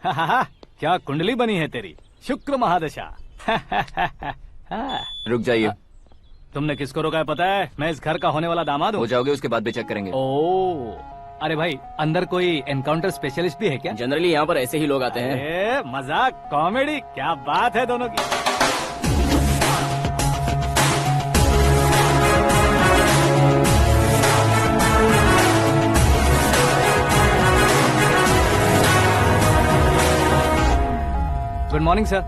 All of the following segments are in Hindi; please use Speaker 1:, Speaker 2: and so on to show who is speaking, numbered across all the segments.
Speaker 1: क्या कुंडली बनी है तेरी, शुक्र महादशा।
Speaker 2: रुक जाइए।
Speaker 1: तुमने किसको रोका है पता है? मैं इस घर का होने वाला दामाद हूँ।
Speaker 2: हो जाओगे उसके बाद भी चेक करेंगे।
Speaker 1: ओ, अरे भाई अंदर कोई एनकाउंटर स्पेशलिस्ट भी है क्या?
Speaker 2: जनरली यहाँ पर ऐसे ही लोग आते हैं।
Speaker 1: मजाक कॉमेडी, क्या बात है दोनों की। Good morning sir.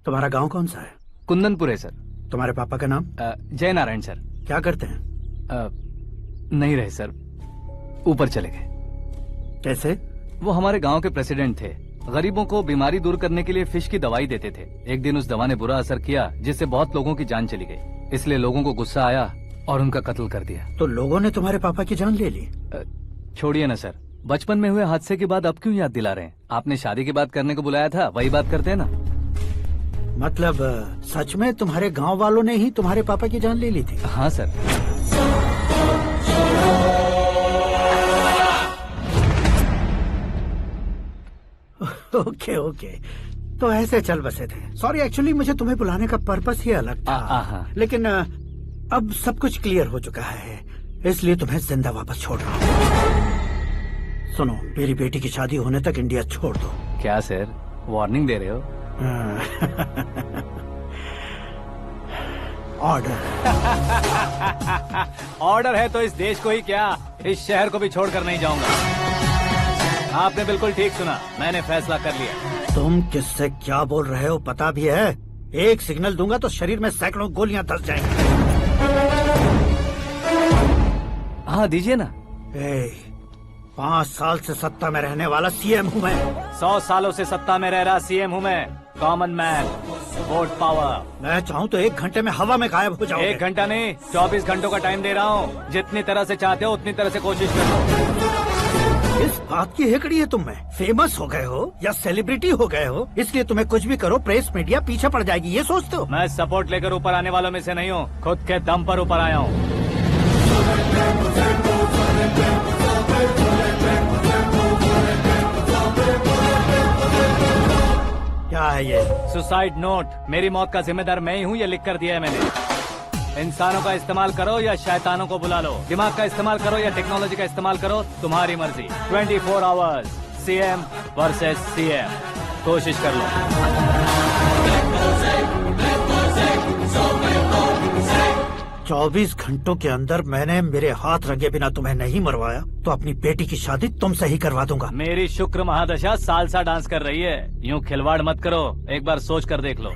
Speaker 3: तुम्हारा गांव कौन सा है?
Speaker 1: कुंदनपुर है सर।
Speaker 3: तुम्हारे पापा का नाम?
Speaker 1: जय नारायण सर।
Speaker 3: क्या करते हैं?
Speaker 1: नहीं रहे सर, ऊपर चले गए।
Speaker 3: कैसे?
Speaker 1: वो हमारे गांव के प्रेसिडेंट थे। गरीबों को बीमारी दूर करने के लिए फिश की दवाई देते थे। एक दिन उस दवा ने बुरा असर किया जिससे बहुत लोगों की जान चली गई। इसलिए लोगों को गुस्सा आया और उनका कत्ल कर दिया।
Speaker 3: तो लोगों ने तुम्हारे पापा की जान ले ली?
Speaker 1: छोड़िए ना सर, बचपन में हुए हादसे के बाद अब क्यों याद दिला रहे हैं? आपने शादी की बात करने को बुलाया था, वही बात करते हैं ना।
Speaker 3: मतलब सच में तुम्हारे गांव वालों ने ही तुम्हारे पापा की जान ले ली थी?
Speaker 1: हाँ सर।
Speaker 3: ओके ओके, तो ऐसे चल बसे थे। सॉरी, एक्चुअली मुझे तुम्हें बुलाने का पर्पस ही अलग था। लेकिन अब सब कुछ क्लियर हो चुका है, इसलिए तुम्हें जिंदा वापस छोड़ रहा हूँ। सुनो, मेरी बेटी की शादी होने तक इंडिया छोड़ दो।
Speaker 1: क्या सर, वार्निंग दे रहे हो?
Speaker 3: ऑर्डर।
Speaker 1: ऑर्डर है तो इस देश को ही क्या, इस शहर को भी छोड़कर नहीं जाऊंगा। आपने बिल्कुल ठीक सुना, मैंने फैसला कर लिया।
Speaker 3: तुम किससे क्या बोल रहे हो पता भी है? एक सिग्नल दूंगा तो शरीर में सैकड़ों गोलियां धस जाएंगी।
Speaker 1: हाँ दीजिए ना।
Speaker 3: 5 साल से सत्ता में रहने वाला सीएम हूँ मैं।
Speaker 1: 100 सालों से सत्ता में रह रहा सीएम हूँ मैं। Common man, vote power.
Speaker 3: मैं चाहूँ तो 1 घंटे में हवा में गायब हो जाओगे।
Speaker 1: 1 घंटा नहीं, 24 घंटों का टाइम दे रहा हूँ। जितनी तरह से चाहते हो उतनी तरह से कोशिश करो।
Speaker 3: इस बात की हेकड़ी है तुम में? फेमस हो गए हो या सेलिब्रिटी हो गए हो, इसलिए तुम्हें कुछ भी करो प्रेस मीडिया पीछे पड़ जाएगी, ये सोचते हो?
Speaker 1: मैं सपोर्ट लेकर ऊपर आने वालों में से नहीं हूँ, खुद के दम पर ऊपर आया हूँ।
Speaker 3: क्या है ये?
Speaker 1: Suicide note. मेरी मौत का जिम्मेदार मैं ही हूँ, ये लिख कर दिया है मैंने। इंसानों का इस्तेमाल करो या शैतानों को बुला लो, दिमाग का इस्तेमाल करो या टेक्नोलॉजी का इस्तेमाल करो, तुम्हारी मर्जी। 24 आवर्स, सीएम वर्सेस सीएम, कोशिश कर लो।
Speaker 3: 24 घंटों के अंदर मैंने मेरे हाथ रंगे बिना तुम्हें नहीं मरवाया तो अपनी बेटी की शादी तुमसे ही करवा दूंगा।
Speaker 1: मेरी शुक्र महादशा सालसा डांस कर रही है, यूँ खिलवाड़ मत करो, एक बार सोच कर देख लो।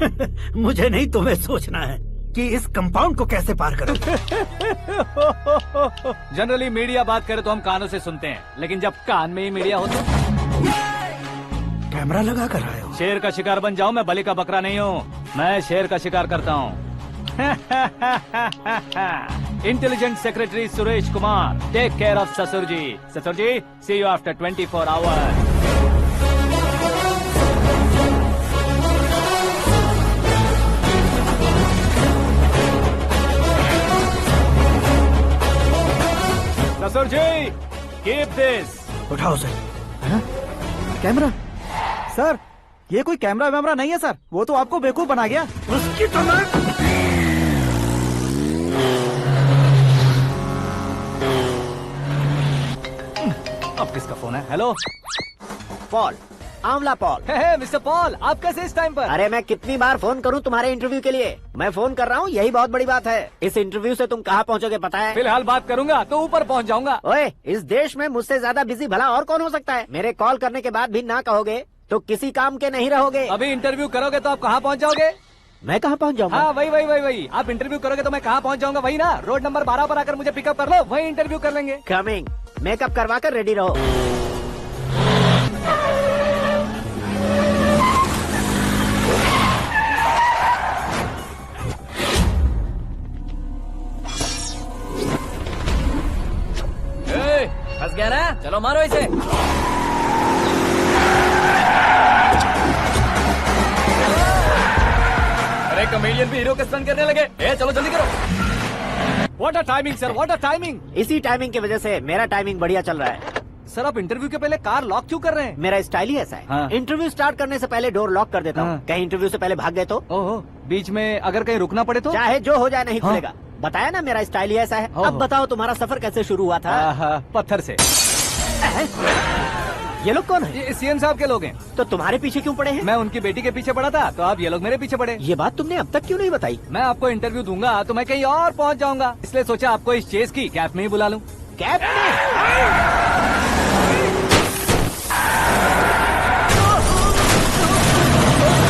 Speaker 3: मुझे नहीं, तुम्हें सोचना है कि इस कंपाउंड को कैसे पार करो।
Speaker 1: जनरली मीडिया बात करे तो हम कानों से सुनते हैं, लेकिन जब कान में ही मीडिया हो तो
Speaker 3: कैमरा लगा कर आए हो।
Speaker 1: शेर का शिकार बन जाऊं, मैं बलि का बकरा नहीं हूँ, मैं शेर का शिकार करता हूँ। Intelligent secretary Suresh Kumar, take care of ससुर जी। ससुर जी, सी यू आफ्टर 24 आवर्स। ससुर जी, कीप दिस।
Speaker 3: उठाओ सर।
Speaker 4: कैमरा? सर, ये कोई कैमरा वैमरा नहीं है सर, वो तो आपको बेवकूफ बना गया।
Speaker 3: उसकी तो मैं...
Speaker 1: अब किसका फोन है? हेलो
Speaker 4: पॉल, आंवला पॉल।
Speaker 1: मिस्टर पॉल, आप कैसे इस टाइम पर?
Speaker 4: अरे मैं कितनी बार फोन करूं तुम्हारे इंटरव्यू के लिए? मैं फोन कर रहा हूं, यही बहुत बड़ी बात है। इस इंटरव्यू से तुम कहां पहुंचोगे पता है?
Speaker 1: फिलहाल बात करूंगा तो ऊपर पहुंच जाऊंगा।
Speaker 4: ओए, इस देश में मुझसे ज्यादा बिजी भला और कौन हो सकता है? मेरे कॉल करने के बाद भी ना कहोगे तो किसी काम के नहीं रहोगे।
Speaker 1: अभी इंटरव्यू करोगे तो आप कहाँ पहुँच जाओगे?
Speaker 4: मैं कहाँ पहुँच जाऊंगा?
Speaker 1: हाँ वही। आप इंटरव्यू करोगे तो मैं कहाँ पहुँच जाऊंगा? वही ना, रोड नंबर 12 पर आकर मुझे पिकअप कर लो, वही इंटरव्यू कर लेंगे।
Speaker 4: कमिंग। मेकअप करवा कर रेडी रहो।
Speaker 2: फंस गया ना, चलो मारो इसे।
Speaker 1: अरे
Speaker 2: कॉमेडियन भी हीरो के स्टंट करने लगे। ए चलो जल्दी करो।
Speaker 1: What a timing sir, what a timing.
Speaker 4: इसी टाइमिंग की वजह से मेरा टाइमिंग बढ़िया चल रहा है।
Speaker 1: सर आप इंटरव्यू के पहले कार लॉक क्यों कर रहे हैं?
Speaker 4: मेरा स्टाइल ही ऐसा है।
Speaker 1: हाँ।
Speaker 4: इंटरव्यू स्टार्ट करने से पहले डोर लॉक कर देता हूँ।
Speaker 1: हाँ।
Speaker 4: कहीं इंटरव्यू से पहले भाग गए तो
Speaker 1: ओहो, बीच में अगर कहीं रुकना पड़े तो?
Speaker 4: चाहे जो हो जाए नहीं
Speaker 1: हाँ।
Speaker 4: खुलेगा। बताया ना मेरा स्टाइल ही ऐसा है।
Speaker 1: ओहो।
Speaker 4: अब बताओ तुम्हारा सफर कैसे शुरू हुआ था?
Speaker 1: पत्थर से।
Speaker 4: ये लोग कौन है?
Speaker 1: ये सीएम साहब के लोग हैं।
Speaker 4: तो तुम्हारे पीछे क्यों पड़े हैं?
Speaker 1: मैं उनकी बेटी के पीछे पड़ा था, तो अब ये लोग मेरे पीछे पड़े।
Speaker 4: ये बात तुमने अब तक क्यों नहीं बताई?
Speaker 1: मैं आपको इंटरव्यू दूंगा तो मैं कहीं और पहुंच जाऊंगा, इसलिए सोचा आपको इस चेस की कैप में ही बुला लूं।
Speaker 4: कैब में?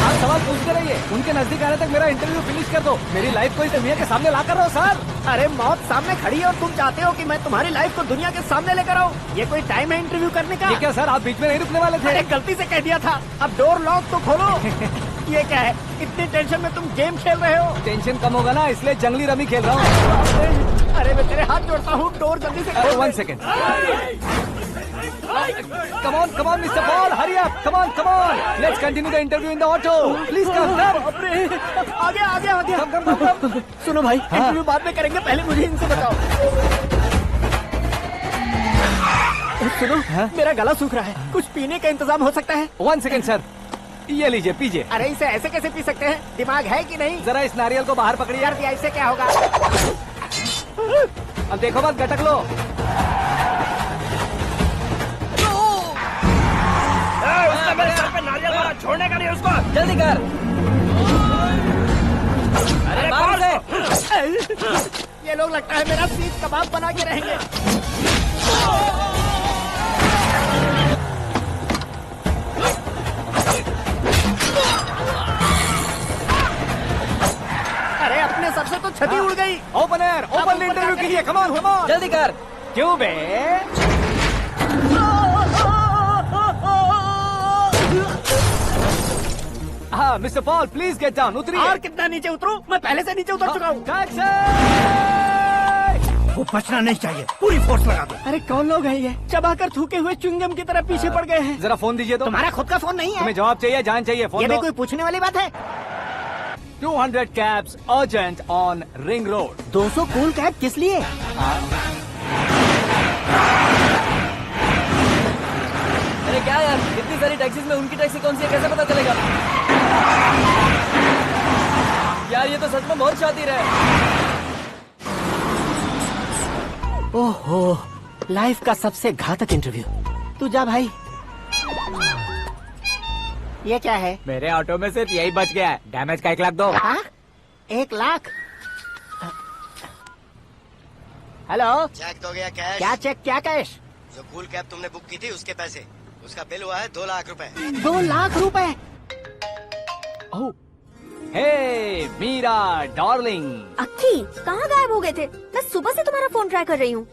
Speaker 1: आप सवाल पूछते रहिए, उनके नजदीक आने तक मेरा इंटरव्यू फिनिश कर दो। मेरी लाइफ को इस दुनिया के सामने ला कर रहो सर।
Speaker 4: अरे मौत सामने खड़ी है और तुम चाहते हो कि मैं तुम्हारी लाइफ को दुनिया के सामने लेकर आऊं? ये कोई टाइम है इंटरव्यू करने का?
Speaker 1: ये क्या सर, आप बीच में नहीं रुकने वाले थे?
Speaker 4: अरे गलती से कह दिया था। अब डोर लॉक तो खोलो। ये क्या है? इतनी टेंशन में तुम गेम खेल रहे हो?
Speaker 1: टेंशन कम होगा ना, इसलिए जंगली रमी खेल रहा हूँ।
Speaker 4: अरे मैं तेरे हाथ जोड़ता हूँ, डोर जल्दी से खोल।
Speaker 1: 1 second. Come on, Mr. Paul, hurry up. Come on. Let's continue the interview in the auto. Please come.
Speaker 4: बाप रे, आ गया।
Speaker 1: Come.
Speaker 4: सुनो भाई,
Speaker 1: हाँ।
Speaker 4: इंटरव्यू बाद में करेंगे, पहले मुझे इनसे बताओ। सुनो,
Speaker 1: हाँ?
Speaker 4: मेरा गला सूख रहा है, कुछ पीने का इंतजाम हो सकता है?
Speaker 1: 1 सेकेंड सर, ये लीजिए पीजिए।
Speaker 4: अरे इसे ऐसे कैसे पी सकते हैं? दिमाग है कि नहीं?
Speaker 1: जरा इस नारियल को बाहर पकड़िए।
Speaker 4: यार दिया, इससे क्या होगा?
Speaker 1: अब देखो मत, गटक लो।
Speaker 2: छोड़ने का नहीं उसको, जल्दी कर। अरे मार उसे।
Speaker 4: ये लोग लगता है मेरा सीख कबाब बना के रहेंगे। अरे अपने सबसे तो छती उड़ गई।
Speaker 1: ओपन एयर, ओपन इंटरव्यू कीजिए। Come on.
Speaker 2: जल्दी कर।
Speaker 1: क्यों बे? हाँ mister Paul, please get down. उतरिए।
Speaker 4: और कितना नीचे उतरूं? मैं पहले से नीचे उतर चुका हूँ।
Speaker 1: टैक्सी!
Speaker 3: वो बचना नहीं चाहिए, पूरी फोर्स लगा दो।
Speaker 4: अरे कौन लोग हैं ये? चबाकर थूके हुए च्युइंगम की तरह पीछे पड़ गए हैं।
Speaker 1: जरा फोन दीजिए तो।
Speaker 4: तुम्हारा खुद का फोन नहीं है?
Speaker 1: तुम्हें जवाब चाहिए, जान चाहिए, फोन
Speaker 4: ये भी
Speaker 1: दो।
Speaker 4: कोई पूछने वाली बात है?
Speaker 1: 200 cabs urgent on Ring Road.
Speaker 4: 200 cool cab किस लिए?
Speaker 2: अरे क्या यार, इतनी सारी टैक्सीज में उनकी टैक्सी कौन सी है, कैसे पता चलेगा? यार ये तो सच में बहुत शातिर है।
Speaker 4: ओहो, लाइफ का सबसे घातक इंटरव्यू। तू जा भाई। ये क्या है?
Speaker 2: मेरे ऑटो में सिर्फ यही बच गया है, डैमेज का 1 लाख दो।
Speaker 4: हाँ? 1 लाख? हेलो,
Speaker 5: चेक तो गया कैश।
Speaker 4: क्या चेक, क्या कैश?
Speaker 5: जो कूल कैब तुमने बुक की थी उसके पैसे, उसका बिल हुआ है 2 लाख रुपए।
Speaker 4: 2 लाख रुपए?
Speaker 1: हे मीरा डार्लिंग।
Speaker 6: अक्की, कहाँ गायब हो गए थे? मैं सुबह से तुम्हारा फोन ट्राई कर रही हूँ।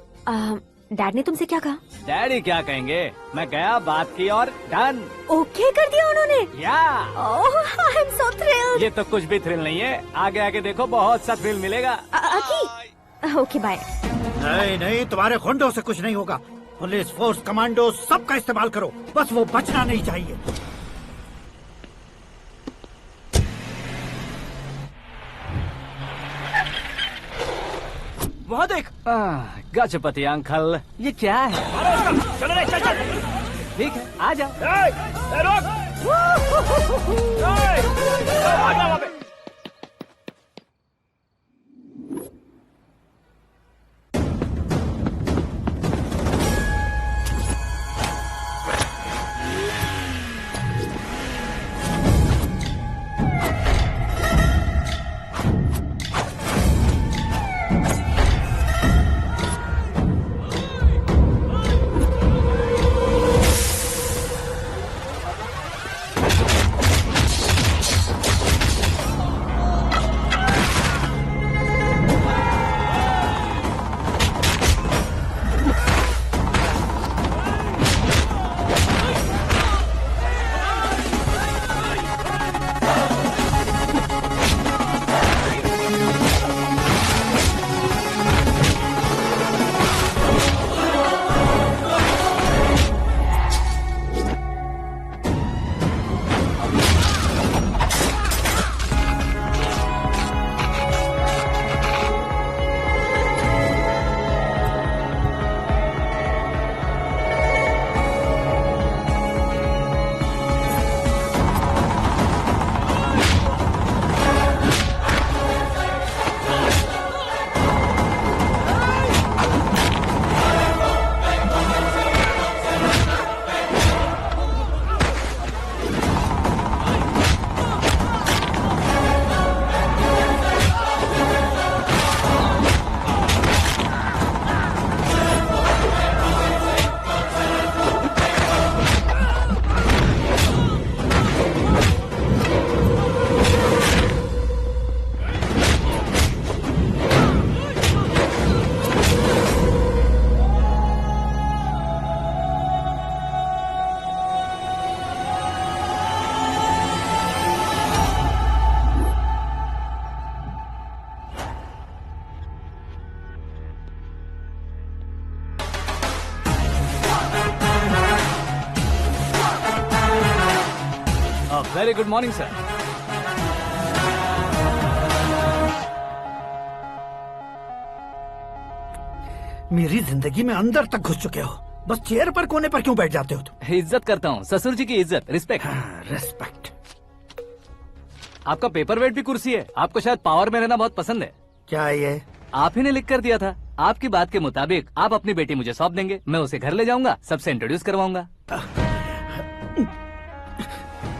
Speaker 6: डैड ने तुमसे क्या कहा?
Speaker 1: डैडी क्या कहेंगे, मैं गया, बात की और डन।
Speaker 6: ओके कर दिया उन्होंने?
Speaker 1: या
Speaker 6: ओह, आई एम सो थ्रिल्ड।
Speaker 1: ये तो कुछ भी थ्रिल नहीं है, आगे आगे देखो बहुत सा थ्रिल मिलेगा।
Speaker 6: अक्की, ओके बाय।
Speaker 3: नहीं, तुम्हारे गुंडों से कुछ नहीं होगा। पुलिस फोर्स, कमांडो, सबका इस्तेमाल करो, बस वो बचना नहीं चाहिए।
Speaker 1: वहाँ देख। गजपति अंकल, ये क्या है? ठीक है, आ जाओ। Very good morning sir.
Speaker 3: मेरी जिंदगी में अंदर तक घुस चुके हो, बस चेयर पर कोने पर क्यों बैठ जाते हो तुम?
Speaker 1: इज्जत करता हूँ, ससुर जी की इज्जत, रिस्पेक्ट।
Speaker 3: रेस्पेक्ट।
Speaker 1: आपका पेपर वेट भी कुर्सी है। आपको शायद पावर में रहना बहुत पसंद है।
Speaker 3: क्या ये?
Speaker 1: आप ही ने लिख कर दिया था। आपकी बात के मुताबिक आप अपनी बेटी मुझे सौंप देंगे, मैं उसे घर ले जाऊंगा, सबसे इंट्रोड्यूस करवाऊंगा।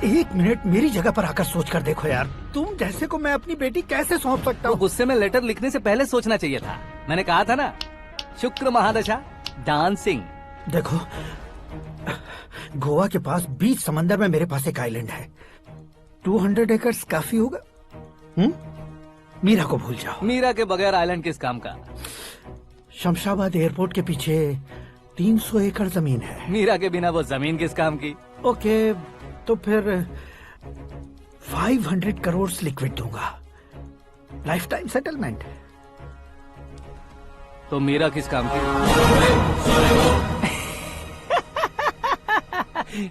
Speaker 3: एक मिनट मेरी जगह पर आकर सोच कर देखो यार, तुम जैसे को मैं अपनी बेटी कैसे सौंप सकता
Speaker 1: तो
Speaker 3: हूँ?
Speaker 1: गुस्से में लेटर लिखने से पहले सोचना चाहिए था। मैंने कहा था ना, शुक्र महादशा डांसिंग।
Speaker 3: देखो, गोवा के पास बीच समंदर में मेरे पास एक आइलैंड है। 200 एकर्स काफी होगा। मीरा को भूल जाओ।
Speaker 1: मीरा के बगैर आइलैंड किस काम का?
Speaker 3: शमशाबाद एयरपोर्ट के पीछे 300 एकड़ जमीन है।
Speaker 1: मीरा के बिना वो जमीन किस काम की?
Speaker 3: ओके, तो फिर 500 करोड़ लिक्विड दूंगा, लाइफ टाइम सेटलमेंट।
Speaker 1: तो मीरा किस काम की?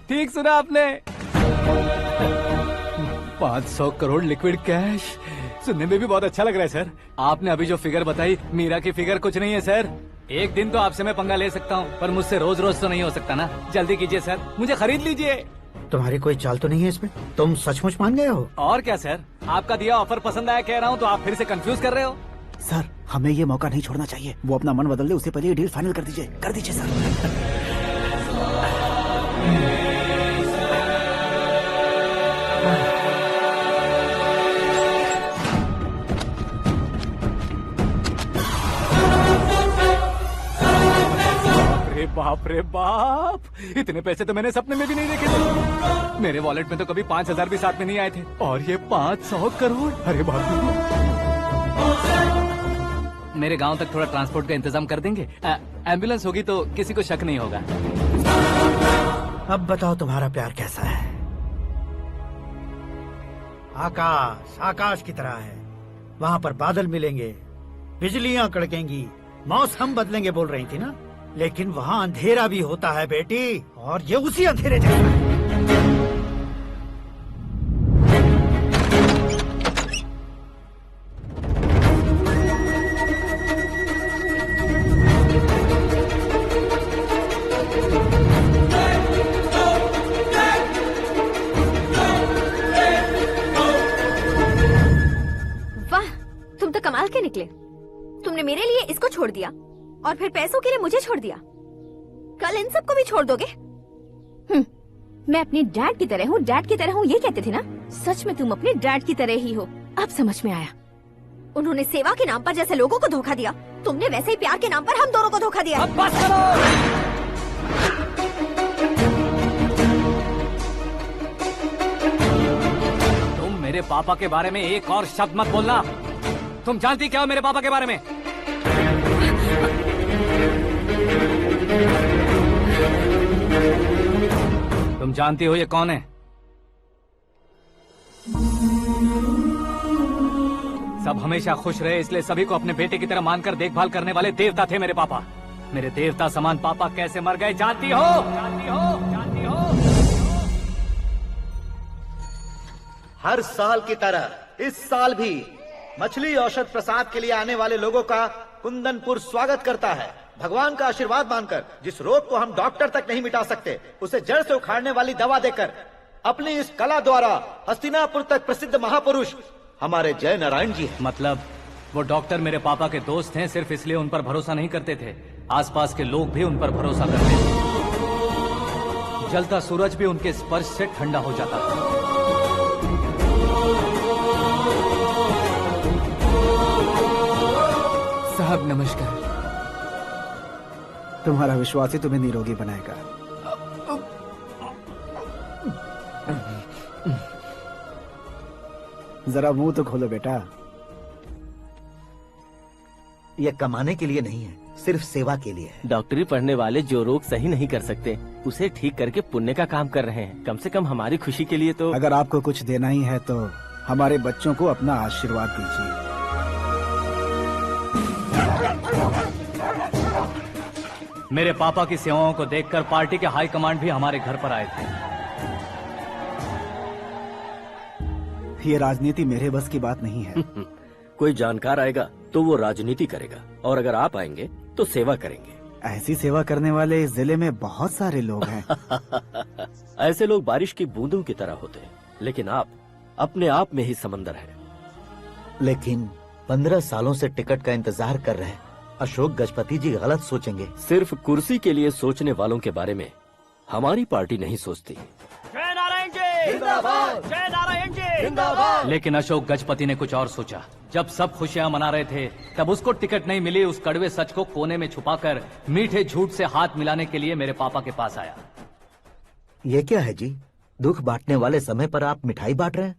Speaker 1: ठीक सुना आपने। 500 करोड़ लिक्विड कैश सुनने में भी बहुत अच्छा लग रहा है सर। आपने अभी जो फिगर बताई, मीरा की फिगर कुछ नहीं है सर। एक दिन तो आपसे मैं पंगा ले सकता हूँ, पर मुझसे रोज रोज तो नहीं हो सकता ना। जल्दी कीजिए सर, मुझे खरीद लीजिए।
Speaker 3: तुम्हारी कोई चाल तो नहीं है इसमें? तुम सचमुच मान गए हो?
Speaker 1: और क्या सर, आपका दिया ऑफर पसंद आया कह रहा हूँ, तो आप फिर से कंफ्यूज कर रहे हो।
Speaker 7: सर, हमें ये मौका नहीं छोड़ना चाहिए। वो अपना मन बदल दे, उससे पहले ये डील फाइनल कर दीजिए सर।
Speaker 1: बाप रे बाप, इतने पैसे तो मैंने सपने में भी नहीं देखे थे। मेरे वॉलेट में तो कभी 5,000 भी साथ में नहीं आए थे, और ये 500 करोड़। अरे बाप रे। मेरे गांव तक थोड़ा ट्रांसपोर्ट का इंतजाम कर देंगे? एम्बुलेंस होगी तो किसी को शक नहीं होगा।
Speaker 3: अब बताओ तुम्हारा प्यार कैसा है? आकाश आकाश की तरह है, वहाँ पर बादल मिलेंगे, बिजलियाँ कड़केंगी, मौसम बदलेंगे बोल रही थी ना। लेकिन वहाँ अंधेरा भी होता है बेटी, और ये उसी अंधेरे जैसा है।
Speaker 6: वाह, तुम तो कमाल के निकले। तुमने मेरे लिए इसको छोड़ दिया और फिर पैसों के लिए मुझे छोड़ दिया। कल इन सबको भी छोड़ दोगे? मैं अपने डैड की तरह हूँ, डैड की तरह हूँ, ये कहते थे ना। सच में तुम अपने डैड की तरह ही हो। अब समझ में आया। उन्होंने सेवा के नाम पर जैसे लोगों को धोखा दिया, तुमने वैसे ही प्यार के नाम पर हम दोनों को धोखा दिया।
Speaker 1: अब बस करो। तुम मेरे पापा के बारे में एक और शब्द मत बोलना। तुम जानती क्या हो मेरे पापा के बारे में? तुम जानती हो ये कौन है? सब हमेशा खुश रहे इसलिए सभी को अपने बेटे की तरह मानकर देखभाल करने वाले देवता थे मेरे पापा। मेरे देवता समान पापा कैसे मर गए जानती हो? जानती हो? जानती हो?
Speaker 8: हर साल की तरह इस साल भी मछली औषध प्रसाद के लिए आने वाले लोगों का कुंदनपुर स्वागत करता है। भगवान का आशीर्वाद मानकर जिस रोग को हम डॉक्टर तक नहीं मिटा सकते, उसे जड़ से उखाड़ने वाली दवा देकर अपनी इस कला द्वारा हस्तिनापुर तक प्रसिद्ध महापुरुष हमारे जय नारायण जी हैं।
Speaker 1: मतलब वो डॉक्टर मेरे पापा के दोस्त हैं, सिर्फ इसलिए उन पर भरोसा नहीं करते थे, आसपास के लोग भी उन पर भरोसा करते थे। जलता सूरज भी उनके स्पर्श से ठंडा हो जाता था।
Speaker 7: साहब नमस्कार। तुम्हारा विश्वास ही तुम्हें निरोगी बनाएगा। जरा मुंह तो खोलो बेटा।
Speaker 8: यह कमाने के लिए नहीं है, सिर्फ सेवा के लिए है।
Speaker 2: डॉक्टरी पढ़ने वाले जो रोग सही नहीं कर सकते, उसे ठीक करके पुण्य का काम कर रहे हैं। कम से कम हमारी खुशी के लिए तो।
Speaker 7: अगर आपको कुछ देना ही है तो हमारे बच्चों को अपना आशीर्वाद दीजिए।
Speaker 1: मेरे पापा की सेवाओं को देखकर पार्टी के हाई कमांड भी हमारे घर पर आए थे।
Speaker 7: ये राजनीति मेरे बस की बात नहीं है।
Speaker 9: कोई जानकार आएगा तो वो राजनीति करेगा, और अगर आप आएंगे तो सेवा करेंगे।
Speaker 7: ऐसी सेवा करने वाले इस जिले में बहुत सारे लोग हैं।
Speaker 9: ऐसे लोग बारिश की बूंदों की तरह होते हैं, लेकिन आप अपने आप में ही समंदर हैं।
Speaker 8: लेकिन 15 सालों से टिकट का इंतजार कर रहे हैं। अशोक गजपति जी गलत सोचेंगे।
Speaker 9: सिर्फ कुर्सी के लिए सोचने वालों के बारे में हमारी पार्टी नहीं सोचती।
Speaker 1: जय नारायण जी जिंदाबाद, जय नारायण जी जिंदाबाद। लेकिन अशोक गजपति ने कुछ और सोचा। जब सब खुशियां मना रहे थे तब उसको टिकट नहीं मिली। उस कड़वे सच को कोने में छुपाकर मीठे झूठ से हाथ मिलाने के लिए मेरे पापा के पास आया।
Speaker 8: ये क्या है जी? दुख बांटने वाले समय पर आप मिठाई बांट रहे हैं।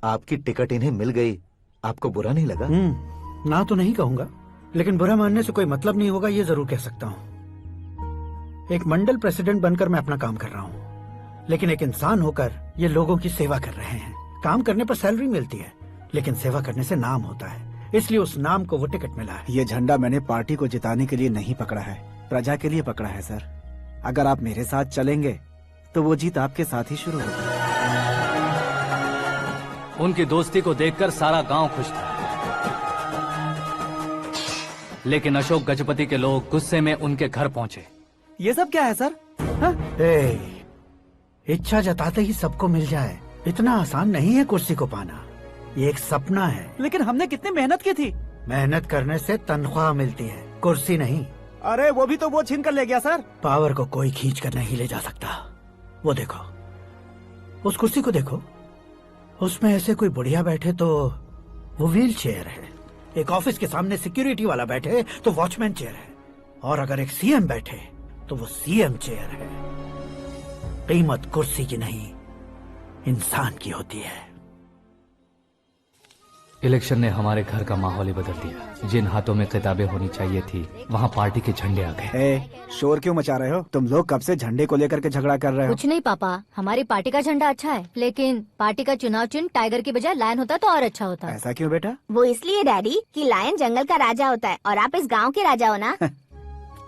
Speaker 8: आपकी टिकट इन्हें मिल गई, आपको बुरा नहीं लगा?
Speaker 3: ना तो नहीं कहूंगा, लेकिन बुरा मानने से कोई मतलब नहीं होगा, ये जरूर कह सकता हूँ। एक मंडल प्रेसिडेंट बनकर मैं अपना काम कर रहा हूँ, लेकिन एक इंसान होकर ये लोगों की सेवा कर रहे हैं। काम करने पर सैलरी मिलती है, लेकिन सेवा करने से नाम होता है, इसलिए उस नाम को वो टिकट मिला है।
Speaker 7: ये झंडा मैंने पार्टी को जिताने के लिए नहीं पकड़ा है, प्रजा के लिए पकड़ा है सर। अगर आप मेरे साथ चलेंगे तो वो जीत आपके साथ ही शुरू होगी।
Speaker 1: उनकी दोस्ती को देखकर सारा गांव खुश था, लेकिन अशोक गजपति के लोग गुस्से में उनके घर पहुंचे।
Speaker 7: ये सब क्या है सर?
Speaker 3: इच्छा जताते ही सबको मिल जाए इतना आसान नहीं है कुर्सी को पाना। ये एक सपना है।
Speaker 7: लेकिन हमने कितनी मेहनत की थी।
Speaker 3: मेहनत करने से तनख्वाह मिलती है, कुर्सी नहीं।
Speaker 7: अरे वो भी तो वो छीन कर ले गया सर।
Speaker 3: पावर को कोई खींच कर नहीं ले जा सकता। वो देखो, उस कुर्सी को देखो, उसमें ऐसे कोई बुढ़िया बैठे तो वो व्हील चेयर है, एक ऑफिस के सामने सिक्योरिटी वाला बैठे तो वॉचमैन चेयर है, और अगर एक सीएम बैठे तो वो सीएम चेयर है। कीमत कुर्सी की नहीं, इंसान की होती है।
Speaker 1: इलेक्शन ने हमारे घर का माहौल ही बदल दिया। जिन हाथों में किताबें होनी चाहिए थी वहाँ पार्टी के झंडे आ गए।
Speaker 7: शोर क्यों मचा रहे हो? तुम लोग कब से झंडे को लेकर के झगड़ा कर रहे हो?
Speaker 10: कुछ नहीं पापा, हमारी पार्टी का झंडा अच्छा है, लेकिन पार्टी का चुनाव चिन्ह टाइगर की बजाय लायन होता तो और अच्छा होता।
Speaker 7: ऐसा क्यों बेटा?
Speaker 6: वो इसलिए डैडी कि लायन जंगल का राजा होता है और आप इस गांव के राजा हो ना।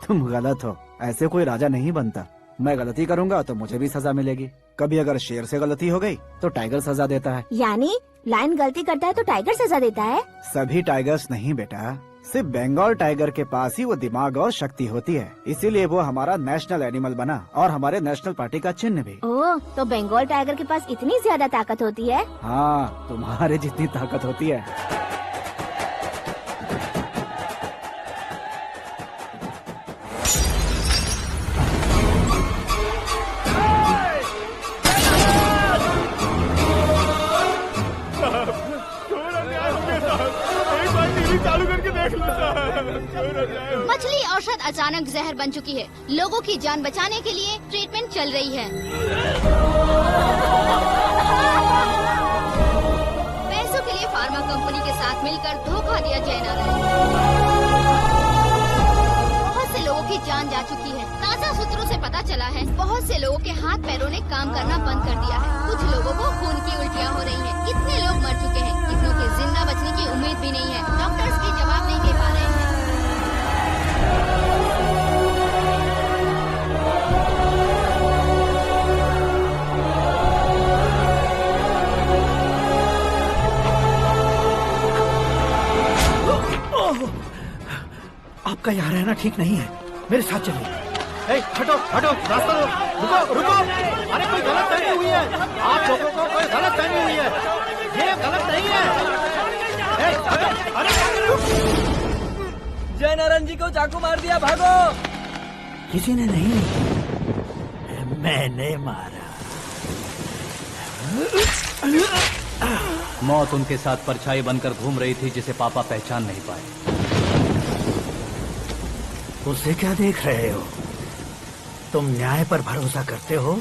Speaker 7: तुम गलत हो, ऐसे कोई राजा नहीं बनता। मैं गलती करूंगा तो मुझे भी सजा मिलेगी। कभी अगर शेर से गलती हो गई तो टाइगर सजा देता है।
Speaker 6: यानी लायन गलती करता है तो टाइगर सजा देता है?
Speaker 7: सभी टाइगर्स नहीं बेटा, सिर्फ बंगाल टाइगर के पास ही वो दिमाग और शक्ति होती है, इसीलिए वो हमारा नेशनल एनिमल बना और हमारे नेशनल पार्टी का चिन्ह भी।
Speaker 6: ओह, तो बंगाल टाइगर के पास इतनी ज्यादा ताकत होती है?
Speaker 7: हाँ, तुम्हारे जितनी ताकत होती है।
Speaker 11: मछली औषध अचानक जहर बन चुकी है। लोगों की जान बचाने के लिए ट्रीटमेंट चल रही है। पैसों के लिए फार्मा कंपनी के साथ मिलकर धोखा दिया जय नारायण। बहुत से लोगों की जान जा चुकी है। ताजा सूत्रों से पता चला है बहुत से लोगों के हाथ पैरों ने काम करना बंद कर दिया है। कुछ लोगों को खून की उल्टियाँ हो रही हैं। कितने लोग मर चुके हैं, कितनों के जिंदा बचने की उम्मीद भी नहीं है। डॉक्टर्स के जवाब नहीं दे पा रहे हैं।
Speaker 3: आपका यहाँ रहना ठीक नहीं है, मेरे साथ चलिए। हटो हटो, रास्ता दो। रुको रुको, अरे कोई गलत फहमी हुई है। आप लोगों को कोई गलत फहमी हुई है, ये गलत नहीं है। हटो, अरे
Speaker 12: जय नारायण जी को चाकू मार दिया, भागो।
Speaker 3: किसी ने नहीं, मैंने मारा।
Speaker 1: मौत उनके साथ परछाई बनकर घूम रही थी, जिसे पापा पहचान नहीं पाए।
Speaker 3: उसे क्या देख रहे हो? तुम न्याय पर भरोसा करते हो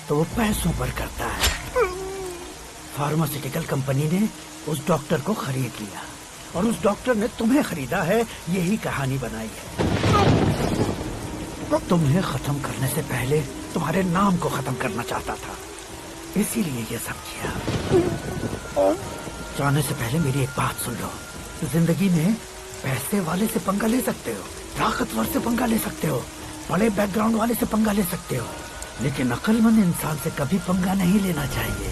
Speaker 3: तो वो पैसों पर करता है। फार्मास्यूटिकल कंपनी ने उस डॉक्टर को खरीद लिया और उस डॉक्टर ने तुम्हें खरीदा है, यही कहानी बनाई है। तुम्हें खत्म करने से पहले तुम्हारे नाम को खत्म करना चाहता था, इसीलिए ये सब किया। जाने से पहले मेरी एक बात सुन लो। जिंदगी में पैसे वाले से पंगा ले सकते हो, ताकतवर से पंगा ले सकते हो, बड़े बैकग्राउंड वाले से पंगा ले सकते हो, लेकिन अक्लमंद इंसान से कभी पंगा नहीं लेना चाहिए।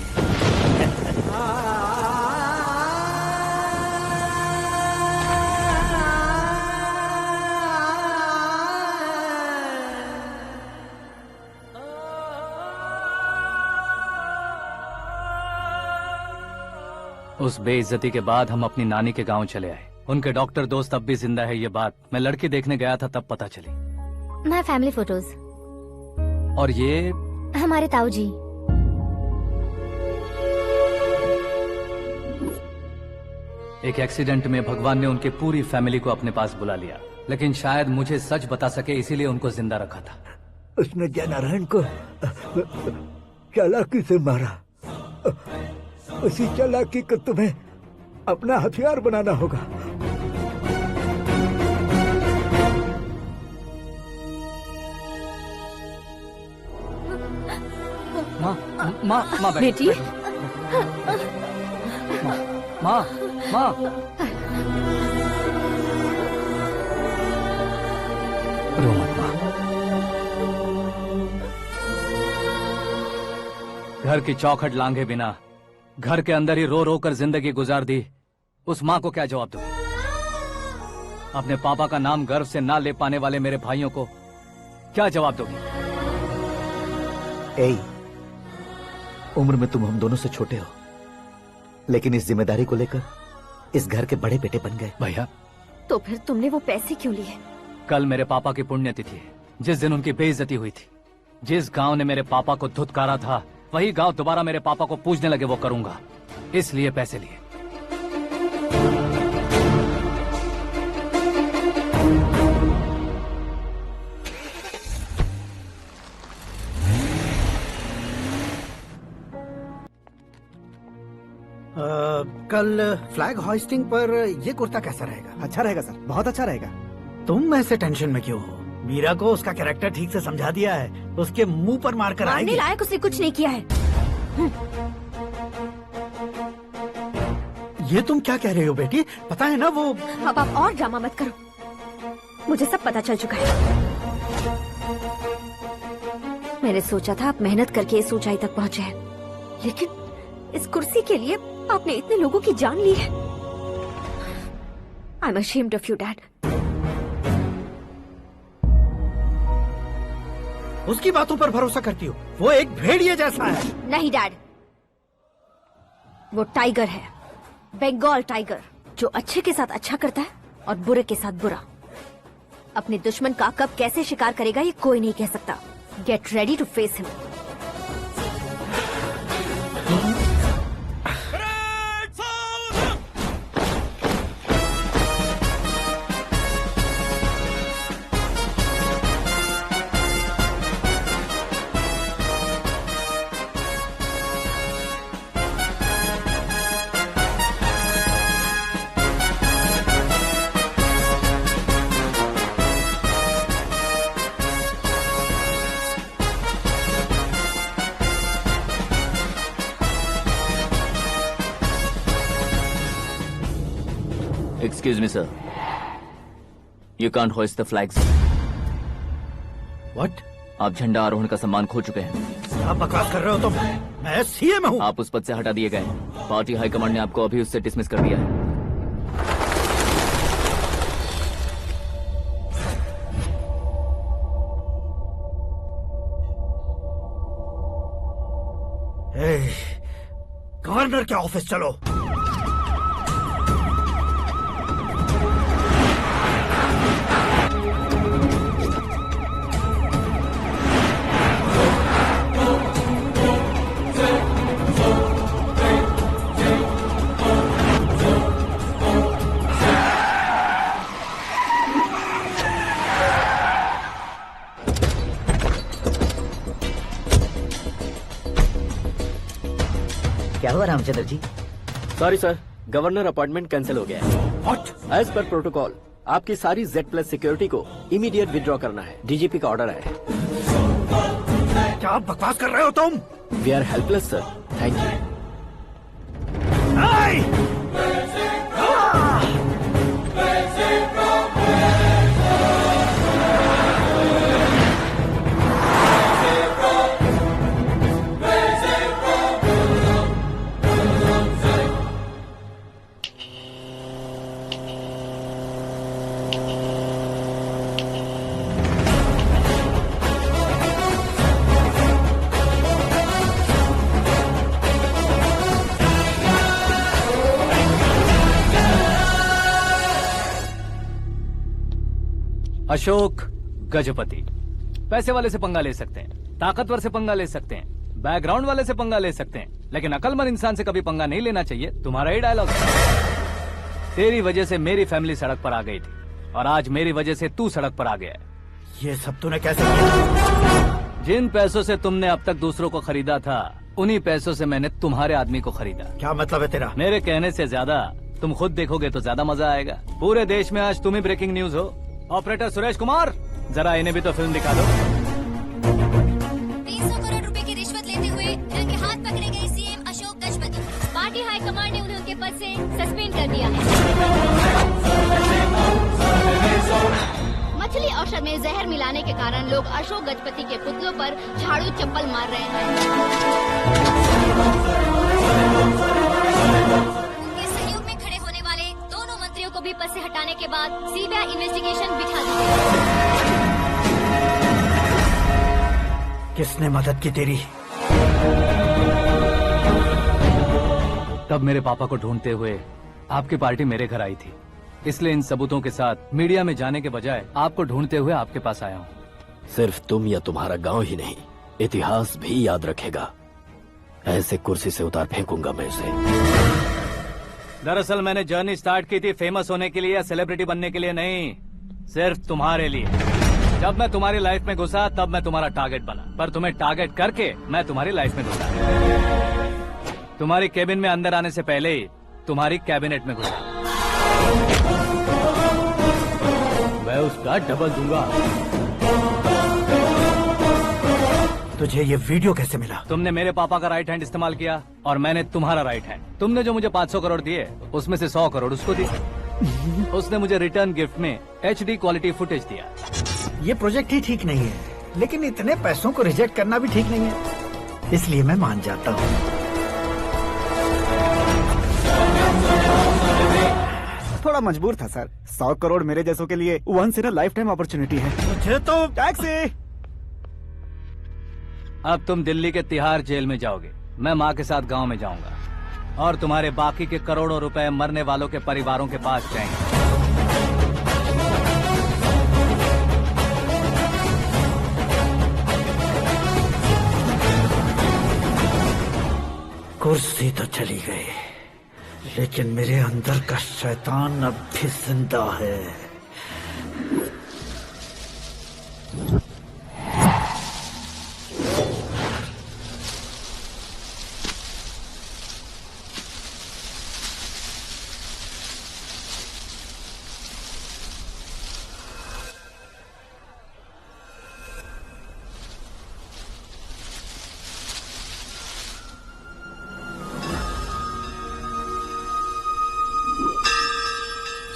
Speaker 1: उस बेइज्जती के बाद हम अपनी नानी के गांव चले आए। उनके डॉक्टर दोस्त अब भी जिंदा है, ये बात मैं लड़की देखने गया था तब पता चली।
Speaker 10: My family photos.
Speaker 1: और ये
Speaker 10: हमारे ताऊ जी।
Speaker 1: एक एक्सीडेंट में भगवान ने उनकी पूरी फैमिली को अपने पास बुला लिया, लेकिन शायद मुझे सच बता सके इसीलिए उनको जिंदा रखा था।
Speaker 3: उसने जयनारायण को चालाकी से मारा। उसी चालाकी को तुम्हें अपना हथियार बनाना होगा।
Speaker 1: माँ
Speaker 6: बेटी।
Speaker 1: माँ रो मत माँ। घर की चौखट लांघे बिना घर के अंदर ही रो रो कर जिंदगी गुजार दी उस माँ को क्या जवाब दूं? अपने पापा का नाम गर्व से ना ले पाने वाले मेरे भाइयों को क्या जवाब दोगी?
Speaker 8: उम्र में तुम हम दोनों से छोटे हो, लेकिन इस जिम्मेदारी को लेकर इस घर के बड़े बेटे बन गए।
Speaker 1: भैया,
Speaker 6: तो फिर तुमने वो पैसे क्यों लिए?
Speaker 1: कल मेरे पापा की पुण्यतिथि है, जिस दिन उनकी बेइज्जती हुई थी। जिस गांव ने मेरे पापा को धुतकारा था वही गांव दोबारा मेरे पापा को पूजने लगे वो करूंगा, इसलिए पैसे लिए।
Speaker 3: कल फ्लैग होइस्टिंग पर ये कुर्ता कैसा रहेगा?
Speaker 7: अच्छा रहेगा सर, बहुत अच्छा रहेगा।
Speaker 3: तुम ऐसे टेंशन में क्यों हो? मीरा को उसका कैरेक्टर ठीक से समझा दिया है, उसके मुंह पर मारकर
Speaker 6: मारने
Speaker 3: आएगी।
Speaker 6: लायक उसने कुछ नहीं किया है।
Speaker 3: ये तुम क्या कह रहे हो बेटी? पता है ना वो।
Speaker 6: अब आप और ड्रामा मत करो, मुझे सब पता चल चुका है। मैंने सोचा था आप मेहनत करके इस ऊंचाई तक पहुंचे हैं, लेकिन इस कुर्सी के लिए आपने इतने लोगों की जान ली है। I am ashamed of you, Dad.
Speaker 3: उसकी बातों पर भरोसा करती हो? वो एक भेड़िए जैसा है।
Speaker 6: नहीं डैड, वो टाइगर है, बंगाल टाइगर, जो अच्छे के साथ अच्छा करता है और बुरे के साथ बुरा। अपने दुश्मन का कब कैसे शिकार करेगा ये कोई नहीं कह सकता। Get ready to face him.
Speaker 13: Excuse me, sir. You can't hoist the flags.
Speaker 3: What?
Speaker 13: आप झंडा आरोहण का सम्मान खो चुके हैं।
Speaker 3: आप बकवास कर रहे हो तुम? मैं सीएम हूँ।
Speaker 13: आप उस पद से हटा दिए गए। पार्टी हाईकमांड ने आपको अभी उससे डिसमिस कर दिया है।
Speaker 3: गवर्नर के ऑफिस चलो।
Speaker 4: क्या हुआ Ramchandra ji?
Speaker 9: Sorry sir, governor appointment cancel हो गया है।
Speaker 3: What?
Speaker 9: एज पर प्रोटोकॉल आपकी सारी Z+ सिक्योरिटी को इमीडिएट विड्रॉ करना है। डीजीपी का ऑर्डर है।
Speaker 3: क्या आप बकवास कर रहे हो तुम?
Speaker 9: We are helpless sir, thank you.
Speaker 1: Ashok Gajapati. पैसे वाले से पंगा ले सकते हैं, ताकतवर से पंगा ले सकते हैं, बैकग्राउंड वाले से पंगा ले सकते हैं, लेकिन अकलमंद इंसान से कभी पंगा नहीं लेना चाहिए। तुम्हारा ही डायलॉग। तेरी वजह से मेरी फैमिली सड़क पर आ गई थी और आज मेरी वजह से तू सड़क पर आ गया है।
Speaker 3: ये सब तूने कैसे किया?
Speaker 1: जिन पैसों से तुमने अब तक दूसरों को खरीदा था, उन्हीं पैसों से मैंने तुम्हारे आदमी को खरीदा।
Speaker 3: क्या मतलब है तेरा?
Speaker 1: मेरे कहने से ज्यादा तुम खुद देखोगे तो ज्यादा मजा आएगा। पूरे देश में आज तुम ही ब्रेकिंग न्यूज हो। ऑपरेटर सुरेश कुमार, जरा इन्हें भी तो फिल्म दिखा दो।
Speaker 11: 300 करोड़ रुपए की रिश्वत लेते हुए इनके हाथ पकड़े गए CM Ashok Gajapati. Party high command ने उन्हें उनके पद से सस्पेंड कर दिया है। मछली औषध में जहर मिलाने के कारण लोग अशोक गजपति के पुतलों पर झाड़ू चप्पल मार रहे हैं। उनके सहयोग में खड़े होने वाले दोनों मंत्रियों को भी पद से हटाने के बाद सीबीआई इन्वेस्टिगेशन बिठा दी गई।
Speaker 3: किसने मदद की तेरी?
Speaker 1: तब मेरे पापा को ढूंढते हुए आपकी पार्टी मेरे घर आई थी, इसलिए इन सबूतों के साथ मीडिया में जाने के बजाय आपको ढूंढते हुए आपके पास आया हूँ।
Speaker 9: सिर्फ तुम या तुम्हारा गांव ही नहीं, इतिहास भी याद रखेगा। ऐसे कुर्सी से उतार फेंकूंगा मैं उसे।
Speaker 1: दरअसल मैंने जर्नी स्टार्ट की थी फेमस होने के लिए या सेलिब्रिटी बनने के लिए नहीं, सिर्फ तुम्हारे लिए। जब मैं तुम्हारी लाइफ में घुसा तब मैं तुम्हारा टारगेट बना, पर तुम्हें टारगेट करके मैं तुम्हारी लाइफ में घुसा। तुम्हारी केबिन में अंदर आने से पहले ही तुम्हारी कैबिनेट में घुसा। मैं उसका डबल दूंगा।
Speaker 3: तुझे ये वीडियो कैसे मिला?
Speaker 1: तुमने मेरे पापा का राइट हैंड इस्तेमाल किया और मैंने तुम्हारा राइट हैंड। तुमने जो मुझे 500 करोड़ दिए उसमें से 100 करोड़ उसको दिए। उसने मुझे रिटर्न गिफ्ट में HD क्वालिटी फुटेज दिया।
Speaker 3: ये प्रोजेक्ट ही ठीक नहीं है, लेकिन इतने पैसों को रिजेक्ट करना भी ठीक नहीं है, इसलिए मैं मान जाता हूँ।
Speaker 7: थोड़ा मजबूर था सर। 100 करोड़ मेरे जैसों के लिए once in a lifetime opportunity है।
Speaker 3: मुझे तो
Speaker 7: टैक्सी।
Speaker 1: अब तुम दिल्ली के तिहाड़ जेल में जाओगे, मैं माँ के साथ गांव में जाऊंगा और तुम्हारे बाकी के करोड़ों रुपए मरने वालों के परिवारों के पास जाएंगे।
Speaker 3: कुर्सी तो चली गई, लेकिन मेरे अंदर का शैतान अब भी जिंदा है।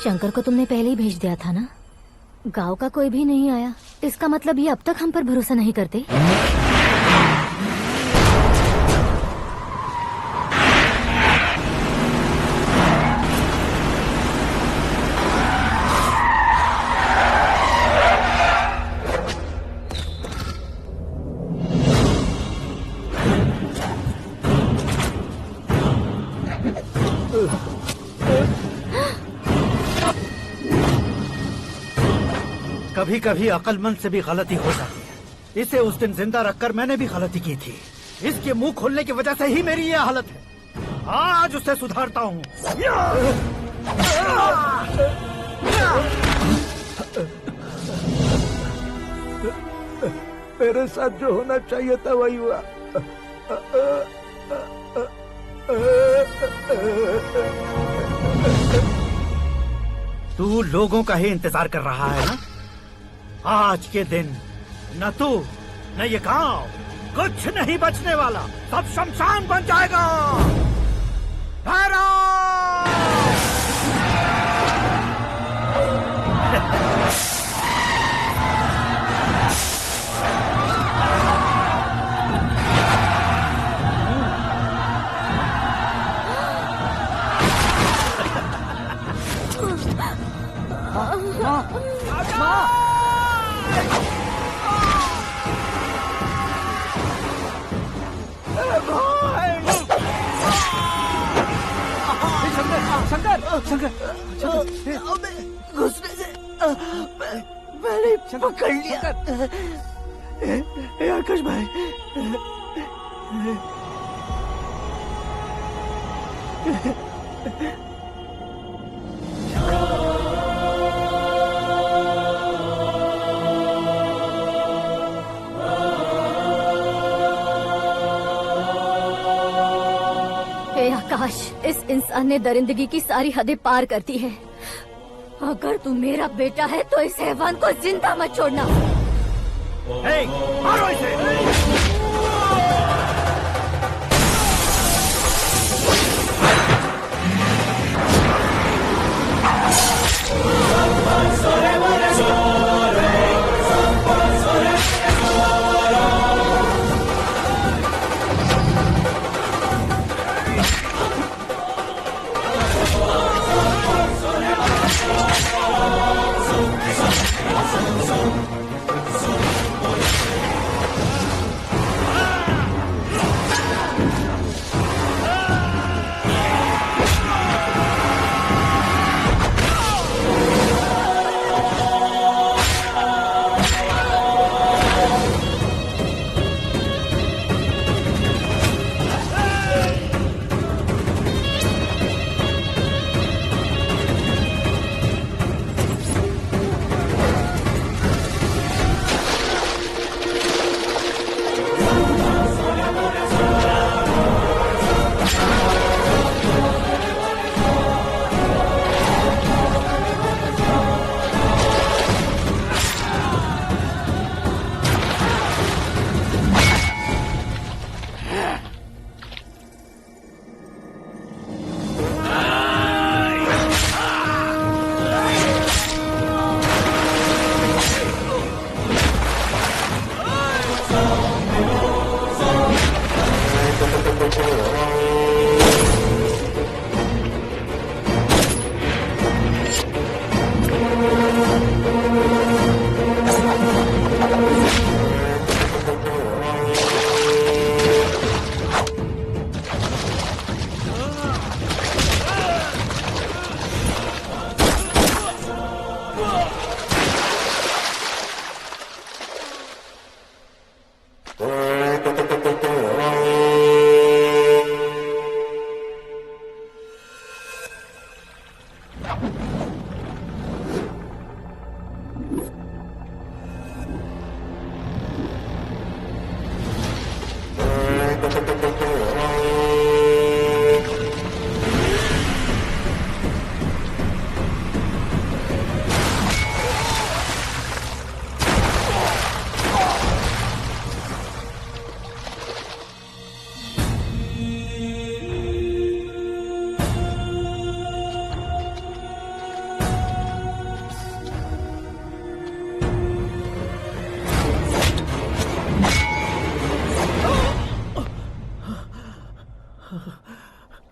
Speaker 10: शंकर को तुमने पहले ही भेज दिया था ना? गांव का कोई भी नहीं आया, इसका मतलब ये अब तक हम पर भरोसा नहीं करते।
Speaker 3: कभी कभी अक्लमंद से भी गलती हो जाती है। इसे उस दिन जिंदा रखकर मैंने भी गलती की थी। इसके मुंह खोलने की वजह से ही मेरी ये हालत है। आज उसे सुधारता हूँ।
Speaker 14: मेरे साथ जो होना चाहिए था वही हुआ।
Speaker 3: तू लोगों का ही इंतजार कर रहा है ना? आज के दिन न तू न ये गांव कुछ नहीं बचने वाला, सब शमशान बन जाएगा।
Speaker 14: शंकर, शंकर, घुसने से पहले पकड़ लिया।
Speaker 3: आकाश भाई,
Speaker 10: हे आकाश, इस इंसान ने दरिंदगी की सारी हदें पार कर दी है। अगर तू मेरा बेटा है तो इस हैवान को जिंदा मत छोड़ना।
Speaker 3: मारो इसे।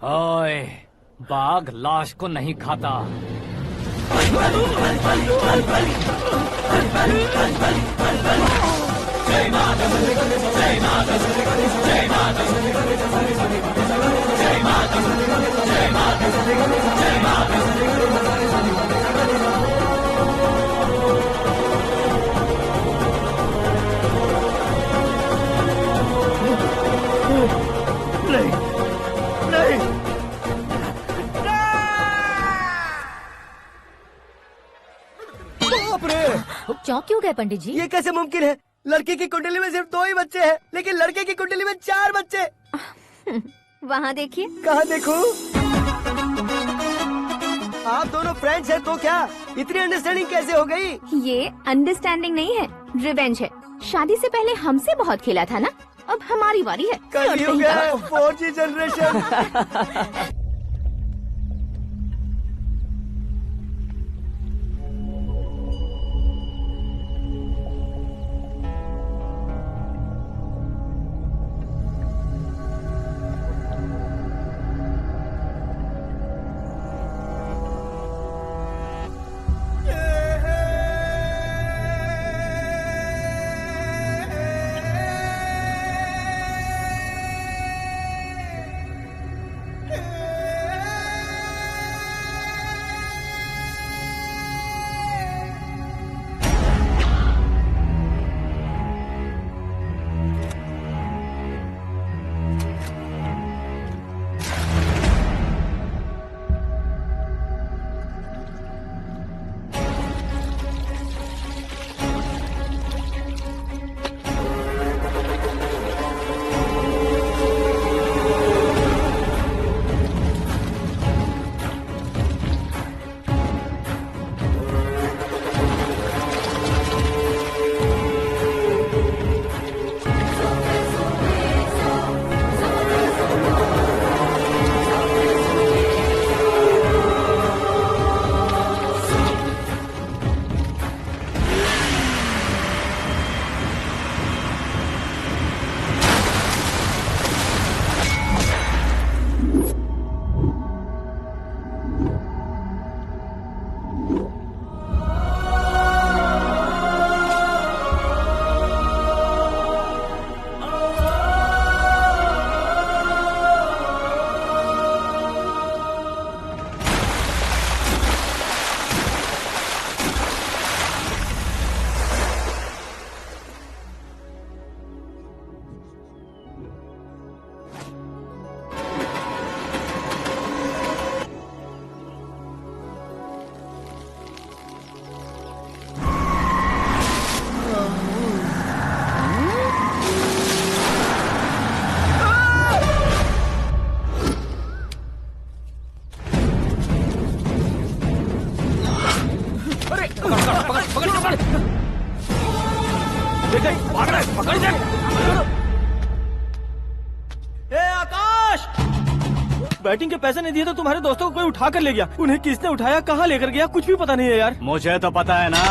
Speaker 1: ओए, बाघ लाश को नहीं खाता।
Speaker 10: चौंक क्यों गए पंडित जी?
Speaker 12: ये कैसे मुमकिन है? लड़की की कुंडली में सिर्फ 2 ही बच्चे हैं, लेकिन लड़के की कुंडली में 4 बच्चे।
Speaker 6: वहाँ देखिए।
Speaker 12: कहाँ देखूं? आप दोनों फ्रेंड्स हैं तो क्या? इतनी अंडरस्टैंडिंग कैसे हो गई?
Speaker 6: ये अंडरस्टैंडिंग नहीं है, रिवेंज है। शादी से पहले हमसे बहुत खेला था ना, अब हमारी बारी है।
Speaker 12: कलयुग है, 4G जनरेशन।
Speaker 2: आकाश, बैटिंग के पैसे नहीं दिए तो तुम्हारे दोस्तों को कोई उठा कर ले गया। उन्हें किसने उठाया, कहाँ लेकर गया, कुछ भी पता नहीं है यार।
Speaker 1: मुझे तो पता है ना।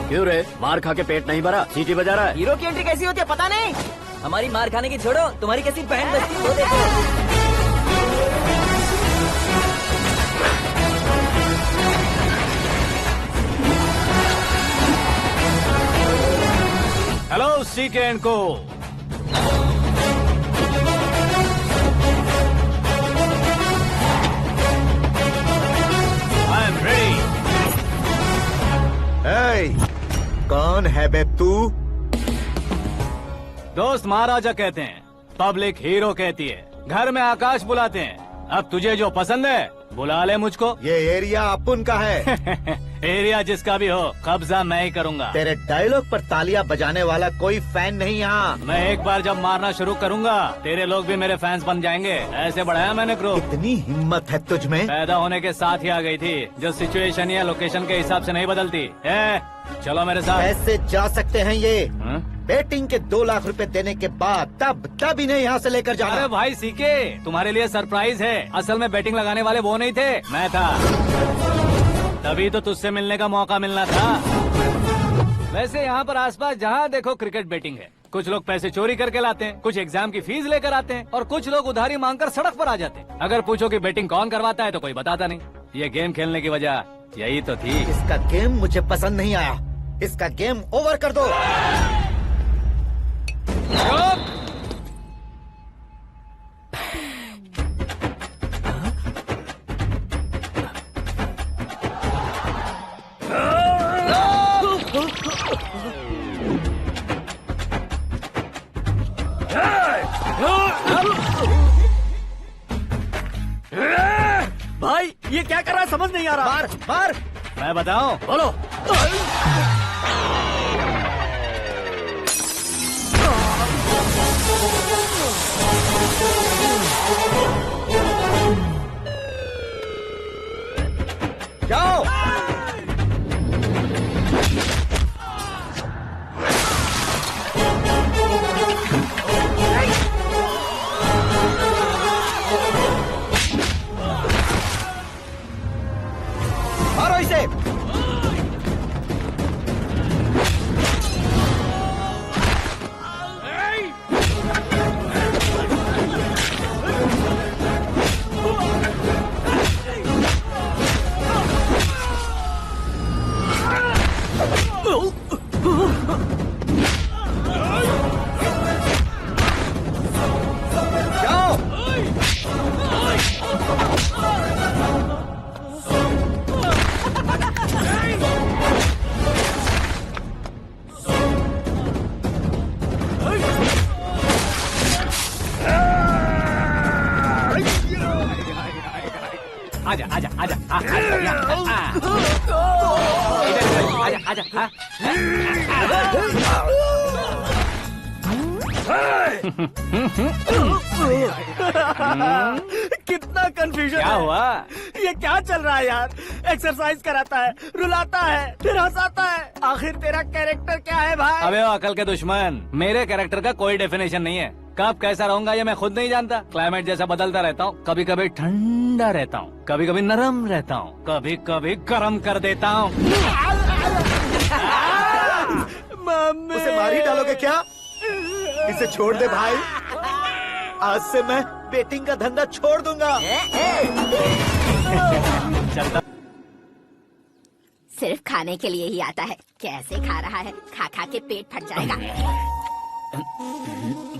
Speaker 9: क्यों रे, मार खा के पेट नहीं भरा, सीटी बजा रहा है?
Speaker 12: हीरो की एंट्री कैसी होती है पता नहीं। हमारी मार खाने की छोड़ो, तुम्हारी कैसी बहन बचती है वो देखो।
Speaker 1: हेलो सीके एंड को। I am ready.
Speaker 8: कौन है बे तू?
Speaker 1: दोस्त महाराजा कहते हैं, पब्लिक हीरो कहती है, घर में आकाश बुलाते हैं। अब तुझे जो पसंद है बुला ले मुझको।
Speaker 8: ये एरिया अपुन का है।
Speaker 1: एरिया जिसका भी हो, कब्जा मैं ही करूंगा।
Speaker 8: तेरे डायलॉग पर तालियां बजाने वाला कोई फैन नहीं यहाँ।
Speaker 1: मैं एक बार जब मारना शुरू करूंगा, तेरे लोग भी मेरे फैंस बन जाएंगे। ऐसे बढ़ाया मैंने ग्रुप।
Speaker 8: इतनी हिम्मत है तुझ में?
Speaker 1: पैदा होने के साथ ही आ गई थी, जो सिचुएशन या लोकेशन के हिसाब से नहीं बदलती है। चलो मेरे साथ।
Speaker 8: कैसे जा सकते हैं ये? बेटिंग के 2 लाख रुपए देने के बाद तब इन्हें यहाँ से लेकर जाना।
Speaker 1: अरे भाई सीके, तुम्हारे लिए सरप्राइज है। असल में बेटिंग लगाने वाले वो नहीं थे, मैं था। तभी तो तुझसे मिलने का मौका मिलना था। वैसे यहाँ पर आसपास जहाँ देखो क्रिकेट बेटिंग है। कुछ लोग पैसे चोरी करके लाते हैं, कुछ एग्जाम की फीस लेकर आते हैं, और कुछ लोग उधारी मांगकर सड़क पर आ जाते हैं। अगर पूछो कि बेटिंग कौन करवाता है तो कोई बताता नहीं। ये गेम खेलने की वजह यही तो थी।
Speaker 8: इसका गेम मुझे पसंद नहीं आया। इसका गेम ओवर कर दो।
Speaker 2: भाई ये क्या कर रहा है, समझ नहीं आ रहा।
Speaker 8: मार मार।
Speaker 1: मैं बताऊं?
Speaker 2: बोलो।
Speaker 8: जाओ। मारो इसे।
Speaker 1: आजा आजा आजा आजा आजा।
Speaker 2: कितना कंफ्यूजन
Speaker 1: क्या हुआ?
Speaker 2: ये क्या चल रहा है यार? एक्सरसाइज कराता है, रुलाता है, फिर हंसाता है। आखिर तेरा कैरेक्टर क्या है भाई?
Speaker 1: अबे वो अकल के दुश्मन, मेरे कैरेक्टर का कोई डेफिनेशन नहीं है। कब कैसा रहूंगा ये मैं खुद नहीं जानता। क्लाइमेट जैसा बदलता रहता हूँ। कभी कभी ठंडा रहता हूँ, कभी कभी नरम रहता हूँ, कभी कभी गर्म कर देता हूँ।
Speaker 8: उसे मार ही डालोगे क्या? इसे छोड़ दे भाई। आज से मैं बेटिंग का धंधा छोड़ दूंगा।
Speaker 1: चलता
Speaker 6: सिर्फ खाने के लिए ही आता है। कैसे खा रहा है, खा खा के पेट फट जाएगा।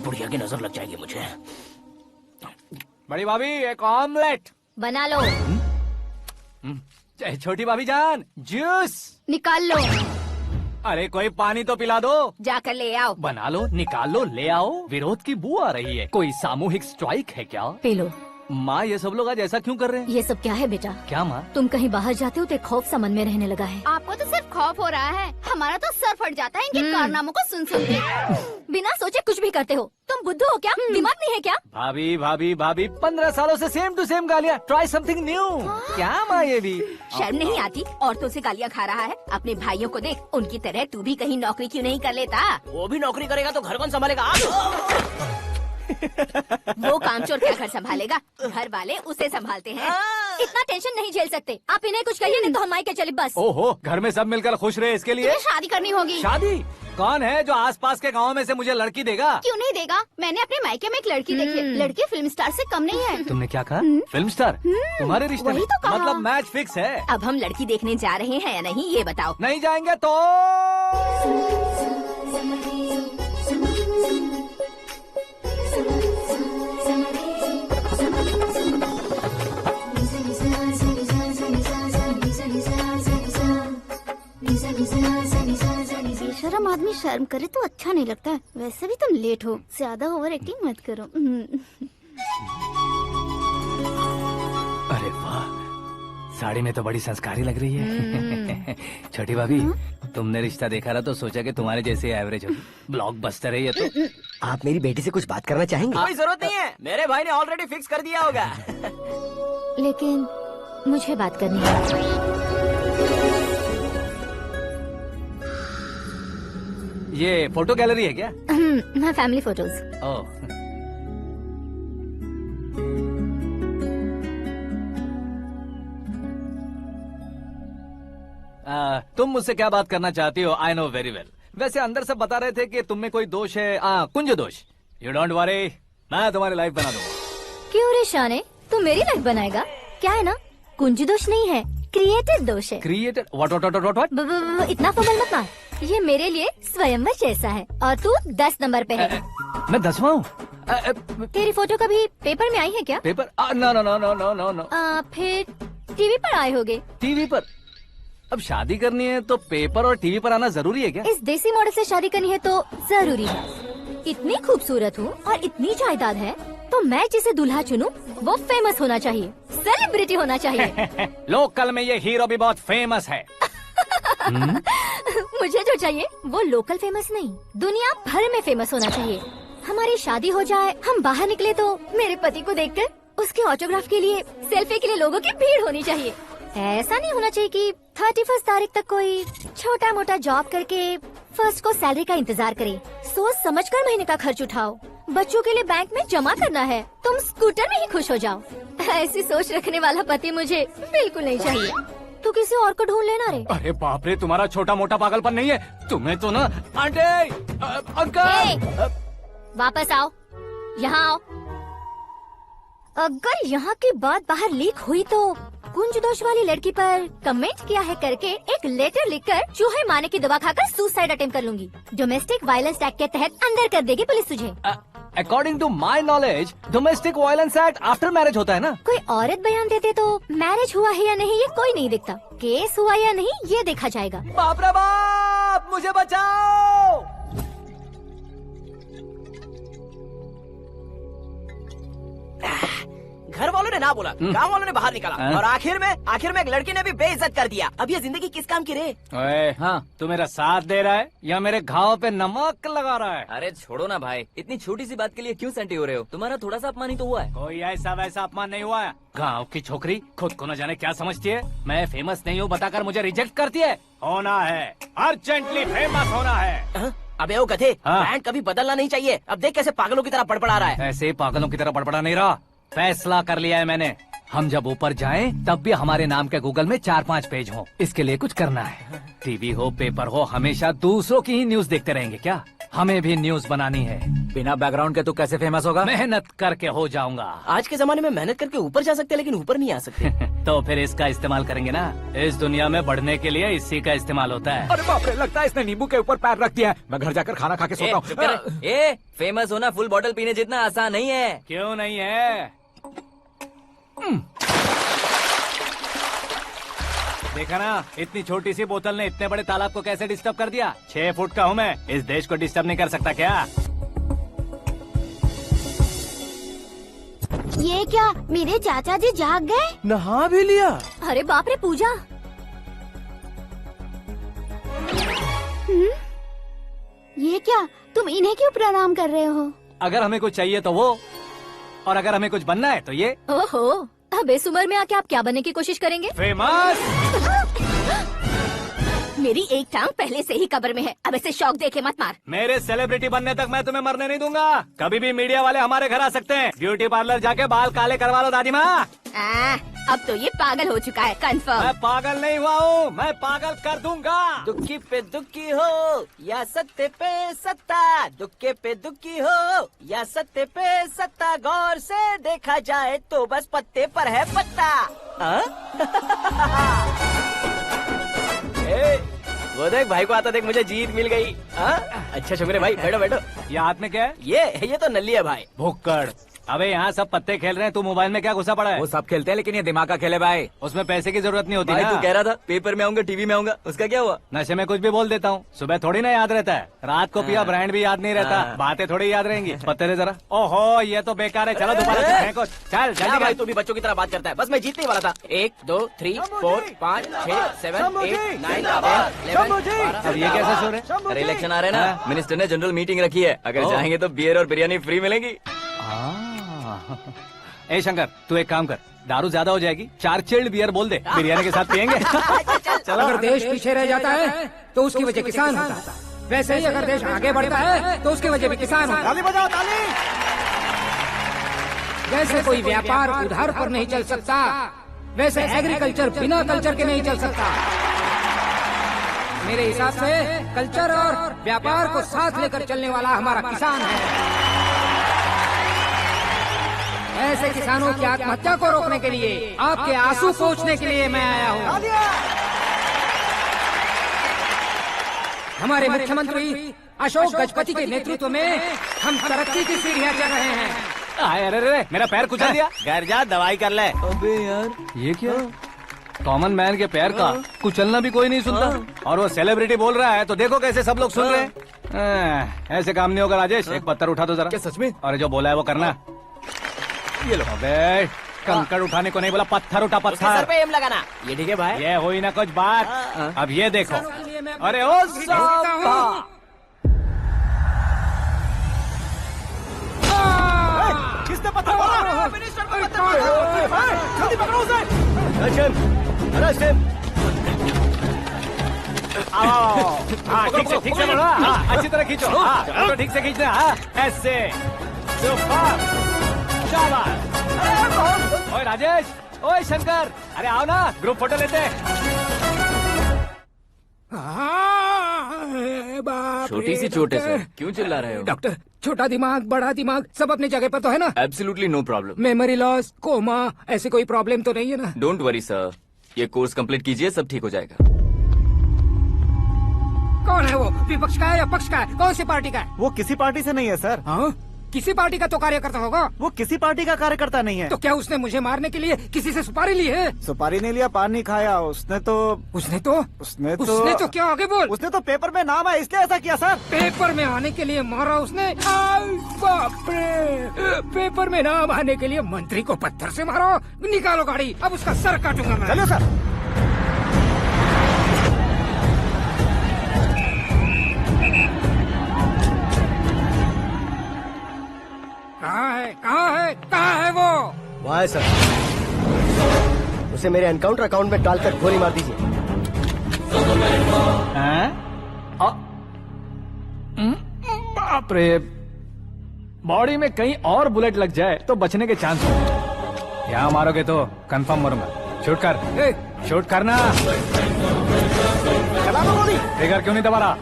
Speaker 9: बुढ़िया की नजर लग जाएगी मुझे।
Speaker 1: बड़ी भाभी एक ऑमलेट
Speaker 10: बना लो।
Speaker 1: छोटी भाभी जान जूस
Speaker 6: निकाल लो।
Speaker 1: अरे कोई पानी तो पिला दो।
Speaker 6: जाकर ले आओ।
Speaker 1: बना लो, निकाल लो, ले आओ। विरोध की बू आ रही है। कोई सामूहिक स्ट्राइक है क्या?
Speaker 10: P low.
Speaker 1: माँ ये सब लोग आज ऐसा क्यों कर रहे हैं?
Speaker 10: ये सब क्या है बेटा?
Speaker 1: क्या माँ?
Speaker 10: तुम कहीं बाहर जाते हो तो एक खौफ सा मन में रहने लगा है।
Speaker 11: आपको तो सिर्फ खौफ हो रहा है, हमारा तो सर फट जाता है इनके कारनामों को सुन सुन के।
Speaker 10: बिना सोचे कुछ भी करते हो। तुम बुद्धू हो क्या? दिमाग नहीं है क्या?
Speaker 1: भाभी भाभी भाभी 15 सालों से सेम टू सेम गालियाँ। Try something new. क्या माँ ये भी
Speaker 6: शर्म नहीं आती? औरतों से गालियाँ खा रहा है। अपने भाइयों को देख, उनकी तरह तू भी कहीं नौकरी क्यों नहीं कर लेता?
Speaker 4: वो भी नौकरी करेगा तो घर कौन संभालेगा?
Speaker 6: वो कामचोर क्या घर संभालेगा? घर वाले उसे संभालते हैं।
Speaker 10: इतना टेंशन नहीं झेल सकते। आप इन्हें कुछ कहिए नहीं तो हम मायके चले बस।
Speaker 1: ओहो, घर में सब मिलकर खुश रहे इसके लिए।
Speaker 6: तुम्हें शादी करनी होगी।
Speaker 1: शादी? कौन है जो आसपास के गाँव में से मुझे लड़की देगा?
Speaker 11: क्यों नहीं देगा? मैंने अपने मायके में एक लड़की देखी है। लड़की फिल्म स्टार से कम नहीं है।
Speaker 1: तुमने क्या कहा? Film star? तुम्हारे रिश्ते में?
Speaker 6: वही तो कहा।
Speaker 1: मतलब मैच फिक्स है।
Speaker 6: अब हम लड़की देखने जा रहे हैं या नहीं ये बताओ।
Speaker 1: नहीं जाएंगे तो
Speaker 11: बेशरम आदमी शर्म करे तो अच्छा नहीं लगता है। वैसे भी तुम लेट हो, ज्यादा ओवर एक्टिंग मत करो।
Speaker 1: अरे वाह, साड़ी में तो बड़ी संस्कारी लग रही है। छोटी भाभी, तुमने रिश्ता देखा ना तो सोचा कि तुम्हारे जैसे एवरेज होगी। ब्लॉकबस्टर है ये तो।
Speaker 4: आप मेरी बेटी से कुछ बात करना चाहेंगे? कोई जरूरत नहीं है, मेरे भाई ने ऑलरेडी फिक्स कर दिया होगा।
Speaker 10: लेकिन मुझे बात करनी है।
Speaker 1: ये फोटो गैलरी है क्या?
Speaker 10: मैं फैमिली फोटोज।
Speaker 1: ओह, तुम मुझसे क्या बात करना चाहती हो? I know very well. वैसे अंदर से बता रहे थे कि तुम में कोई दोष है, कुंज दोष। यू डोंट वरी, मैं तुम्हारी लाइफ बना दूंगा।
Speaker 10: क्यों रे शाने, तू मेरी लाइफ बनाएगा? क्या है ना, कुंज दोष नहीं है, क्रिएटेड दोष है।
Speaker 1: क्रिएटेड? व्हाट?
Speaker 10: इतना फबल मत मार। ये मेरे लिए स्वयंवर जैसा है और तू 10 नंबर पे है।
Speaker 1: मैं 10वां हूँ?
Speaker 10: तेरी फोटो कभी पेपर में आई है क्या?
Speaker 1: Paper? No no no no no no no.
Speaker 10: फिर टीवी पर आए होगे।
Speaker 1: टीवी पर? अब शादी करनी है तो पेपर और टीवी पर आना जरूरी है क्या?
Speaker 10: इस देसी मॉडल से शादी करनी है तो जरूरी है। इतनी खूबसूरत हूँ और इतनी जायदाद है तो मैं जिसे दूल्हा चुनूं वो फेमस होना चाहिए, सेलिब्रिटी होना चाहिए।
Speaker 1: लोकल में ये हीरो भी बहुत फेमस है।
Speaker 10: मुझे जो चाहिए वो लोकल फेमस नहीं, दुनिया भर में फेमस होना चाहिए। हमारी शादी हो जाए, हम बाहर निकले तो मेरे पति को देखकर उसके ऑटोग्राफ के लिए, सेल्फी के लिए लोगों की भीड़ होनी चाहिए। ऐसा नहीं होना चाहिए कि 31 तारीख तक कोई छोटा मोटा जॉब करके फर्स्ट को सैलरी का इंतजार करे। सोच समझकर महीने का खर्च उठाओ। बच्चों के लिए बैंक में जमा करना है, तुम स्कूटर में ही खुश हो जाओ। ऐसी सोच रखने वाला पति मुझे बिल्कुल नहीं चाहिए। तू किसी और को ढूंढ लेना रे।
Speaker 1: अरे बाप रे, तुम्हारा छोटा मोटा पागलपन नहीं है? तुम्हें तो ना आंटी, अंकल।
Speaker 10: वापस आओ, यहाँ आओ। अगर यहाँ की बात बाहर लीक हुई तो कुंज दोष वाली लड़की पर कमेंट किया है करके एक लेटर लिखकर चूहे मारने की दवा खाकर सुसाइड अटेम्प्ट कर लूंगी। डोमेस्टिक वायलेंस एक्ट के तहत अंदर कर देगी पुलिस तुझे।
Speaker 1: According to my knowledge domestic violence act after marriage होता है ना?
Speaker 10: कोई औरत बयान देते तो मैरिज हुआ है या नहीं ये कोई नहीं दिखता, केस हुआ या नहीं ये देखा जाएगा।
Speaker 1: बाप रे बाप, मुझे बचाओ।
Speaker 4: घर वालों ने ना बोला, गांव वालों ने बाहर निकाला और आखिर में एक लड़की ने भी बेइज्जत कर दिया। अब ये जिंदगी किस काम की रे?
Speaker 1: ओए, हाँ, तू मेरा साथ दे रहा है या मेरे घाव पे नमक लगा रहा है?
Speaker 13: अरे छोड़ो ना भाई, इतनी छोटी सी बात के लिए क्यों सेंटी हो रहे हो? तुम्हारा थोड़ा सा अपमान ही तो हुआ है।
Speaker 1: कोई ऐसा वैसा अपमान नहीं हुआ है। गाँव की छोकरी खुद को न जाने क्या समझती है, मैं फेमस नहीं हूँ बताकर मुझे रिजेक्ट करती है। होना है, अर्जेंटली फेमस होना है।
Speaker 4: अबे ओ गधे, ब्रांड कभी बदलना नहीं चाहिए। अब देख कैसे पागलों की तरह बड़बड़ा रहा है।
Speaker 1: ऐसे पागलों की तरह बड़बड़ा नहीं रहा, फैसला कर लिया है मैंने। हम जब ऊपर जाएं तब भी हमारे नाम के गूगल में 4-5 पेज हो। इसके लिए कुछ करना है। टीवी हो, पेपर हो, हमेशा दूसरों की ही न्यूज देखते रहेंगे क्या? हमें भी न्यूज बनानी है।
Speaker 4: बिना बैकग्राउंड के तू कैसे फेमस होगा?
Speaker 1: मेहनत करके हो जाऊंगा।
Speaker 4: आज के जमाने में मेहनत करके ऊपर जा सकते हैं लेकिन ऊपर नहीं आ सकते।
Speaker 1: तो फिर इसका इस्तेमाल करेंगे ना। इस दुनिया में बढ़ने के लिए इसी का इस्तेमाल होता है।
Speaker 15: अरे बाप रे, लगता है इसने नींबू के ऊपर पैर रख दिया है। मैं घर जाकर खाना खा के सोता हूँ।
Speaker 13: फेमस होना फुल बॉटल पीने जितना आसान नहीं है।
Speaker 1: क्यों नहीं है? देखा ना, इतनी छोटी सी बोतल ने इतने बड़े तालाब को कैसे डिस्टर्ब कर दिया। 6 फुट का हूँ मैं, इस देश को डिस्टर्ब नहीं कर सकता क्या?
Speaker 11: ये क्या, मेरे चाचा जी जाग गए?
Speaker 12: नहा भी लिया?
Speaker 10: अरे बाप रे पूजा।
Speaker 11: ये क्या, तुम इन्हें क्यों प्रणाम कर रहे हो?
Speaker 1: अगर हमें कुछ चाहिए तो वो, और अगर हमें कुछ बनना है तो ये।
Speaker 10: ओहो, अब इस उम्र में आके आप क्या बनने की कोशिश करेंगे?
Speaker 1: फेमस।
Speaker 10: मेरी एक टांग पहले से ही कब्र में है, अब ऐसे शौक देखे मत मार।
Speaker 1: मेरे सेलिब्रिटी बनने तक मैं तुम्हें मरने नहीं दूंगा। कभी भी मीडिया वाले हमारे घर आ सकते हैं। ब्यूटी पार्लर जाके बाल काले करवा लो दादी माँ।
Speaker 10: अब तो ये पागल हो चुका है, कंफर्म।
Speaker 1: मैं पागल नहीं हुआ हूँ, मैं पागल कर दूंगा।
Speaker 12: दुखी पे दुखी हो या सत्य पे सत्ता, दुखे पे दुखी हो या सत्य पे सत्ता, गौर से देखा जाए तो बस पत्ते पर है पत्ता। वो देख भाई को आता देख, मुझे जीत मिल गई। अच्छा शुक्र है भाई, बैठो बैठो।
Speaker 1: ये हाथ में क्या है?
Speaker 12: ये तो नल्ली है भाई।
Speaker 1: भुक्कड़। अबे यहाँ सब पत्ते खेल रहे हैं, तू मोबाइल में क्या घुसा पड़ा है?
Speaker 15: वो सब खेलते हैं लेकिन ये दिमाग का खेल है भाई।
Speaker 1: उसमें पैसे की जरूरत नहीं होती
Speaker 13: भाई
Speaker 1: ना।
Speaker 13: तू कह रहा था पेपर में आऊंगा, टीवी में आऊंगा, उसका क्या हुआ?
Speaker 1: नशे में कुछ भी बोल देता हूँ, सुबह थोड़ी ना याद रहता है। रात को पिया ब्रांड भी याद नहीं रहता, बातें थोड़ी याद रहेंगी। पत्ते दे जरा। ओहो ये तो बेकार है, चलो दोबारा फेंको। चल जल्दी
Speaker 12: भाई, तू भी बच्चों की तरह बात करता है। बस मैं जीतने वाला था। 1 2 3 4 5 6 7 8 9 10 11
Speaker 1: अब ये कैसे सो रहे?
Speaker 13: अरे इलेक्शन आ रहे हैं ना, मिनिस्टर ने जनरल मीटिंग रखी है, अगर जाएंगे तो बियर और बिरयानी फ्री मिलेगी।
Speaker 1: ए शंकर, तू एक काम कर, दारू ज्यादा हो जाएगी, 4 चिल्ड बियर बोल दे, बिरयानी के साथ पियेंगे।
Speaker 16: चलो। अगर देश पीछे रह जाता है तो उसकी वजह किसान होता है, वैसे ही अगर देश आगे बढ़ता है तो उसकी वजह भी किसान होता है।
Speaker 12: ताली बजाओ, ताली।
Speaker 16: जैसे कोई व्यापार उधार पर नहीं चल सकता, वैसे एग्रीकल्चर बिना कल्चर के नहीं चल सकता। मेरे हिसाब से कल्चर और व्यापार को साथ लेकर चलने वाला हमारा किसान है। ऐसे किसानों की आत्महत्या को रोकने के लिए, आपके आंसू पोंछने के लिए मैं आया हूँ। हमारे मुख्यमंत्री अशोक गजपति के नेतृत्व में हम तरक्की की सीढ़ियाँ चढ़ रहे हैं।
Speaker 1: अरे अरे मेरा पैर कुचल दिया।
Speaker 12: घर जा, दवाई कर ले।
Speaker 13: अबे यार
Speaker 1: ये क्या? कॉमन मैन के पैर का कुचलना भी कोई नहीं सुनता, और वो सेलिब्रिटी बोल रहा है तो देखो कैसे सब लोग सुन रहे हैं। ऐसे काम नहीं होगा राजेश, एक पत्थर उठा दो जरा।
Speaker 13: क्या सच में?
Speaker 1: और जो बोला है वो करना। ये लो। अबे कंकड़ उठाने को नहीं बोला, पत्थर उठा,
Speaker 12: सर
Speaker 1: पत्थर।
Speaker 12: पे एम लगाना। ये ठीक है भाई।
Speaker 1: ये हुई ना कुछ बात। अब ये देखो। अरे ओ साहब,
Speaker 12: किसने पत्थर मारा? मिनिस्टर को पत्थर मारा। जल्दी पकड़ो उसे।
Speaker 1: ठीक से बढ़ो, अच्छी तरह खींचो, तो ठीक से खींचना, ऐसे। सुपर, शाबाश। ओए राजेश, ओए शंकर, अरे आओ ना, ग्रुप फोटो लेते हैं।
Speaker 13: छोटी सी चोट है सर, क्यों चिल्ला रहे हो?
Speaker 16: डॉक्टर, छोटा दिमाग बड़ा दिमाग सब अपनी जगह पर तो है ना?
Speaker 13: Absolutely no problem.
Speaker 16: Memory loss, coma, ऐसी कोई प्रॉब्लम तो नहीं है ना?
Speaker 13: डोंट वरी सर, ये कोर्स कंप्लीट कीजिए, सब ठीक हो जाएगा।
Speaker 16: कौन है वो? विपक्ष का है या पक्ष का है? कौन सी पार्टी का है?
Speaker 7: वो किसी पार्टी से नहीं है सर।
Speaker 16: हाँ? किसी पार्टी का तो कार्यकर्ता होगा।
Speaker 7: वो किसी पार्टी का कार्यकर्ता नहीं है।
Speaker 16: तो क्या उसने मुझे मारने के लिए किसी से सुपारी ली है?
Speaker 7: सुपारी नहीं लिया, पान नहीं खाया। उसने तो
Speaker 16: क्या आगे बोल?
Speaker 7: उसने तो पेपर में नाम है इसलिए ऐसा किया सर।
Speaker 16: पेपर में आने के लिए मारा उसने? बाप रे, पेपर में नाम आने के लिए मंत्री को पत्थर से मारो? निकालो गाड़ी, अब उसका सर काटूंगा मैं।
Speaker 7: चलो सर।
Speaker 16: कहाँ है वो?
Speaker 12: वहाँ है सर। उसे मेरे एनकाउंटर अकाउंट में डालकर गोली मार दीजिए।
Speaker 1: बाप रे, बॉडी में कहीं और बुलेट लग जाए तो बचने के चांस हो। यहाँ मारोगे तो कंफर्म मरूंगा। शूट कर, शूट करना। फिगर क्यों नहीं दबा रहा?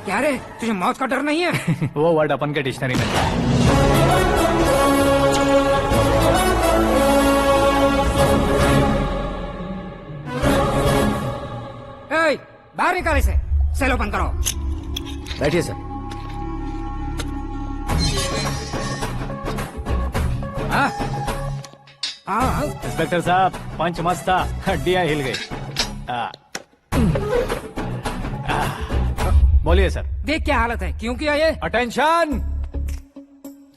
Speaker 16: क्या रे, तुझे मौत का डर नहीं है?
Speaker 1: वो वर्ड अपन के डिक्शनरी में।
Speaker 16: बाहर निकाल इसे, सेल ओपन करो।
Speaker 12: बैठिए सर।
Speaker 1: इंस्पेक्टर साहब, पंच मस्त था, हड्डियां हिल गई। बोलिए सर।
Speaker 16: देख क्या हालत है, क्यों किया ये?
Speaker 1: अटेंशन,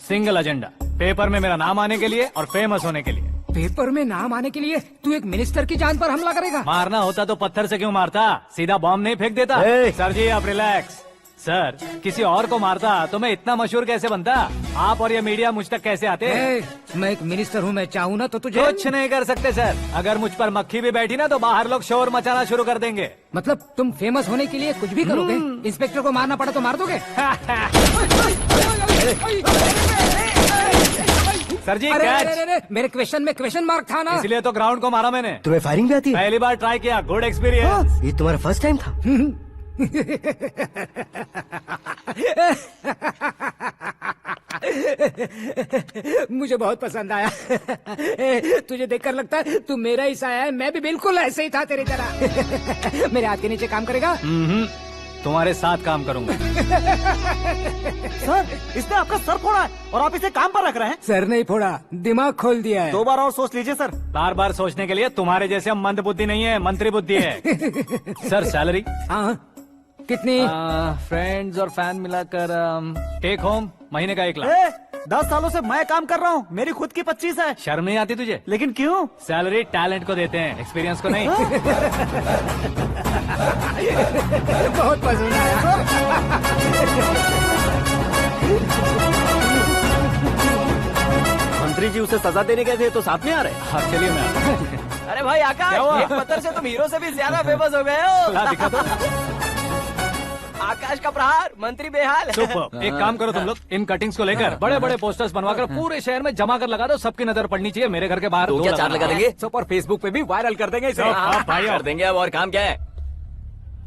Speaker 1: सिंगल एजेंडा, पेपर में मेरा नाम आने के लिए और फेमस होने के लिए।
Speaker 16: पेपर में नाम आने के लिए तू एक मिनिस्टर की जान पर हमला करेगा?
Speaker 1: मारना होता तो पत्थर से क्यों मारता, सीधा बॉम्ब नहीं फेंक देता। सर जी आप रिलैक्स, सर किसी और को मारता तो मैं इतना मशहूर कैसे बनता? आप और ये मीडिया मुझ तक कैसे आते?
Speaker 16: मैं एक मिनिस्टर हूँ, मैं चाहूँ ना तो तुझे
Speaker 1: कुछ नहीं कर सकते सर। अगर मुझ पर मक्खी भी बैठी ना तो बाहर लोग शोर मचाना शुरू कर देंगे।
Speaker 16: मतलब तुम फेमस होने के लिए कुछ भी करोगे? इंस्पेक्टर को मारना पड़ा तो मार दोगे?
Speaker 1: सर जी
Speaker 16: अरे,
Speaker 1: कैच।
Speaker 16: अरे, अरे, मेरे क्वेश्चन में क्वेश्चन मार्क था ना,
Speaker 1: इसलिए तो ग्राउंड को मारा मैंने।
Speaker 4: तुम्हें फायरिंग भी आती है?
Speaker 1: पहली बार ट्राई किया, गुड एक्सपीरियंस।
Speaker 4: ये तुम्हारा फर्स्ट टाइम था?
Speaker 16: मुझे बहुत पसंद आया। तुझे देखकर लगता है तू मेरा ही साया है। मैं भी बिल्कुल ऐसे ही था तेरी तरह। मेरे हाथ के नीचे काम करेगा?
Speaker 1: तुम्हारे साथ काम करूंगा।
Speaker 7: सर, इसने आपका सर फोड़ा है और आप इसे काम पर रख रहे हैं।
Speaker 16: सर नहीं फोड़ा, दिमाग खोल दिया है।
Speaker 7: 2 बार और सोच लीजिए सर।
Speaker 1: बार बार सोचने के लिए तुम्हारे जैसे मंद बुद्धि नहीं है, मंत्री बुद्धि है। Sir salary?
Speaker 16: हाँ, कितनी?
Speaker 1: फ्रेंड्स और फैन मिलाकर टेक होम महीने का 1 लाख।
Speaker 7: 10 सालों से मैं काम कर रहा हूँ, मेरी खुद की 25 है।
Speaker 1: शर्म नहीं आती तुझे?
Speaker 7: लेकिन क्यों?
Speaker 1: सैलरी टैलेंट को देते हैं, एक्सपीरियंस को नहीं।
Speaker 16: बहुत पसंद आया।
Speaker 4: मंत्री जी उसे सजा देने गए थे तो साथ में आ रहे?
Speaker 1: हाँ चलिए मैं।
Speaker 12: अरे भाई आकाश, एक पत्थर से तुम हीरो से भी ज्यादा फेमस हो गए हो।
Speaker 1: दिखा दो।
Speaker 12: आकाश का प्रहार, मंत्री बेहाल।
Speaker 1: सुपर। एक काम करो तुम लोग, इन कटिंग्स को लेकर बड़े बड़े पोस्टर्स बनवाकर पूरे शहर में जमा कर लगा दो। सबकी नजर पड़नी चाहिए। मेरे घर के बाहर
Speaker 12: तो क्या 4 लगा देंगे?
Speaker 15: सब और फेसबुक पे भी वायरल कर देंगे इसे।
Speaker 1: भाई
Speaker 12: कर देंगे। अब और काम क्या है?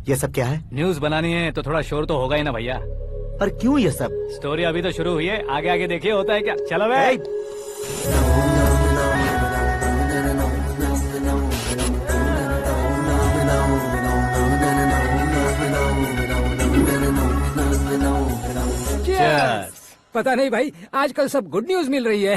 Speaker 4: ये सब क्या है?
Speaker 1: न्यूज बनानी है तो थोड़ा शोर तो होगा ही ना भैया।
Speaker 4: पर क्यों ये सब?
Speaker 1: स्टोरी अभी तो शुरू हुई है, आगे आगे देखिए होता है क्या। चलो भाई।
Speaker 16: पता नहीं भाई, आजकल सब गुड न्यूज मिल रही है।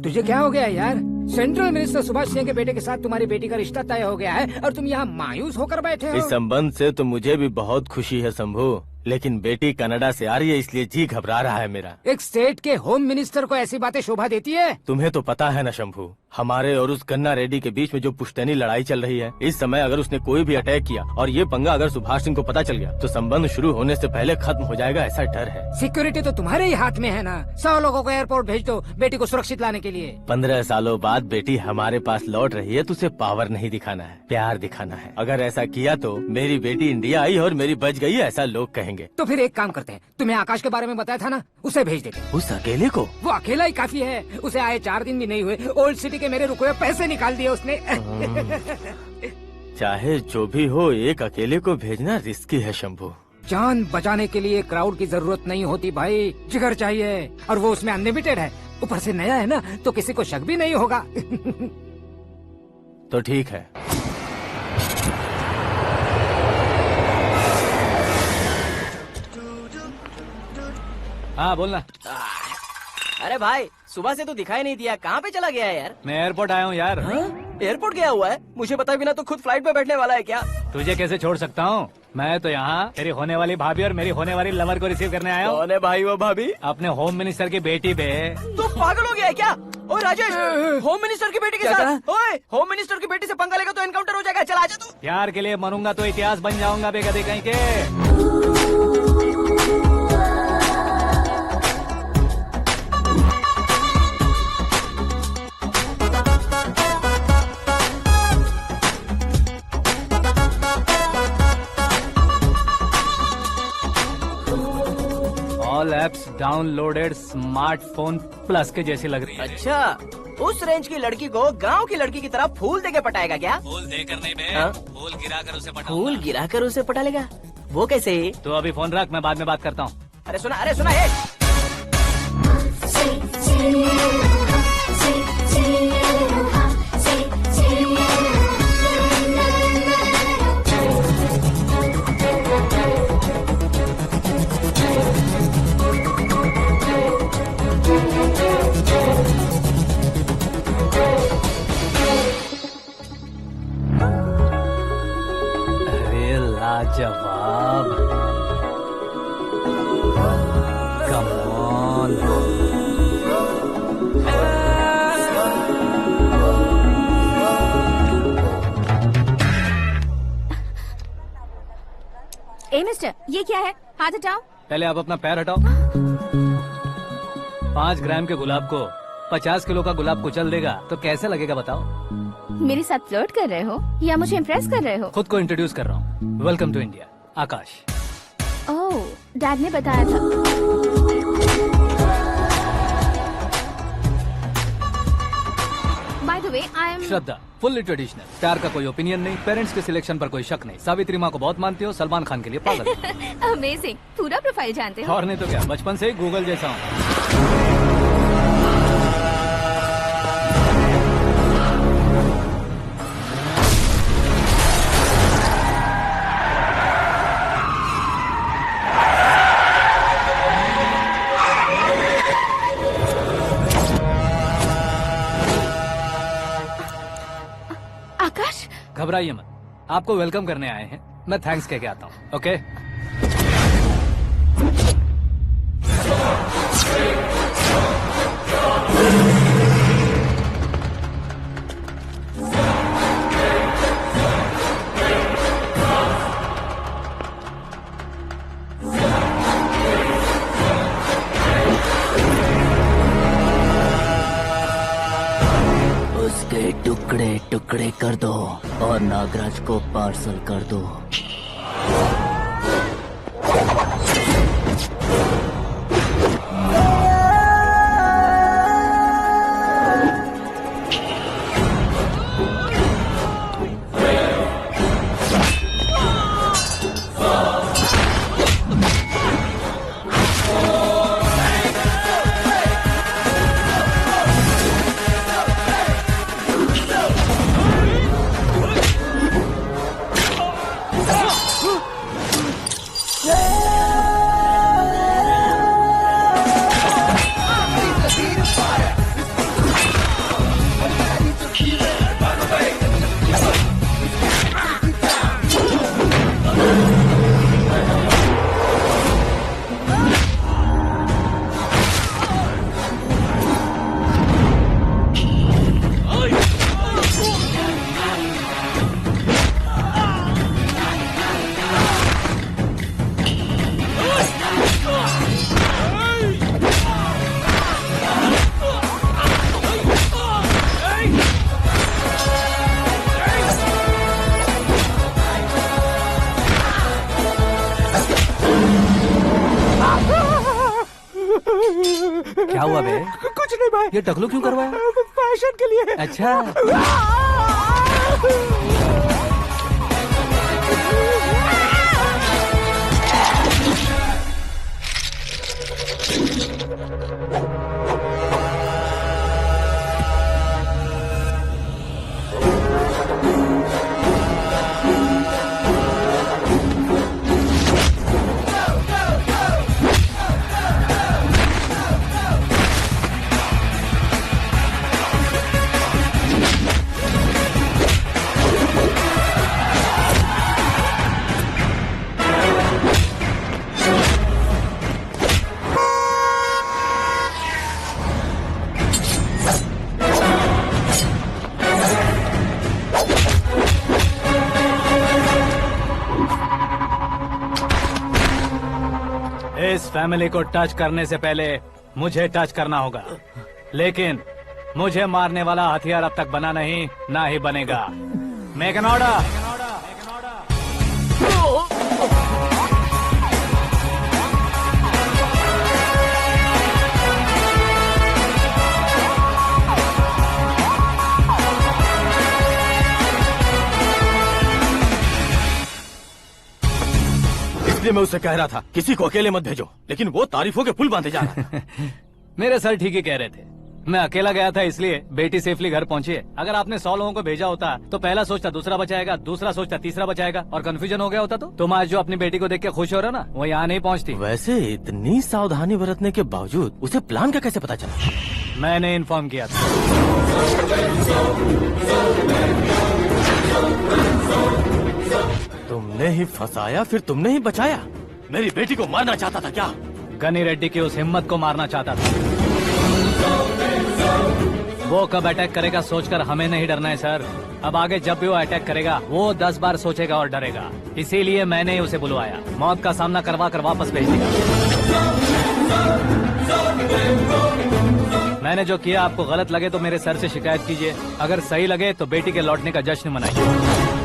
Speaker 16: तुझे क्या हो गया यार? सेंट्रल मिनिस्टर सुभाष सिंह के बेटे के साथ तुम्हारी बेटी का रिश्ता तय हो गया है और तुम यहाँ मायूस होकर बैठे हो।
Speaker 9: इस संबंध से तो मुझे भी बहुत खुशी है शंभू, लेकिन बेटी कनाडा से आ रही है इसलिए जी घबरा रहा है मेरा।
Speaker 16: एक स्टेट के होम मिनिस्टर को ऐसी बातें शोभा देती है?
Speaker 9: तुम्हें तो पता है ना शंभू, हमारे और उस गन्ना रेड्डी के बीच में जो पुश्तैनी लड़ाई चल रही है। इस समय अगर उसने कोई भी अटैक किया और ये पंगा अगर सुभाष सिंह को पता चल गया तो संबंध शुरू होने से पहले खत्म हो जाएगा, ऐसा डर है।
Speaker 16: सिक्योरिटी तो तुम्हारे ही हाथ में है ना। 100 लोगों को एयरपोर्ट भेज दो बेटी को सुरक्षित लाने के लिए।
Speaker 9: 15 सालों बाद बेटी हमारे पास लौट रही है तो उसे पावर नहीं दिखाना है, प्यार दिखाना है। अगर ऐसा किया तो मेरी बेटी इंडिया आई और मेरी बच गई, ऐसा लोग कहेंगे।
Speaker 16: तो फिर एक काम करते हैं, तुम्हें आकाश के बारे में बताया था ना, उसे भेज देते।
Speaker 9: उस अकेले को?
Speaker 16: वो अकेला ही काफी है। उसे आए 4 दिन भी नहीं हुए, ओल्ड सिटी के मेरे रुके हुए पैसे निकाल दिए उसने।
Speaker 9: चाहे जो भी हो, एक अकेले को भेजना रिस्की है शंभू।
Speaker 16: जान बचाने के लिए क्राउड की जरूरत नहीं होती भाई, जिगर चाहिए, और वो उसमें अनलिमिटेड है। ऊपर से नया है ना तो किसी को शक भी नहीं होगा।
Speaker 9: तो ठीक है।
Speaker 1: हाँ बोलना।
Speaker 12: अरे भाई, सुबह से तो दिखाई नहीं दिया, कहाँ पे चला गया है यार?
Speaker 1: मैं एयरपोर्ट आया हूँ यार।
Speaker 12: एयरपोर्ट गया हुआ है? मुझे बताए बिना तो खुद फ्लाइट पे बैठने वाला है क्या?
Speaker 1: तुझे कैसे छोड़ सकता हूँ? मैं तो यहाँ तेरी होने वाली भाभी और मेरी होने वाली लवर को रिसीव करने आया हूँ।
Speaker 12: कौन है भाई वो भाभी?
Speaker 1: अपने होम मिनिस्टर की बेटी पे।
Speaker 12: तो पागल हो गया है क्या? ओए राजेश, होम मिनिस्टर की बेटी के साथ? ओए, होम मिनिस्टर की बेटी से पंगा लेगा तो एनकाउंटर हो जाएगा। चल आजा तू।
Speaker 1: प्यार के लिए मरूंगा तो इतिहास बन जाऊंगा बेगदी कहीं के। All apps downloaded smartphone plus के जैसी लग रही है।
Speaker 12: अच्छा, उस रेंज की लड़की को गांव की लड़की की तरह फूल देके पटाएगा क्या?
Speaker 1: फूल देकर नहीं बे,
Speaker 12: हाँ?
Speaker 1: फूल गिराकर उसे पटा।
Speaker 12: फूल गिराकर उसे पटा लेगा? वो कैसे?
Speaker 1: तो अभी फोन रख, मैं बाद में बात करता हूँ।
Speaker 12: अरे सुना है।
Speaker 1: अरे लाजवाब, कम ऑन।
Speaker 6: मिस्टर, ये क्या है? हाथ हटाओ।
Speaker 1: पहले आप अपना पैर हटाओ। 5 ग्राम के गुलाब को 50 किलो का गुलाब कुचल देगा तो कैसे लगेगा बताओ?
Speaker 6: मेरे साथ फ्लर्ट कर रहे हो या मुझे इम्प्रेस कर रहे हो?
Speaker 1: खुद को इंट्रोड्यूस कर रहा हूँ। Welcome to India, Aakash.
Speaker 6: Oh, dad ने बताया था। By the way, I am
Speaker 1: Shraddha, fully traditional. प्यार का कोई ओपिनियन नहीं, पेरेंट्स के सिलेक्शन पर कोई शक नहीं। सावित्री माँ को बहुत मानती हो, सलमान खान के लिए पागल हो।
Speaker 6: अमेजिंग, पूरा प्रोफाइल जानते हो।
Speaker 1: और नहीं तो क्या, बचपन से ही गूगल जैसा हूँ।
Speaker 6: आकाश,
Speaker 1: घबराइए मत, आपको वेलकम करने आए हैं। मैं थैंक्स कह के आता हूँ। ओके?
Speaker 13: उसके टुकड़े टुकड़े कर दो और नागराज को पार्सल कर दो।
Speaker 1: क्या हुआ बे?
Speaker 14: कुछ नहीं भाई।
Speaker 1: ये टकलू क्यों करवाया?
Speaker 14: फैशन के लिए।
Speaker 1: अच्छा। इस फैमिली को टच करने से पहले मुझे टच करना होगा, लेकिन मुझे मारने वाला हथियार अब तक बना नहीं, ना ही बनेगा। Make an order.
Speaker 9: इसलिए मैं उससे कह रहा था किसी को अकेले मत भेजो, लेकिन वो तारीफों के पुल बांधे जा रहा था।
Speaker 1: मेरे सर ठीक ही कह रहे थे। मैं अकेला गया था इसलिए बेटी सेफली घर पहुंची है। अगर आपने 100 लोगों को भेजा होता तो पहला सोचता दूसरा बचाएगा, दूसरा सोचता तीसरा बचाएगा, और कंफ्यूजन हो गया होता तो तुम आज जो अपनी बेटी को देख के खुश हो रहे हो ना, वो यहाँ नहीं पहुँचती।
Speaker 9: वैसे इतनी सावधानी बरतने के बावजूद उसे प्लान का कैसे पता चला?
Speaker 1: मैंने इन्फॉर्म किया था।
Speaker 9: तुमने ही फंसाया, फिर तुमने ही बचाया। मेरी बेटी को मारना चाहता था क्या?
Speaker 1: गनी रेड्डी की उस हिम्मत को मारना चाहता था। वो कब अटैक करेगा सोचकर हमें नहीं डरना है सर। अब आगे जब भी वो अटैक करेगा वो 10 बार सोचेगा और डरेगा। इसीलिए मैंने उसे बुलवाया। मौत का सामना करवा कर वापस भेज दिया। मैंने जो किया आपको गलत लगे तो मेरे सर से शिकायत कीजिए, अगर सही लगे तो बेटी के लौटने का जश्न मनाइए।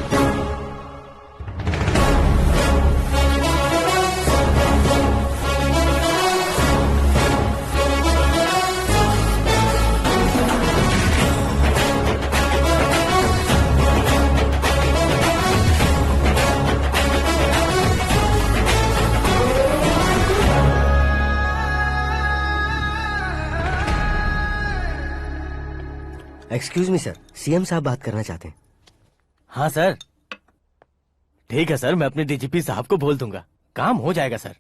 Speaker 4: एक्सक्यूज मी सर, सीएम साहब बात करना चाहते हैं।
Speaker 9: हाँ सर, ठीक है सर, मैं अपने डीजीपी साहब को बोल दूंगा, काम हो जाएगा सर।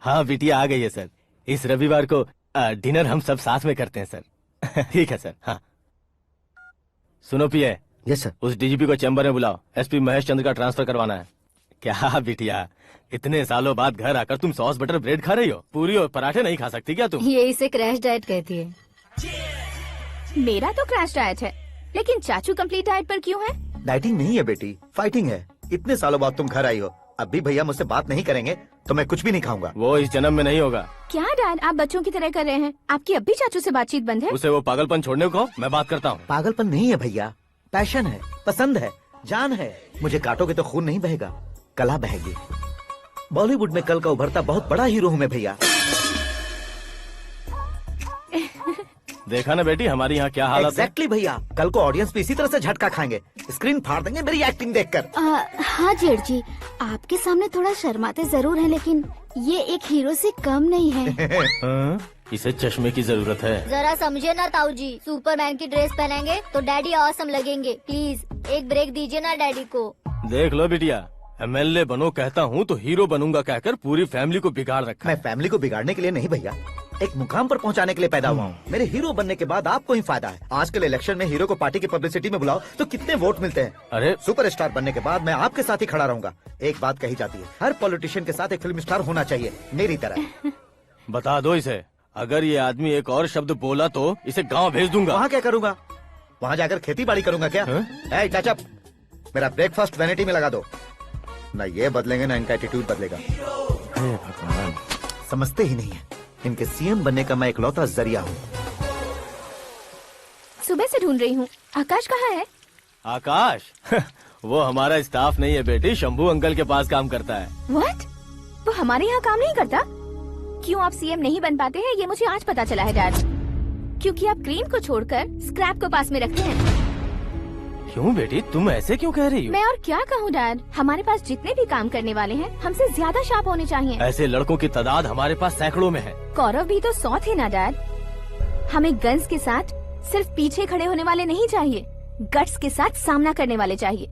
Speaker 9: हाँ बिटिया आ गई है सर। इस रविवार को डिनर हम सब साथ में करते हैं सर। ठीक है सर। हाँ सुनो पिए।
Speaker 4: Yes sir.
Speaker 9: उस डीजीपी को चैम्बर में बुलाओ, एसपी महेश चंद्र का ट्रांसफर करवाना है। क्या बिटिया, इतने सालों बाद घर आकर तुम सॉस बटर ब्रेड खा रही हो? पूरी और पराठे नहीं खा सकती क्या तुम?
Speaker 6: ये इसे क्रैश डाइट कहती है। मेरा तो क्रैश डाइट है, लेकिन चाचू कंप्लीट डाइट पर क्यों है?
Speaker 8: डाइटिंग नहीं है बेटी, फाइटिंग है। इतने सालों बाद तुम घर आई हो, अब भी भैया मुझसे बात नहीं करेंगे तो मैं कुछ भी नहीं खाऊंगा।
Speaker 9: वो इस जन्म में नहीं होगा।
Speaker 6: क्या डैड, आप बच्चों की तरह कर रहे हैं? आपकी अब भी चाचू से बातचीत बंद है?
Speaker 9: उसे वो पागलपन छोड़ने को, मैं बात करता हूँ।
Speaker 8: पागलपन नहीं है भैया, पैशन है, पसंद है, जान है। मुझे काटोगे तो खून नहीं बहेगा, कला बहेगी। बॉलीवुड में कल का उभरता बहुत बड़ा हीरो हूँ मैं भैया।
Speaker 9: देखा ना बेटी हमारी यहाँ क्या हालत है।
Speaker 8: एग्जैक्टली भैया, कल को ऑडियंस भी इसी तरह से झटका खाएंगे, स्क्रीन फाड़ देंगे मेरी एक्टिंग देखकर।
Speaker 10: हाँ जेठ जी, आपके सामने थोड़ा शर्माते जरूर हैं, लेकिन ये एक हीरो से कम नहीं है।
Speaker 9: इसे चश्मे की जरूरत है।
Speaker 10: जरा समझे ना ताऊ जी, सुपरमैन की ड्रेस पहनेंगे तो डैडी ऑसम लगेंगे। प्लीज एक ब्रेक दीजिए ना डैडी को।
Speaker 9: देख लो बिटिया, एमएलए बनो कहता हूँ तो हीरो बनूंगा कहकर पूरी फैमिली को बिगाड़ रखा।
Speaker 8: मैं फैमिली को बिगाड़ने के लिए नहीं भैया, एक मुकाम पर पहुंचाने के लिए पैदा हुआ हूँ। मेरे हीरो बनने के बाद आपको ही फायदा है। आजकल इलेक्शन में हीरो को पार्टी की पब्लिसिटी में बुलाओ तो कितने वोट मिलते हैं।
Speaker 9: अरे
Speaker 8: सुपरस्टार बनने के बाद मैं आपके साथ ही खड़ा रहूंगा। एक बात कही जाती है, हर पॉलिटिशियन के साथ एक फिल्म स्टार होना चाहिए, मेरी तरह।
Speaker 9: बता दो इसे, अगर ये आदमी एक और शब्द बोला तो इसे गाँव भेज दूंगा।
Speaker 8: वहाँ क्या करूंगा? वहाँ जाकर खेती बाड़ी करूंगा क्या? टच अप, मेरा ब्रेकफास्ट वैनिटी में लगा दो। न ये बदलेंगे न इनका एटीट्यूड बदलेगा।
Speaker 9: भगवान,
Speaker 8: समझते ही नहीं है, इनके सीएम बनने का मैं इकलौता जरिया हूँ।
Speaker 6: सुबह से ढूंढ रही हूँ, आकाश कहाँ है?
Speaker 9: आकाश? वो हमारा स्टाफ नहीं है बेटी, शंभू अंकल के पास काम करता है।
Speaker 6: व्हाट? वो हमारे यहाँ काम नहीं करता? क्यों आप सीएम नहीं बन पाते हैं ये मुझे आज पता चला है डैड। क्योंकि आप क्रीम को छोड़कर स्क्रैप को पास में रखते हैं।
Speaker 9: क्यों बेटी, तुम ऐसे क्यों कह रही हो?
Speaker 6: मैं और क्या कहूँ डैड, हमारे पास जितने भी काम करने वाले हैं हमसे ज्यादा शार्प होने चाहिए।
Speaker 9: ऐसे लड़कों की तादाद हमारे पास सैकड़ों में है।
Speaker 6: कौरव भी तो 100 थे ना डैड। हमें गन्स के साथ सिर्फ पीछे खड़े होने वाले नहीं चाहिए, गट्स के साथ सामना करने वाले चाहिए।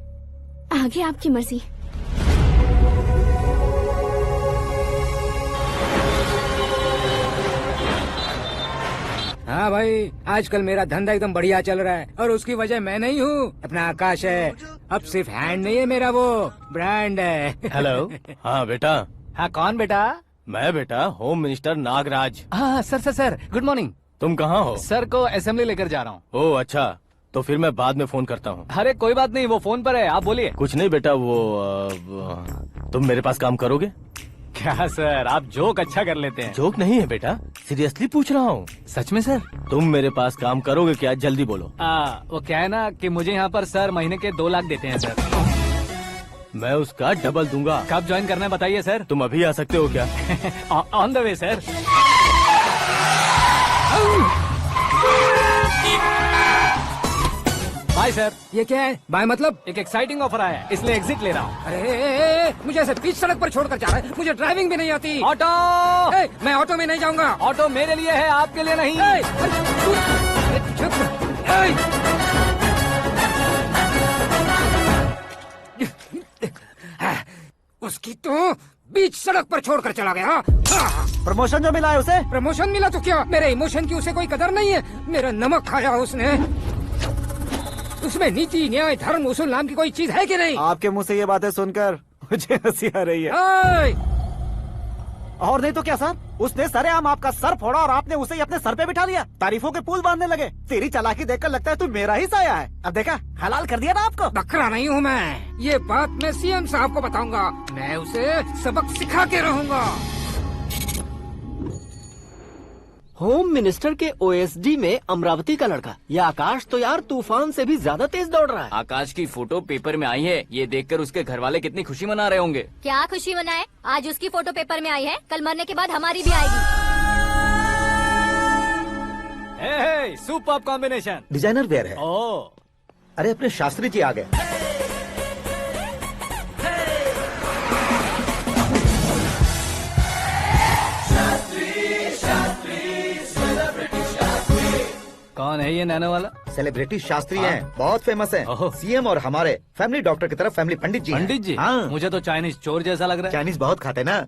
Speaker 6: आगे आपकी मर्जी।
Speaker 16: हाँ भाई, आजकल मेरा धंधा एकदम बढ़िया चल रहा है और उसकी वजह मैं नहीं हूँ, अपना आकाश है। अब सिर्फ हैंड नहीं है मेरा, वो ब्रांड है।
Speaker 9: हेलो। हाँ बेटा।
Speaker 1: हाँ कौन बेटा?
Speaker 9: मैं बेटा होम मिनिस्टर नागराज।
Speaker 1: हाँ सर गुड मॉर्निंग।
Speaker 9: तुम कहाँ हो?
Speaker 1: सर को असेंबली लेकर जा रहा हूँ।
Speaker 9: ओह अच्छा, तो फिर मैं बाद में फोन करता हूँ।
Speaker 1: अरे कोई बात नहीं, वो फोन पर है, आप बोलिए।
Speaker 9: कुछ नहीं बेटा, तुम मेरे पास काम करोगे?
Speaker 1: क्या सर, आप जोक अच्छा कर लेते हैं।
Speaker 9: जोक नहीं है बेटा, सीरियसली पूछ रहा हूँ।
Speaker 1: सच में सर?
Speaker 9: तुम मेरे पास काम करोगे क्या? जल्दी बोलो।
Speaker 1: वो क्या है ना कि मुझे यहाँ पर सर महीने के 2 लाख देते हैं सर।
Speaker 9: मैं उसका डबल दूंगा।
Speaker 1: कब ज्वाइन करना है बताइए सर।
Speaker 9: तुम अभी आ सकते हो क्या?
Speaker 1: On the way sir. Bye sir.
Speaker 16: ये क्या है? बाय मतलब?
Speaker 1: एक एक्साइटिंग ऑफर आया है, इसलिए एग्जिट ले रहा हूँ।
Speaker 16: अरे मुझे ऐसे बीच सड़क पर छोड़कर जा रहा है, मुझे ड्राइविंग भी नहीं आती।
Speaker 1: ऑटो!
Speaker 16: मैं ऑटो में नहीं जाऊंगा।
Speaker 1: ऑटो मेरे लिए है, आपके लिए नहीं।
Speaker 16: उसकी तो बीच सड़क पर छोड़कर चला गया।
Speaker 7: प्रमोशन जो मिला है उसे?
Speaker 16: प्रमोशन मिला तो क्या, मेरे इमोशन की उसे कोई कदर नहीं है। मेरा नमक खाया उसने। उसमें नीति न्याय धर्म उसूल नाम की कोई चीज है कि नहीं?
Speaker 7: आपके मुंह से ये बातें सुनकर मुझे हंसी आ रही है। और नहीं तो क्या सर, उसने सरेआम आपका सर फोड़ा और आपने उसे ही अपने सर पे बिठा लिया। तारीफों के पुल बांधने लगे। तेरी चालाकी देखकर लगता है तू मेरा ही साया है। अब देखा, हलाल कर दिया ना आपको।
Speaker 16: बकरा नहीं हूँ मैं, ये बात मैं सीएम साहब को बताऊंगा। मैं उसे सबक सिखा के रहूंगा।
Speaker 12: होम मिनिस्टर के ओएसडी में अमरावती का लड़का, ये आकाश तो यार तूफान से भी ज्यादा तेज दौड़ रहा है।
Speaker 13: आकाश की फोटो पेपर में आई है, ये देखकर उसके घर वाले कितनी खुशी मना रहे होंगे।
Speaker 10: क्या खुशी मनाए, आज उसकी फोटो पेपर में आई है, कल मरने के बाद हमारी भी आएगी।
Speaker 1: Super combination.
Speaker 8: डिजाइनर वेयर है।
Speaker 1: ओह,
Speaker 8: अरे अपने शास्त्री जी आ गए।
Speaker 1: कौन है ये नैनो वाला?
Speaker 8: सेलिब्रिटी शास्त्री हैं, बहुत फेमस हैं। सीएम और हमारे फैमिली डॉक्टर की तरफ फैमिली पंडित जी हैं।
Speaker 1: पंडित जी?
Speaker 8: हाँ।
Speaker 1: मुझे तो चाइनीज चोर जैसा लग रहा है।
Speaker 8: चाइनीज बहुत खाते ना।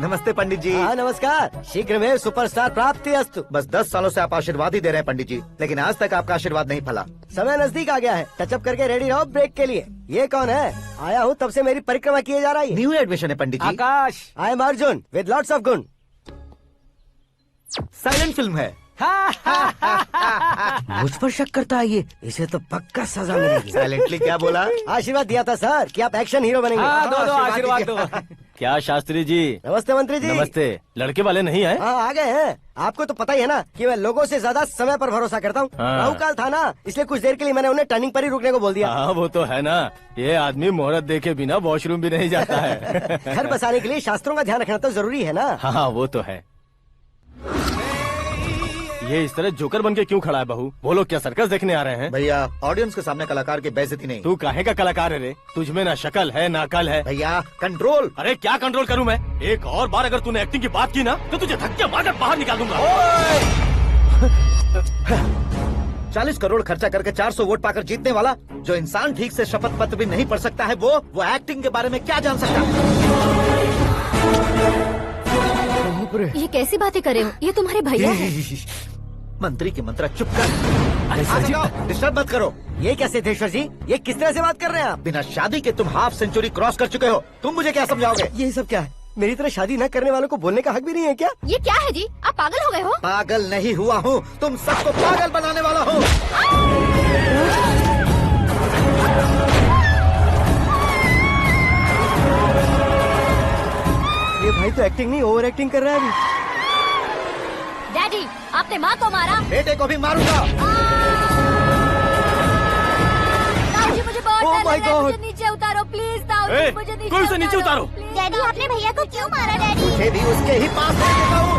Speaker 8: नमस्ते पंडित जी।
Speaker 4: हाँ नमस्कार, शीघ्र में सुपरस्टार प्राप्ति अस्तु।
Speaker 8: बस 10 सालों से आप आशीर्वाद ही दे रहे हैं पंडित जी, लेकिन आज तक आपका आशीर्वाद नहीं फला।
Speaker 4: समय नजदीक आ गया है, टचअप करके रेडी रहो ब्रेक के लिए। ये कौन है? आया हूँ तब से मेरी परिक्रमा किए जा रही है।
Speaker 8: न्यू एडमिशन है Pandit ji.
Speaker 1: Akash.
Speaker 4: I am Arjun with lots of गुण।
Speaker 8: साइलेंट फिल्म है।
Speaker 4: मुझ पर शक करता है ये, इसे तो पक्का सजा मिलेगी।
Speaker 8: साइलेंटली क्या बोला?
Speaker 4: आशीर्वाद दिया था सर कि आप एक्शन हीरो बनेंगे।
Speaker 1: दो आशीर्वाद दो।
Speaker 9: क्या शास्त्री जी?
Speaker 4: नमस्ते मंत्री जी।
Speaker 9: नमस्ते। लड़के वाले नहीं आए?
Speaker 4: हाँ आ गए हैं। आपको तो पता ही है ना कि मैं लोगों से ज्यादा समय पर भरोसा करता हूँ।
Speaker 9: हाँ।
Speaker 4: राहु काल था ना, इसलिए कुछ देर के लिए मैंने उन्हें टर्निंग पर ही रुकने को बोल दिया।
Speaker 9: हाँ वो तो है ना, ये आदमी मुहूर्त देखे बिना वॉशरूम भी नहीं जाता है।
Speaker 4: घर बसाने के लिए शास्त्रों का ध्यान रखना तो जरूरी है ना।
Speaker 9: हाँ वो तो है। ये इस तरह जोकर बन के क्यों खड़ा है बहू? वो लोग क्या सर्कस देखने आ रहे हैं?
Speaker 8: भैया ऑडियंस के सामने कलाकार की बेइज्जती नहीं।
Speaker 9: तू काहे का कलाकार है रे? तुझमें ना शक्ल है ना अकल है।
Speaker 8: भैया कंट्रोल।
Speaker 9: अरे क्या कंट्रोल करूं मैं? एक और बार अगर तूने एक्टिंग की बात की ना तो तुझे धक्के मारकर बाहर निकाल दूंगा।
Speaker 8: 40 करोड़ खर्चा करके 400 वोट पाकर जीतने वाला जो इंसान ठीक से शपथ पत्र भी नहीं पढ़ सकता है, वो एक्टिंग के बारे में क्या जान सकता है?
Speaker 10: ये कैसी बातें कर रहे हो? ये तुम्हारे भैया हैं।
Speaker 8: मंत्री की मंत्रा चुप कर। डिस्टर्ब मत करो।
Speaker 4: ये क्या सिद्धेश्वर जी, ये किस तरह से बात कर रहे हैं आप?
Speaker 8: बिना शादी के तुम हाफ सेंचुरी क्रॉस कर चुके हो, तुम मुझे क्या समझाओगे?
Speaker 4: ये सब क्या है? मेरी तरह शादी न करने वालों को बोलने का हक भी नहीं है क्या?
Speaker 10: ये क्या है जी, आप पागल हो गए हो?
Speaker 8: पागल नहीं हुआ हूँ, तुम सबको पागल बनाने वाला हूँ।
Speaker 4: ये भाई तो एक्टिंग नहीं ओवर एक्टिंग कर रहा है अभी।
Speaker 10: डैडी, आपने माँ को मारा।
Speaker 8: बेटे को भी मारूंगा।
Speaker 10: ताऊजी मुझे बहुत
Speaker 4: Oh
Speaker 10: डर
Speaker 4: my
Speaker 10: लग रहा है,
Speaker 4: God.
Speaker 10: मुझे नीचे उतारो प्लीज। ताऊजी मुझे नीचे
Speaker 9: उतारो।
Speaker 10: डैडी आपने भैया को क्यों मारा डैडी?
Speaker 8: मुझे भी उसके ही पास लेके जाऊं।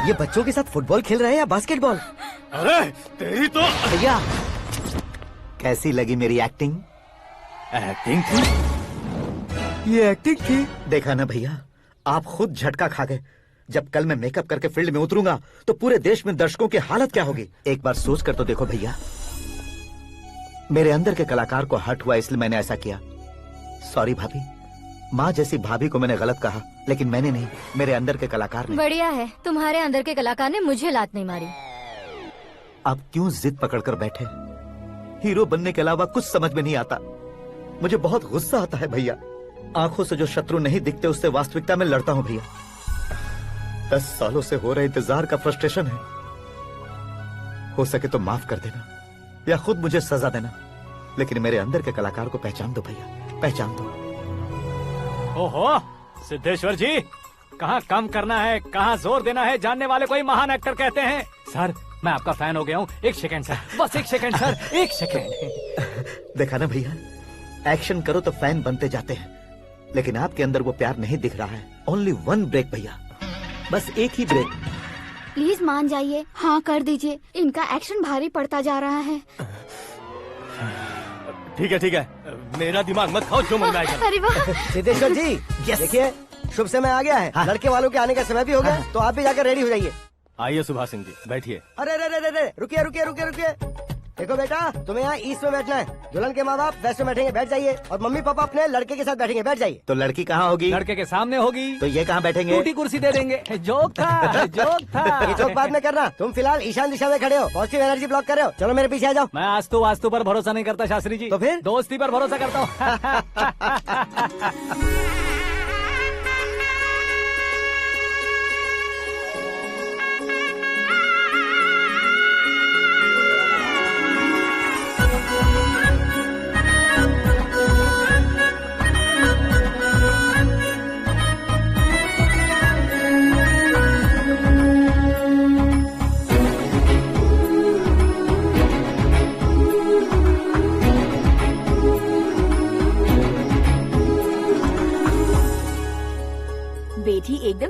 Speaker 4: ये बच्चों के साथ फुटबॉल खेल रहे हैं या बास्केटबॉल?
Speaker 9: अरे तेरी तो
Speaker 8: भैया कैसी लगी मेरी एक्टिंग?
Speaker 9: एक्टिंग थी?
Speaker 8: ये एक्टिंग थी। देखा ना भैया, आप खुद झटका खा गए। जब कल मैं मेकअप करके फील्ड में उतरूंगा तो पूरे देश में दर्शकों की हालत क्या होगी? एक बार सोच कर तो देखो भैया। मेरे अंदर के कलाकार को हर्ट हुआ इसलिए मैंने ऐसा किया। सॉरी भाभी। माँ जैसी भाभी को मैंने गलत कहा, लेकिन मैंने नहीं, मेरे अंदर के कलाकार ने।
Speaker 10: बढ़िया है, तुम्हारे अंदर के कलाकार ने मुझे लात नहीं मारी।
Speaker 8: आप क्यों जिद पकड़कर बैठे? हीरो बनने के अलावा कुछ समझ में नहीं आता। मुझे बहुत गुस्सा आता है भैया। आंखों से जो शत्रु नहीं दिखते उससे वास्तविकता में लड़ता हूँ भैया। 10 सालों से हो रहे इंतजार का फ्रस्ट्रेशन है। हो सके तो माफ कर देना या खुद मुझे सजा देना, लेकिन मेरे अंदर के कलाकार को पहचान दो भैया, पहचान दो।
Speaker 1: ओहो सिद्धेश्वर जी, कहाँ कम करना है, कहाँ जोर देना है, जानने वाले को ही महान एक्टर कहते हैं। सर मैं आपका फैन हो गया हूँ। एक सेकंड सर, बस एक सेकंड सर, एक सेकंड।
Speaker 8: देखा ना भैया, एक्शन करो तो फैन बनते जाते हैं, लेकिन आपके अंदर वो प्यार नहीं दिख रहा है। ओनली 1 ब्रेक भैया, बस एक ही ब्रेक।
Speaker 6: प्लीज मान जाइए, हाँ कर दीजिए। इनका एक्शन भारी पड़ता जा रहा है।
Speaker 9: ठीक है, मेरा दिमाग मत खाओ, जो मन में आएगा।
Speaker 6: अरे वाह
Speaker 4: सिद्धेश्वर जी, देखिए शुभ समय आ गया है।
Speaker 8: हाँ।
Speaker 4: लड़के वालों के आने का समय भी हो गया, तो आप भी जाकर रेडी हो जाइए।
Speaker 9: आइए सुभाष सिंह जी, बैठिए।
Speaker 4: अरे रुकिए। देखो बेटा, तुम्हें यहाँ ईस्ट में बैठना है। दुल्हन के माँ बाप वेस्ट में बैठेंगे, बैठ जाइए। और मम्मी पापा अपने लड़के के साथ बैठेंगे, बैठ जाइए।
Speaker 8: तो लड़की कहाँ होगी?
Speaker 1: लड़के के सामने होगी।
Speaker 8: तो ये कहाँ बैठेंगे?
Speaker 1: टूटी कुर्सी दे देंगे। जोक था, जोक था।
Speaker 4: ये जोक बाद में करना। तुम फिलहाल ईशान दिशा में खड़े हो, पॉजिटिव एनर्जी ब्लॉक कर रहे हो। चलो मेरे पीछे आ जाओ।
Speaker 1: मैं वास्तु पर भरोसा नहीं करता शास्त्री जी।
Speaker 4: तो फिर?
Speaker 1: दोस्ती पर भरोसा करता हूँ।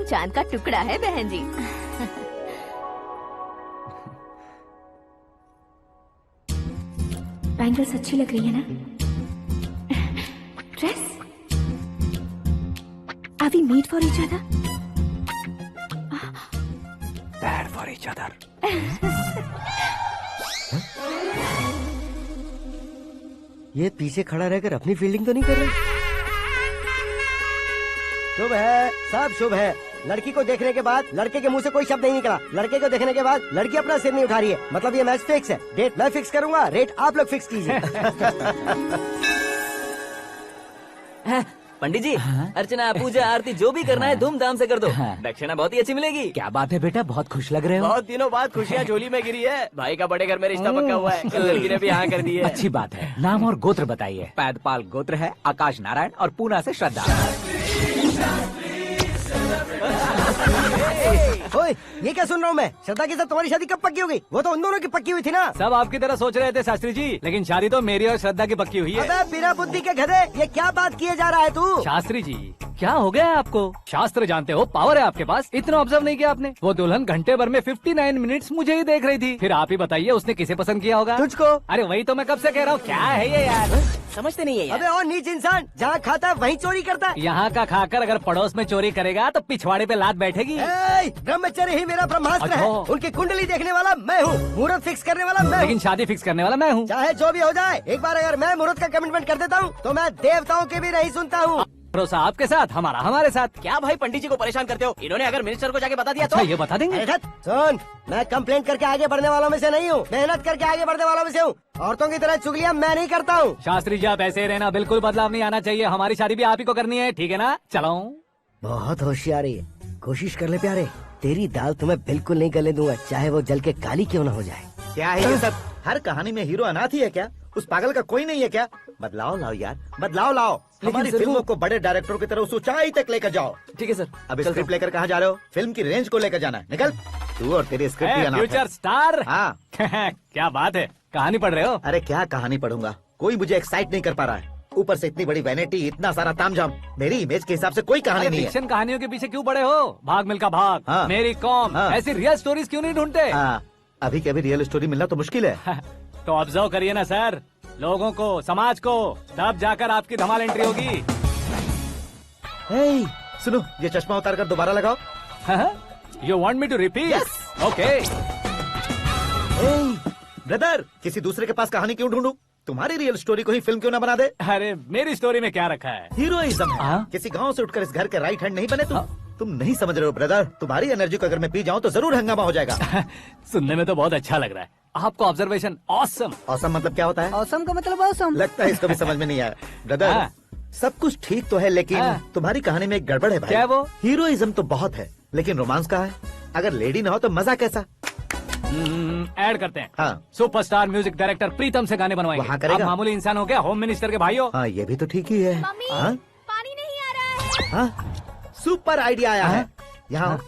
Speaker 6: एकदम चांद का टुकड़ा है बहन जी। बैंगल्स अच्छी लग रही है ना? Dress? Are we made for each other?
Speaker 3: Bad for each other.
Speaker 4: ये पीछे खड़ा रहकर अपनी फील्डिंग तो नहीं कर रहा? शुभ है, सब शुभ है। लड़की को देखने के बाद लड़के के मुंह से कोई शब्द नहीं निकला। लड़के को देखने के बाद लड़की अपना सिर नहीं उठा रही है। मतलब ये मैच फिक्स है। डेट मैं फिक्स करूंगा, रेट आप लोग फिक्स कीजिए।
Speaker 13: पंडित जी, अर्चना, पूजा, आरती जो भी करना है धूमधाम से कर दो। दक्षिणा बहुत ही अच्छी मिलेगी।
Speaker 15: क्या बात है बेटा, बहुत खुश लग रहे हो।
Speaker 13: बहुत दिनों बाद खुशियाँ झोली में गिरी है। भाई का बड़े घर में रिश्ता पक्का हुआ है। कल लड़की ने भी हाँ कर दी है।
Speaker 15: अच्छी बात है। नाम और गोत्र बताइए। पैदपाल गोत्र है, आकाश नारायण और पूना से श्रद्धा।
Speaker 4: ओए, ये क्या सुन रहा हूँ मैं? श्रद्धा के साथ तुम्हारी शादी कब पक्की हो गई? वो तो उन दोनों की पक्की हुई थी ना।
Speaker 1: सब आपकी तरह सोच रहे थे शास्त्री जी, लेकिन शादी तो मेरी और श्रद्धा की पक्की हुई है।
Speaker 4: अबे बिना बुद्धि के गधे, ये क्या बात किए जा रहा है तू?
Speaker 1: शास्त्री जी, क्या हो गया है आपको? शास्त्र जानते हो, पावर है आपके पास। इतना ऑब्जर्व नहीं किया आपने? वो दुल्हन घंटे भर में 59 मिनट्स मुझे ही देख रही थी। फिर आप ही बताइए उसने किसे पसंद किया होगा?
Speaker 4: तुझको।
Speaker 1: अरे वही तो मैं कब से कह रहा हूँ, क्या है ये यार?
Speaker 12: समझते नहीं है यार।
Speaker 4: अबे और नीच इंसान, जहाँ खाता है वहीं चोरी करता है।
Speaker 1: यहाँ का खाकर अगर पड़ोस में चोरी करेगा तो पिछवाड़े पे लात बैठेगी।
Speaker 4: ब्रह्मचर्य ही मेरा ब्रह्मास्त्र है। उनकी कुंडली देखने वाला मैं हूँ, मुहूर्त फिक्स करने वाला मैं हूँ।
Speaker 1: लेकिन शादी फिक्स करने वाला मैं हूँ।
Speaker 4: चाहे जो भी हो जाए, एक बार अगर मैं मुहूर्त का कमिटमेंट कर देता हूँ तो मैं देवताओं के भी नहीं सुनता हूँ।
Speaker 1: भरोसा आपके साथ, हमारा हमारे साथ।
Speaker 12: क्या भाई पंडित जी को परेशान करते हो? इन्होंने अगर मिनिस्टर को जाके बता दिया
Speaker 1: अच्छा,
Speaker 12: तो
Speaker 1: ये बता देंगे।
Speaker 4: सुन, मैं कंप्लेंट करके आगे बढ़ने वालों में से नहीं हूँ, मेहनत करके आगे बढ़ने वालों में से हूँ। औरतों की तरह चुगलियाँ मैं नहीं करता हूँ।
Speaker 1: शास्त्री जी आप ऐसे ही रहना, बिल्कुल बदलाव नहीं आना चाहिए। हमारी शादी भी आप ही को करनी है, ठीक है ना? चलो।
Speaker 4: बहुत होशियारी है, कोशिश कर ले प्यारे। तेरी दाल तुम्हें बिल्कुल नहीं गलने दूंगा, चाहे वो जल के काली क्यों न हो जाए।
Speaker 8: क्या है ये सब? हर कहानी में हीरो अनाथ ही है क्या? उस पागल का कोई नहीं है क्या? बदलाव लाओ यार, बदलाव लाओ। हमारी फिल्मों को बड़े डायरेक्टरों की तरह उस ऊंचाई तक लेकर जाओ।
Speaker 12: ठीक है सर।
Speaker 8: अब स्क्रिप्ट लेकर कहाँ जा रहे हो? फिल्म की रेंज को लेकर जाना है। निकल तू और तेरी स्क्रिप्ट ही अनाथ है।
Speaker 1: Future star.
Speaker 8: हाँ।
Speaker 1: क्या बात है, कहानी पढ़ रहे हो?
Speaker 8: अरे क्या कहानी पढ़ूंगा, कोई मुझे एक्साइट नहीं कर पा रहा है। ऊपर से इतनी बड़ी वैनिटी, इतना सारा तामझाम। मेरी इमेज के हिसाब से कोई कहानी नहीं है।
Speaker 1: फिक्शन कहानियों के पीछे क्यों पड़े हो? भाग मिल्खा भाग,
Speaker 8: हाँ।
Speaker 1: मेरी कॉम,
Speaker 8: हाँ।
Speaker 1: ऐसी रियल स्टोरीज क्यों नहीं ढूंढते?
Speaker 8: हाँ, अभी के अभी रियल स्टोरी मिलना तो मुश्किल है।
Speaker 1: तो ऑब्जर्व करिए ना सर, लोगों को, समाज को, तब जाकर आपकी धमाल एंट्री होगी।
Speaker 8: सुनो, ये चश्मा उतार कर दोबारा लगाओ।
Speaker 1: You want me to repeat? Okay.
Speaker 8: Brother, किसी दूसरे के पास कहानी क्यों ढूंढूं? तुम्हारी रियल स्टोरी को ही फिल्म क्यों ना बना दे?
Speaker 1: अरे मेरी स्टोरी में क्या रखा है?
Speaker 8: हीरोइज्म है। किसी गांव से उठकर इस घर के राइट हैंड नहीं बने तुम नहीं समझ रहे हो ब्रदर। तुम्हारी एनर्जी को अगर मैं पी जाऊं तो जरूर हंगामा हो जाएगा।
Speaker 1: सुनने में तो बहुत अच्छा लग रहा है आपको। Observation awesome.
Speaker 8: ऑसम मतलब क्या होता है?
Speaker 12: ऑसम का मतलब ऑसम।
Speaker 8: लगता है इसको भी समझ में नहीं आया। ब्रदर, सब कुछ ठीक तो है, लेकिन तुम्हारी कहानी में एक गड़बड़ है भाई।
Speaker 1: क्या वो?
Speaker 8: हीरोइज्म तो बहुत है, लेकिन रोमांस कहाँ है? अगर लेडी ना हो तो मजा कैसा?
Speaker 1: ऐड करते हैं।
Speaker 8: हाँ।
Speaker 1: सुपरस्टार म्यूजिक डायरेक्टर प्रीतम से गाने बनवाएंगे।
Speaker 8: वहाँ करेगा?
Speaker 1: आप मामूली इंसान हो क्या? होम मिनिस्टर के भाई हो।
Speaker 8: हाँ, ये भी तो ठीक ही है। हाँ?
Speaker 6: पानी नहीं आ रहा है।
Speaker 8: हाँ? सुपर आइडिया आया है। यहाँ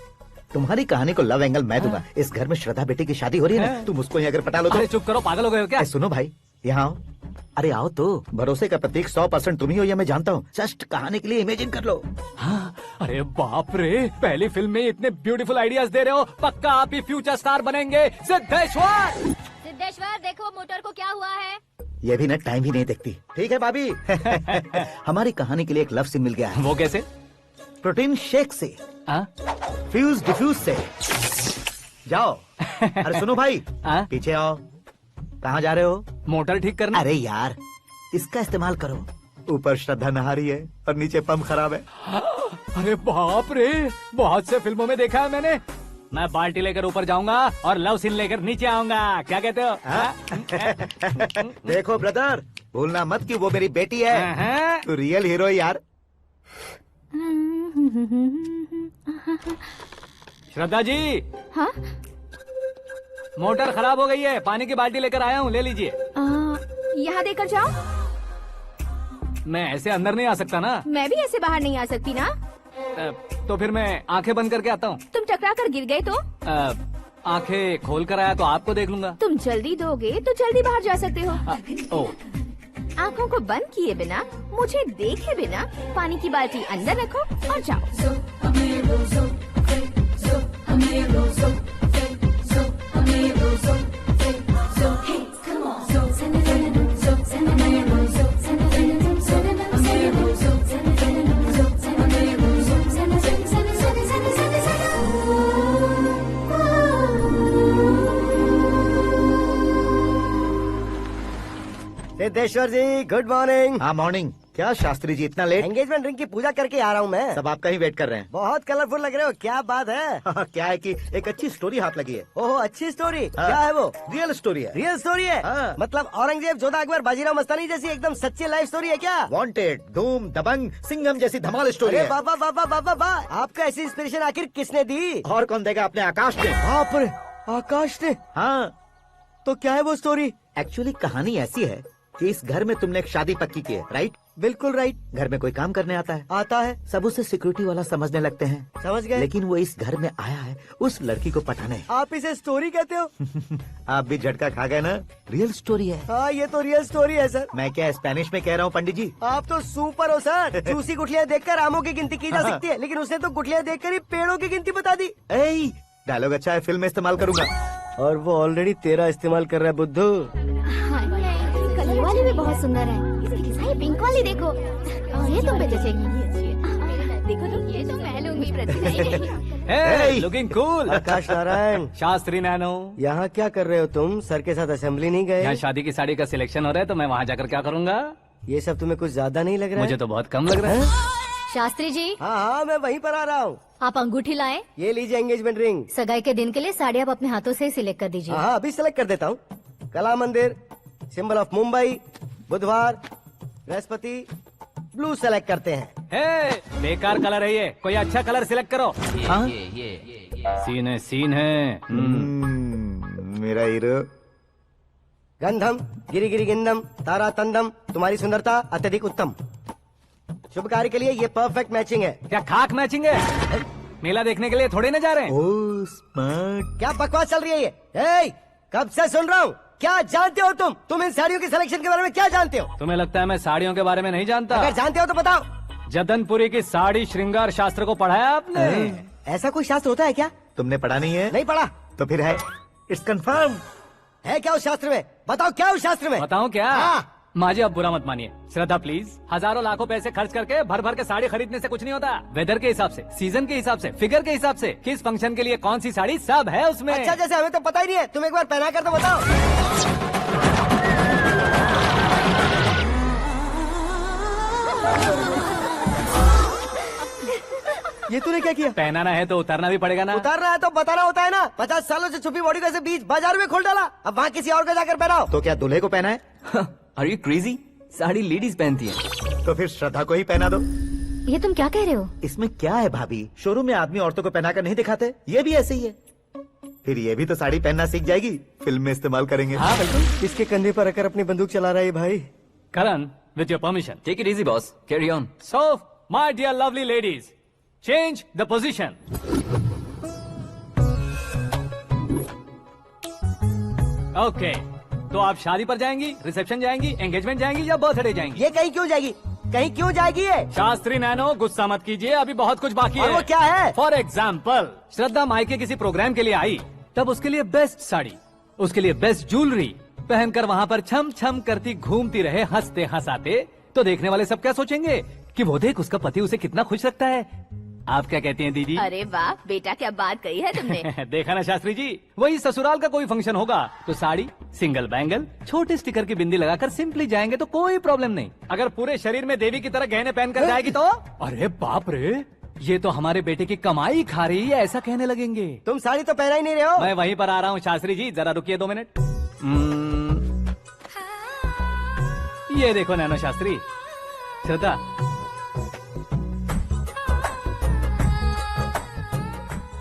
Speaker 8: तुम्हारी कहानी को लव एंगल मैं दूंगा। इस घर में श्रद्धा बेटी की शादी हो रही है ना, तुम उसको ही अगर पटा लो तो।
Speaker 1: अरे चुप करो, पागल हो गए हो क्या?
Speaker 8: सुनो भाई, यहाँ आओ। अरे आओ तो। भरोसे का प्रतीक 100% तुम ही हो, ये मैं जानता हूँ। जस्ट कहानी के लिए इमेजिन कर लो।
Speaker 1: हाँ, अरे बाप रे, पहली फिल्म में इतने ब्यूटीफुल आइडियाज दे रहे हो। पक्का आप ही फ्यूचर स्टार बनेंगे। सिद्धेश्वर,
Speaker 10: सिद्धेश्वर देखो मोटर को क्या हुआ है।
Speaker 8: ये भी ना टाइम ही नहीं देखती। ठीक है भाभी। हमारी कहानी के लिए एक लव सीन मिल गया है।
Speaker 1: वो कैसे?
Speaker 8: प्रोटीन शेक से, फ्यूज डिफ्यूज से। जाओ। अरे सुनो भाई, पीछे आओ। कहाँ जा रहे हो?
Speaker 1: मोटर ठीक करना।
Speaker 8: अरे यार, इसका इस्तेमाल करो। ऊपर श्रद्धा नहा रही है और नीचे पंप खराब है।
Speaker 1: अरे बाप रे, बहुत से फिल्मों में देखा है मैंने। मैं बाल्टी लेकर ऊपर जाऊंगा और लव सीन लेकर नीचे आऊंगा। क्या कहते हो?
Speaker 8: देखो ब्रदर, भूलना मत कि वो मेरी बेटी है। तू रियल हीरो यार।
Speaker 1: श्रद्धा जी।
Speaker 6: हाँ?
Speaker 1: मोटर खराब हो गई है, पानी की बाल्टी लेकर आया हूँ, ले लीजिए।
Speaker 6: यहाँ देकर जाओ।
Speaker 1: मैं ऐसे अंदर नहीं आ सकता ना।
Speaker 6: मैं भी ऐसे बाहर नहीं आ सकती ना।
Speaker 1: तो फिर मैं आंखें बंद करके आता हूँ।
Speaker 6: तुम टकरा कर गिर गए तो?
Speaker 1: आंखें खोल कर आया तो आपको देख लूंगा।
Speaker 6: तुम जल्दी दोगे तो जल्दी बाहर जा सकते हो। आँखों को बंद किए बिना, मुझे देखे बिना पानी की बाल्टी अंदर रखो और जाओ।
Speaker 4: सिद्धेश्वर जी गुड मॉर्निंग।
Speaker 8: हाँ मॉर्निंग। क्या शास्त्री जी इतना लेट?
Speaker 4: एंगेजमेंट रिंग की पूजा करके आ रहा हूँ मैं।
Speaker 8: सब आपका ही वेट कर रहे हैं।
Speaker 4: बहुत कलरफुल लग रहे हो, क्या बात है?
Speaker 8: क्या है कि एक अच्छी स्टोरी हाथ लगी है।
Speaker 4: ओहो अच्छी स्टोरी।
Speaker 8: हाँ।
Speaker 4: क्या है वो?
Speaker 8: रियल स्टोरी है।
Speaker 4: रियल स्टोरी है?
Speaker 8: हाँ।
Speaker 4: मतलब औरंगजेब, जोधा अकबर, बाजीराव मस्तानी जैसी एकदम सच्ची लाइफ स्टोरी है क्या?
Speaker 8: वांटेड, धूम, दबंग, सिंघम जैसी धमाल स्टोरी
Speaker 4: अरे
Speaker 8: है।
Speaker 4: बाबा बाबा बाबा बा, आपका ऐसी इंस्पिरेशन आखिर किसने दी?
Speaker 8: और कौन देगा? अपने आकाश ने।
Speaker 4: बाप रे, आकाश ने?
Speaker 8: हाँ।
Speaker 4: तो क्या है वो स्टोरी?
Speaker 8: एक्चुअली कहानी ऐसी है कि इस घर में तुमने एक शादी पक्की की है, राइट?
Speaker 4: बिल्कुल राइट।
Speaker 8: घर में कोई काम करने आता है?
Speaker 4: आता है।
Speaker 8: सब उसे सिक्योरिटी वाला समझने लगते हैं।
Speaker 4: समझ गए।
Speaker 8: लेकिन वो इस घर में आया है उस लड़की को पटाने।
Speaker 4: आप इसे स्टोरी कहते हो?
Speaker 8: आप भी झटका खा गए ना? रियल स्टोरी है।
Speaker 4: हाँ ये तो रियल स्टोरी है सर।
Speaker 8: मैं क्या स्पेनिश में कह रहा हूँ पंडित जी?
Speaker 4: आप तो सुपर हो सर। चूसी गुठलियाँ देखकर आमों की गिनती की जा सकती है, लेकिन उसने तो गुठलियाँ देखकर ही पेड़ों की गिनती बता दी।
Speaker 8: डायलॉग अच्छा है, फिल्म में इस्तेमाल करूंगा।
Speaker 4: और वो ऑलरेडी तेरा इस्तेमाल कर रहा है बुद्धू।
Speaker 10: कलर वाली भी बहुत सुंदर है। ये पिंक वाली देखो, ये तुम पे जचेगी। देखो तो ये तो मैं लूंगी।
Speaker 1: Hey, looking cool.
Speaker 4: आकाश नारायण।
Speaker 1: शास्त्री नैनो।
Speaker 4: यहाँ क्या कर रहे हो तुम? सर के साथ असेंबली नहीं गए?
Speaker 1: यहाँ शादी की साड़ी का सिलेक्शन हो रहा है तो मैं वहाँ जाकर क्या करूँगा?
Speaker 4: ये सब तुम्हें कुछ ज्यादा नहीं लग रहा है?
Speaker 1: मुझे तो बहुत कम लग रहा है।
Speaker 10: शास्त्री जी।
Speaker 4: हाँ हाँ मैं वहीं पर आ रहा हूँ।
Speaker 10: आप अंगूठी लाएं।
Speaker 4: ये लीजिए एंगेजमेंट रिंग।
Speaker 10: सगाई के दिन के लिए साड़ी आप अपने हाथों से सिलेक्ट कर दीजिए।
Speaker 4: हाँ अभी सिलेक्ट कर देता हूँ। कला मंदिर, सिंबल ऑफ मुंबई, बुधवार, बृहस्पति, ब्लू सेलेक्ट करते हैं।
Speaker 1: बेकार कलर है ये, कोई अच्छा कलर सिलेक्ट करो। सीन है।
Speaker 8: मेरा हीरो।
Speaker 4: गंधम गिरी गिरी गिंदम तारा तंदम, तुम्हारी सुंदरता अत्यधिक उत्तम। शुभ कार्य के लिए ये परफेक्ट मैचिंग है।
Speaker 1: क्या खाक मैचिंग है? मेला देखने के लिए थोड़े न जा रहे हैं।
Speaker 8: Oh smart.
Speaker 4: क्या बकवास चल रही है ये? कब से सुन रहा हूँ। क्या जानते हो तुम इन साड़ियों के सिलेक्शन के बारे में क्या जानते हो?
Speaker 1: तुम्हें लगता है मैं साड़ियों के बारे में नहीं जानता?
Speaker 4: अगर जानते हो तो बताओ।
Speaker 1: जदनपुरी की साड़ी श्रृंगार शास्त्र को पढ़ाया आपने?
Speaker 4: ऐसा कोई शास्त्र होता है क्या?
Speaker 8: तुमने पढ़ा नहीं है?
Speaker 4: नहीं पढ़ा।
Speaker 8: तो फिर है। It's confirm.
Speaker 4: है क्या उस शास्त्र में? बताओ क्या उस शास्त्र में?
Speaker 1: बताऊं क्या?
Speaker 4: हाँ।
Speaker 1: माँ जी अब बुरा मत मानिए। श्रद्धा प्लीज। हजारों लाखों पैसे खर्च करके भर भर के साड़ी खरीदने से कुछ नहीं होता। वेदर के हिसाब से, सीजन के हिसाब से, फिगर के हिसाब से, किस फंक्शन के लिए कौन सी साड़ी, सब है उसमें।
Speaker 4: अच्छा जैसे हमें तो पता ही नहीं है, तुम एक बार पहना कर तो बताओ। ये तूने क्या किया?
Speaker 1: पहनाना है तो उतारना भी पड़ेगा ना।
Speaker 4: उतारना है तो बताना होता है ना। 50 सालों से छुपी बॉडी को ऐसे बीच बाजार में खोल डाला, अब वहाँ किसी और को जाकर पहनाओ।
Speaker 8: तो क्या दूल्हे को पहना है?
Speaker 13: Are you crazy? Sari ladies पहनती है।
Speaker 8: तो फिर श्रद्धा को ही पहना दो।
Speaker 10: ये तुम क्या कह रहे हो?
Speaker 8: इसमें क्या है भाभी? शोरूम में आदमी औरतों को पहनाकर नहीं दिखाते? ये भी ऐसे ही है। फिर ये भी तो साड़ी पहनना सीख जाएगी, फिल्म में इस्तेमाल करेंगे।
Speaker 1: हाँ बिल्कुल।
Speaker 4: इसके कंधे पर रखकर अपनी बंदूक चला रहा है भाई।
Speaker 1: करण, with your permission.
Speaker 13: Take it easy, boss. Carry on.
Speaker 1: So, my dear lovely ladies, change the position. Okay. तो आप शादी पर जाएंगी, रिसेप्शन जाएंगी, एंगेजमेंट जाएंगी या बर्थडे जाएंगी?
Speaker 4: ये कहीं क्यों जाएगी? कहीं क्यों जाएगी ये?
Speaker 1: शास्त्री नैनो गुस्सा मत कीजिए, अभी बहुत कुछ बाकी
Speaker 4: और
Speaker 1: है।
Speaker 4: वो क्या है?
Speaker 1: फॉर एग्जाम्पल, श्रद्धा मायके किसी प्रोग्राम के लिए आई, तब उसके लिए बेस्ट साड़ी, उसके लिए बेस्ट ज्वेलरी पहनकर वहाँ पर छम छम करती घूमती रहे हंसते हंसाते, तो देखने वाले सब क्या सोचेंगे कि वो देख उसका पति उसे कितना खुश रखता है। आप क्या कहती हैं दीदी?
Speaker 6: अरे वाह बेटा, क्या बात कही है तुमने।
Speaker 1: देखा ना शास्त्री जी, वही ससुराल का कोई फंक्शन होगा तो साड़ी, सिंगल बैंगल, छोटे स्टिकर की बिंदी लगाकर सिंपली जाएंगे तो कोई प्रॉब्लम नहीं। अगर पूरे शरीर में देवी की तरह गहने पहनकर जाएगी तो अरे बाप रे, ये तो हमारे बेटे की कमाई खा रही है, ऐसा कहने लगेंगे।
Speaker 4: तुम साड़ी तो पहना ही नहीं रहे हो।
Speaker 1: मैं वहीं पर आ रहा हूँ शास्त्री जी, जरा रुकिए 2 मिनट। ये देखो नैनो शास्त्री, श्रद्धा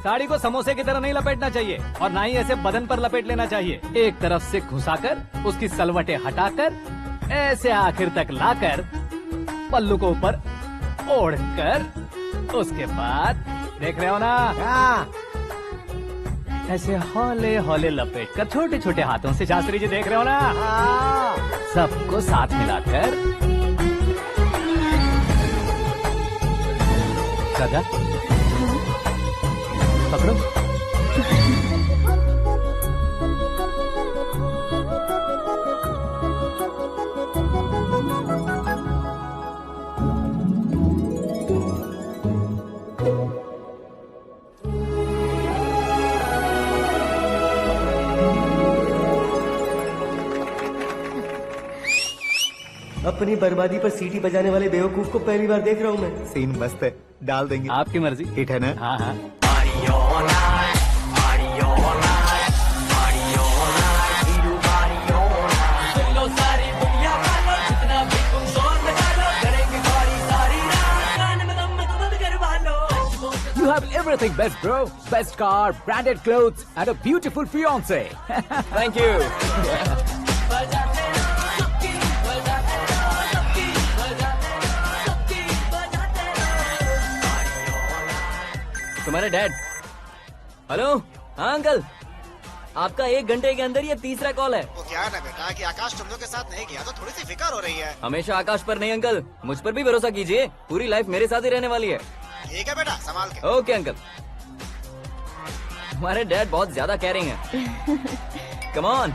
Speaker 1: साड़ी को समोसे की तरह नहीं लपेटना चाहिए और ना ही ऐसे बदन पर लपेट लेना चाहिए। एक तरफ से घुसाकर उसकी सलवटें हटाकर ऐसे आखिर तक लाकर पल्लू को ऊपर ओढ़कर उसके बाद देख रहे हो ना, ऐसे हौले हौले लपेट कर छोटे छोटे हाथों से, शास्त्री जी देख रहे हो ना, सबको साथ मिलाकर सदा पकड़ो।
Speaker 4: अपनी बर्बादी पर सीटी बजाने वाले बेवकूफ को पहली बार देख रहा हूँ मैं।
Speaker 8: सीन मस्त है, डाल देंगे।
Speaker 1: आपकी मर्जी।
Speaker 8: हिट है ना?
Speaker 1: हाँ हाँ।
Speaker 15: You have everything best, bro. Best car, branded clothes, and a beautiful fiance.
Speaker 12: Thank you. तुम्हारे डैड। हेलो, हाँ अंकल, आपका 1 घंटे के अंदर ये तीसरा कॉल है।
Speaker 5: वो क्या है ना बेटा कि आकाश तुम लोग के साथ नहीं गया तो थोड़ी सी फिक्र हो रही है।
Speaker 12: हमेशा आकाश पर नहीं अंकल, मुझ पर भी भरोसा कीजिए, पूरी लाइफ मेरे साथ ही रहने वाली है।
Speaker 5: ठीक है बेटा, संभाल के।
Speaker 12: Okay uncle. हमारे डैड बहुत ज्यादा केयरिंग है। Come on.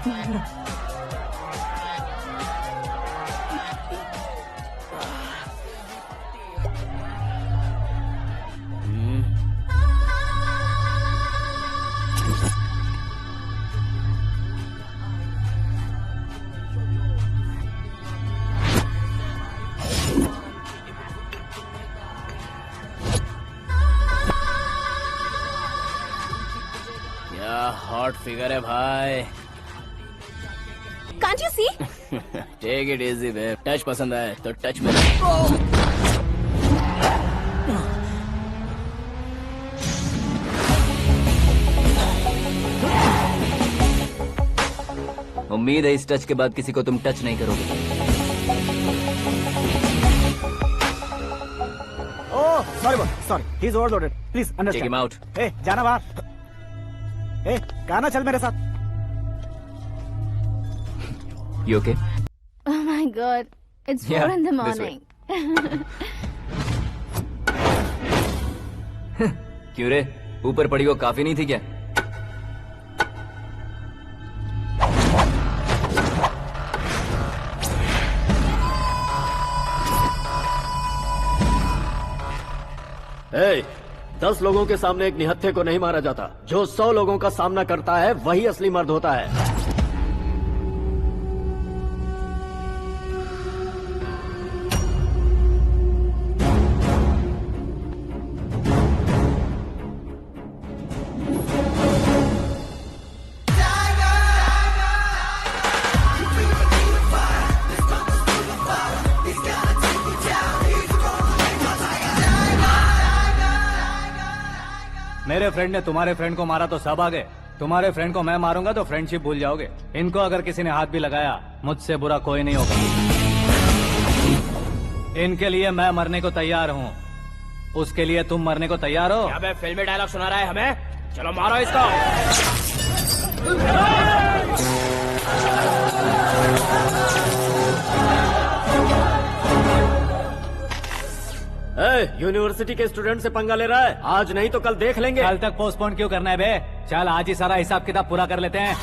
Speaker 13: हॉट फिगर है भाई।
Speaker 6: Can't you see?
Speaker 13: Take it easy babe. Touch पसंद आए तो टच में।
Speaker 12: उम्मीद है इस टच के बाद किसी को तुम टच नहीं करोगे।
Speaker 7: Oh sorry boss, sorry, he is overloaded, please understand.
Speaker 12: Take him out.
Speaker 7: ए जाना बाहर। ए गाना चल मेरे साथ।
Speaker 12: You okay?
Speaker 6: Oh my God, it's 4
Speaker 12: Yeah,
Speaker 6: in the
Speaker 12: this way.
Speaker 6: morning.
Speaker 12: क्यों रे, ऊपर पड़ी वो काफी नहीं थी क्या?
Speaker 17: Hey, 10 लोगों के सामने एक निहत्थे को नहीं मारा जाता। जो 100 लोगों का सामना करता है वही असली मर्द होता है।
Speaker 1: मेरे फ्रेंड ने तुम्हारे फ्रेंड को मारा तो सब आ गए। तुम्हारे फ्रेंड को मैं मारूंगा तो फ्रेंडशिप भूल जाओगे। इनको अगर किसी ने हाथ भी लगाया, मुझसे बुरा कोई नहीं होगा। इनके लिए मैं मरने को तैयार हूँ। उसके लिए तुम मरने को तैयार हो?
Speaker 12: अबे फिल्मी डायलॉग सुना रहा है हमें? चलो मारो इसको।
Speaker 17: यूनिवर्सिटी के स्टूडेंट से पंगा ले रहा है। आज नहीं तो कल देख लेंगे।
Speaker 1: कल तक पोस्टपोन क्यों करना है बे? चल आज ही सारा हिसाब किताब पूरा कर लेते हैं।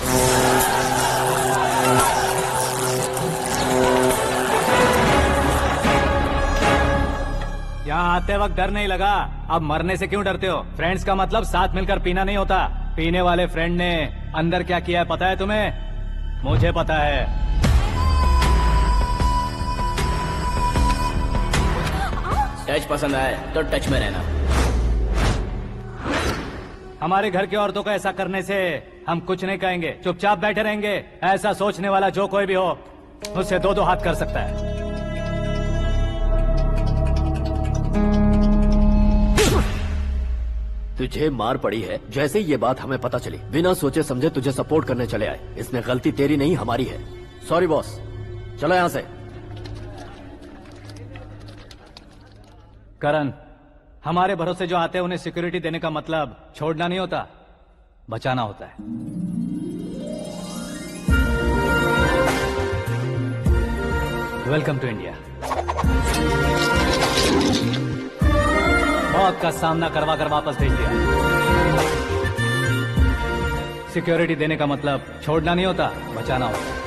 Speaker 1: यहाँ आते वक्त डर नहीं लगा, अब मरने से क्यों डरते हो? फ्रेंड्स का मतलब साथ मिलकर पीना नहीं होता। पीने वाले फ्रेंड ने अंदर क्या किया है पता है तुम्हें? मुझे पता है।
Speaker 13: टच पसंद आए तो टच में रहना।
Speaker 1: हमारे घर की औरतों को ऐसा करने से हम कुछ नहीं कहेंगे, चुपचाप बैठे रहेंगे। ऐसा सोचने वाला जो कोई भी हो, उससे 2-2 हाथ कर सकता है।
Speaker 17: तुझे मार पड़ी है। जैसे ही ये बात हमें पता चली, बिना सोचे समझे तुझे सपोर्ट करने चले आए। इसमें गलती तेरी नहीं हमारी है। सॉरी बॉस, चलो यहाँ से।
Speaker 1: करण, हमारे भरोसे जो आते हैं उन्हें सिक्योरिटी देने का मतलब छोड़ना नहीं होता, बचाना होता है। Welcome to India. मौत का सामना करवा कर वापस भेज दिया। सिक्योरिटी देने का मतलब छोड़ना नहीं होता, बचाना होता।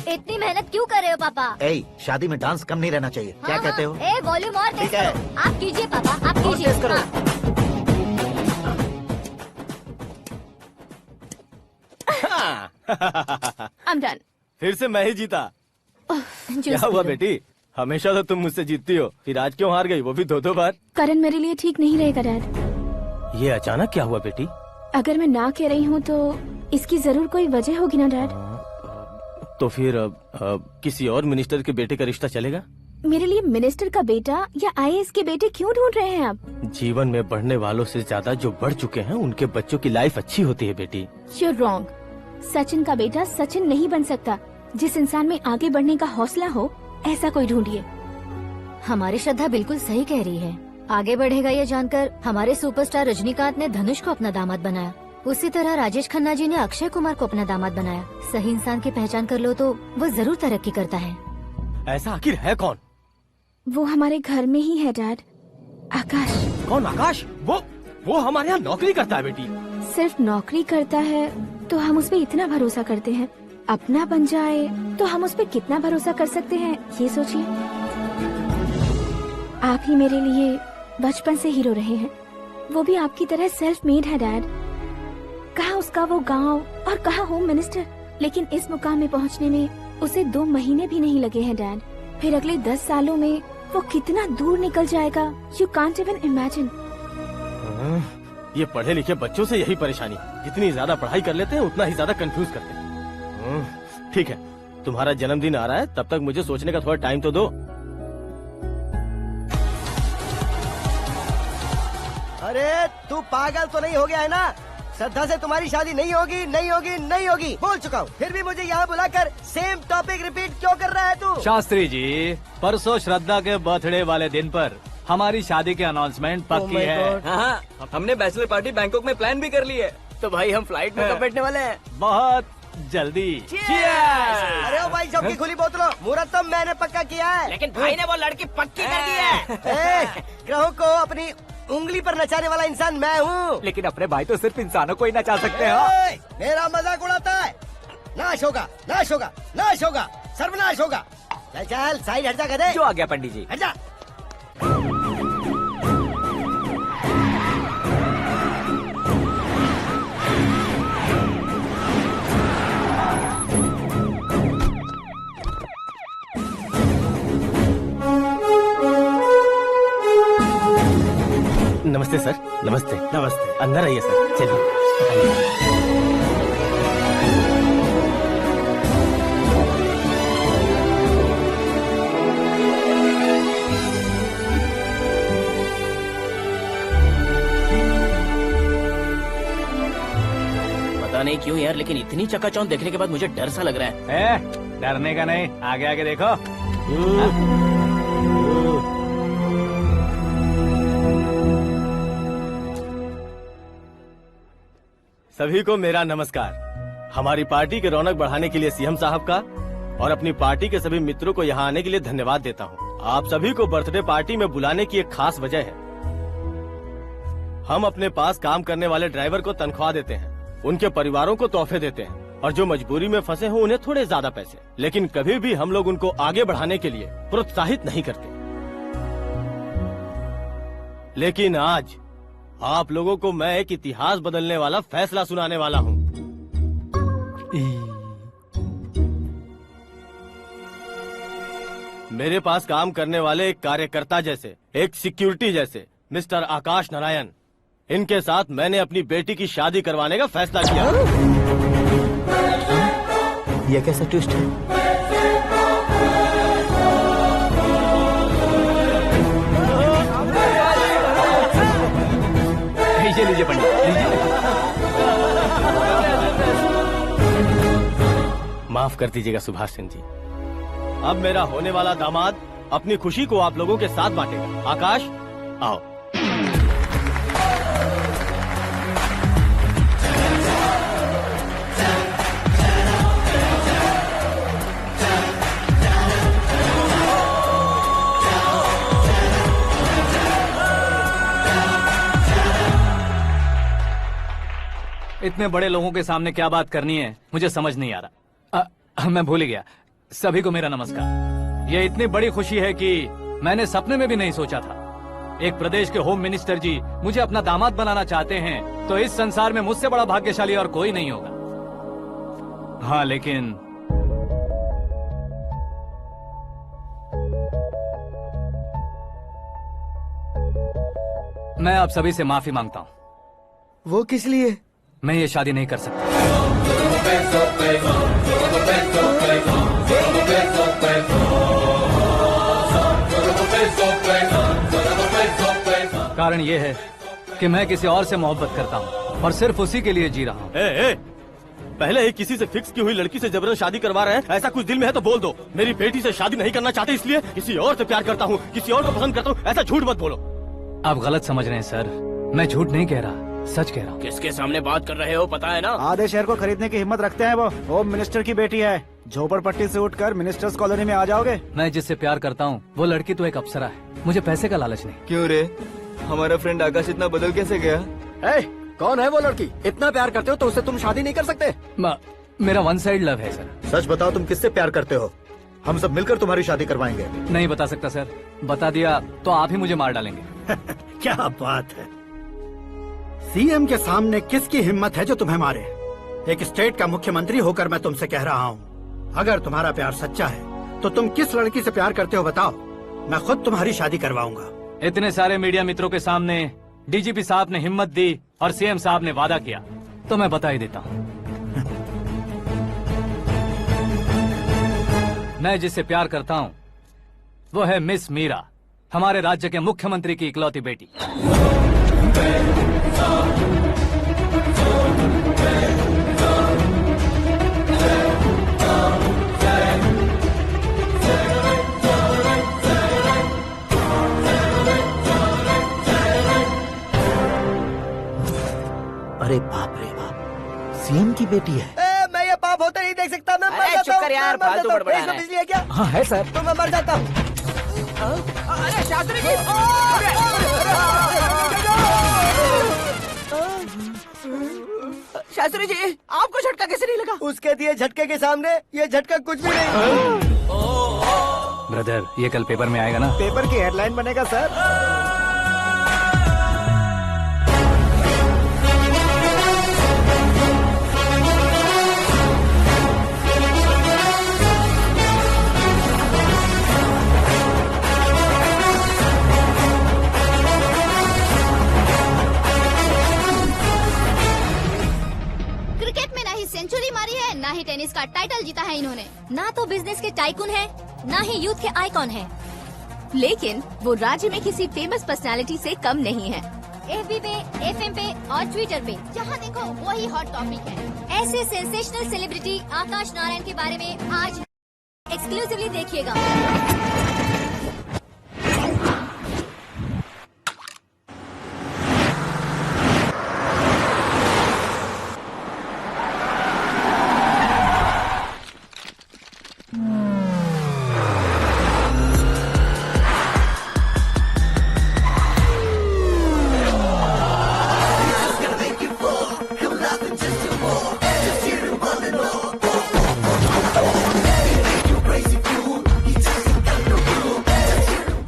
Speaker 10: इतनी मेहनत क्यों कर रहे हो पापा?
Speaker 8: ए, शादी में डांस कम नहीं रहना चाहिए। क्या कहते हो?
Speaker 10: ए वॉल्यूम और तेज
Speaker 8: ठीक है।
Speaker 10: करो। आप कीजिए पापा, आप कीजिए।
Speaker 8: तेज करो।
Speaker 6: I'm done.
Speaker 9: फिर से मैं ही जीता। क्या हुआ बेटी? हमेशा तो तुम मुझसे जीतती हो, फिर आज क्यों हार गई, वो भी 2-2 बार?
Speaker 6: करण मेरे लिए ठीक नहीं रहेगा डैड।
Speaker 9: ये अचानक क्या हुआ बेटी?
Speaker 6: अगर मैं ना कह रही हूँ तो इसकी जरूर कोई वजह होगी ना डैड।
Speaker 9: तो फिर किसी और मिनिस्टर के बेटे का रिश्ता चलेगा?
Speaker 6: मेरे लिए मिनिस्टर का बेटा या आईएएस के बेटे क्यों ढूंढ रहे हैं आप?
Speaker 9: जीवन में बढ़ने वालों से ज्यादा जो बढ़ चुके हैं उनके बच्चों की लाइफ अच्छी होती है बेटी।
Speaker 6: You're wrong. सचिन का बेटा सचिन नहीं बन सकता। जिस इंसान में आगे बढ़ने का हौसला हो ऐसा कोई ढूंढिए।
Speaker 10: हमारी श्रद्धा बिल्कुल सही कह रही है। आगे बढ़ेगा ये जानकर हमारे सुपरस्टार रजनीकांत ने धनुष को अपना दामाद बनाया। उसी तरह राजेश खन्ना जी ने अक्षय कुमार को अपना दामाद बनाया। सही इंसान की पहचान कर लो तो वो जरूर तरक्की करता है।
Speaker 9: ऐसा आखिर है कौन?
Speaker 6: वो हमारे घर में ही है डैड। आकाश।
Speaker 9: कौन आकाश? वो हमारे यहाँ नौकरी करता है बेटी।
Speaker 6: सिर्फ नौकरी करता है तो हम उस पर इतना भरोसा करते हैं। अपना बन जाए तो हम उस पर कितना भरोसा कर सकते हैं ये सोचिए। आप ही मेरे लिए बचपन से हीरो रहे हैं। वो भी आपकी तरह सेल्फ मेड है डैड। कहाँ उसका वो गांव और कहाँ होम मिनिस्टर। लेकिन इस मुकाम में पहुँचने में उसे 2 महीने भी नहीं लगे हैं डैड। फिर अगले 10 सालों में वो कितना दूर निकल जाएगा, यू कांट इवन इमेजिन।
Speaker 9: ये पढ़े लिखे बच्चों से यही परेशानी, जितनी ज्यादा पढ़ाई कर लेते हैं उतना ही ज्यादा कंफ्यूज करते हैं। ठीक है, तुम्हारा जन्मदिन आ रहा है, तब तक मुझे सोचने का थोड़ा टाइम तो दो।
Speaker 4: अरे तू पागल तो नहीं हो गया है ना? श्रद्धा से तुम्हारी शादी नहीं होगी, नहीं होगी, नहीं होगी, बोल चुका हूँ। फिर भी मुझे यहाँ बुलाकर सेम टॉपिक रिपीट क्यों कर रहा है तू?
Speaker 1: शास्त्री जी, परसों श्रद्धा के बर्थडे वाले दिन पर हमारी शादी की अनाउंसमेंट पक्की है।
Speaker 12: हाँ, हमने बैचलर पार्टी बैंकॉक में प्लान भी कर ली है। तो भाई हम फ्लाइट में कब बैठने वाले हैं?
Speaker 1: बहुत जल्दी।
Speaker 4: अरे ओ भाई साहब की खुली बोतलों, मुहूर्त तो मैंने पक्का किया है।
Speaker 12: लेकिन भाई ने वो लड़की पक्की कर दी है।
Speaker 4: ग्रहों को अपनी उंगली पर नचाने वाला इंसान मैं हूँ।
Speaker 15: लेकिन अपने भाई तो सिर्फ इंसानों को ही नचा सकते हैं।
Speaker 4: मेरा मजाक उड़ाता है। नाश होगा, नाश होगा, नाश होगा, सर्वनाश होगा। चल साइड हट जा गधे।
Speaker 15: जो आ गया पंडित जी।
Speaker 4: हट जा।
Speaker 9: नमस्ते सर। नमस्ते।
Speaker 3: नमस्ते।
Speaker 9: अंदर आइए सर, चलिए।
Speaker 17: पता नहीं क्यों यार, लेकिन इतनी चकाचौंध देखने के बाद मुझे डर सा लग रहा है।
Speaker 1: डरने का नहीं, आगे आगे देखो।
Speaker 9: सभी को मेरा नमस्कार। हमारी पार्टी के रौनक बढ़ाने के लिए सीएम साहब का और अपनी पार्टी के सभी मित्रों को यहाँ आने के लिए धन्यवाद देता हूँ। आप सभी को बर्थडे पार्टी में बुलाने की एक खास वजह है। हम अपने पास काम करने वाले ड्राइवर को तनख्वाह देते हैं, उनके परिवारों को तोहफे देते हैं और जो मजबूरी में फंसे हो उन्हें थोड़े ज्यादा पैसे। लेकिन कभी भी हम लोग उनको आगे बढ़ाने के लिए प्रोत्साहित नहीं करते। लेकिन आज आप लोगों को मैं एक इतिहास बदलने वाला फैसला सुनाने वाला हूँ। मेरे पास काम करने वाले एक कार्यकर्ता जैसे, एक सिक्योरिटी जैसे मिस्टर आकाश नारायण, इनके साथ मैंने अपनी बेटी की शादी करवाने का फैसला किया।
Speaker 15: यह कैसा ट्विस्ट है?
Speaker 1: लीजिए पंडित, लीजिए।
Speaker 9: माफ कर दीजिएगा सुभाष सिंह जी। अब मेरा होने वाला दामाद अपनी खुशी को आप लोगों के साथ बांटेगा। आकाश, आओ।
Speaker 1: इतने बड़े लोगों के सामने क्या बात करनी है मुझे समझ नहीं आ रहा। मैं भूल ही गया। सभी को मेरा नमस्कार। ये इतनी बड़ी खुशी है कि मैंने सपने में भी नहीं सोचा था। एक प्रदेश के होम मिनिस्टर जी मुझे अपना दामाद बनाना चाहते हैं तो इस संसार में मुझसे बड़ा भाग्यशाली और कोई नहीं होगा। हाँ, लेकिन मैं आप सभी से माफी मांगता हूँ।
Speaker 4: वो किस लिए?
Speaker 1: मैं ये शादी नहीं कर सकता। कारण ये है कि मैं किसी और से मोहब्बत करता हूँ और सिर्फ उसी के लिए जी रहा हूँ।
Speaker 9: पहले ही किसी से फिक्स की हुई लड़की से जबरन शादी करवा रहे हैं। ऐसा कुछ दिल में है तो बोल दो। मेरी बेटी से शादी नहीं करना चाहते इसलिए किसी और से प्यार करता हूँ, किसी और को पसंद करता हूँ। ऐसा झूठ मत बोलो।
Speaker 1: आप गलत समझ रहे हैं सर। मैं झूठ नहीं कह रहा, सच कह रहा हूँ।
Speaker 17: किसके सामने बात कर रहे हो पता है ना?
Speaker 7: आधे शहर को खरीदने की हिम्मत रखते हैं वो। होम मिनिस्टर की बेटी है। झोपड़पट्टी से उठकर मिनिस्टर्स कॉलोनी में आ जाओगे।
Speaker 1: मैं जिससे प्यार करता हूँ वो लड़की तो एक अप्सरा है। मुझे पैसे का लालच नहीं।
Speaker 18: क्यों रे? हमारा फ्रेंड आकाश इतना बदल कैसे गया?
Speaker 17: कौन है वो लड़की? इतना प्यार करते हो तो उससे तुम शादी नहीं कर सकते?
Speaker 1: मेरा वन साइड लव है सर।
Speaker 8: सच बताओ, तुम किससे प्यार करते हो? हम सब मिलकर तुम्हारी शादी करवाएंगे।
Speaker 1: नहीं बता सकता सर। बता दिया तो आप ही मुझे मार डालेंगे।
Speaker 3: क्या बात है। सीएम के सामने किसकी हिम्मत है जो तुम्हें मारे? एक स्टेट का मुख्यमंत्री होकर मैं तुमसे कह रहा हूँ, अगर तुम्हारा प्यार सच्चा है तो तुम किस लड़की से प्यार करते हो बताओ। मैं खुद तुम्हारी शादी करवाऊंगा।
Speaker 1: इतने सारे मीडिया मित्रों के सामने डीजीपी साहब ने हिम्मत दी और सीएम साहब ने वादा किया तो मैं बता ही देता हूँ। मैं जिससे प्यार करता हूँ वो है मिस मीरा, हमारे राज्य के मुख्यमंत्री की इकलौती बेटी।
Speaker 8: अरे बाप रे बाप, सीएम की बेटी है।
Speaker 4: मैं ये पाप होते नहीं देख सकता। मैं मर जाता हूँ।
Speaker 12: यार, फालतू बड़बड़ा रहा है।
Speaker 4: बिजली है क्या?
Speaker 12: हाँ है सर।
Speaker 4: तो मैं मर जाता हूँ।
Speaker 12: अरे शास्त्री जी! शास्त्री जी, आपको झटका कैसे नहीं लगा?
Speaker 4: उसके दिए झटके के सामने ये झटका कुछ भी नहीं।
Speaker 1: ब्रदर, ये कल पेपर में आएगा ना?
Speaker 7: पेपर की हेडलाइन बनेगा सर।
Speaker 11: सेंचुरी मारी है, ना ही टेनिस का टाइटल जीता है इन्होंने।
Speaker 10: ना तो बिजनेस के टाइकून है, ना ही यूथ के आइकॉन है।
Speaker 6: लेकिन वो राज्य में किसी फेमस पर्सनालिटी से कम नहीं है।
Speaker 10: FB पे, FM पे और ट्विटर पे
Speaker 11: जहाँ देखो वही हॉट टॉपिक है।
Speaker 10: ऐसे सेंसेशनल सेलिब्रिटी आकाश नारायण के बारे में आज एक्सक्लूसिवली देखिएगा।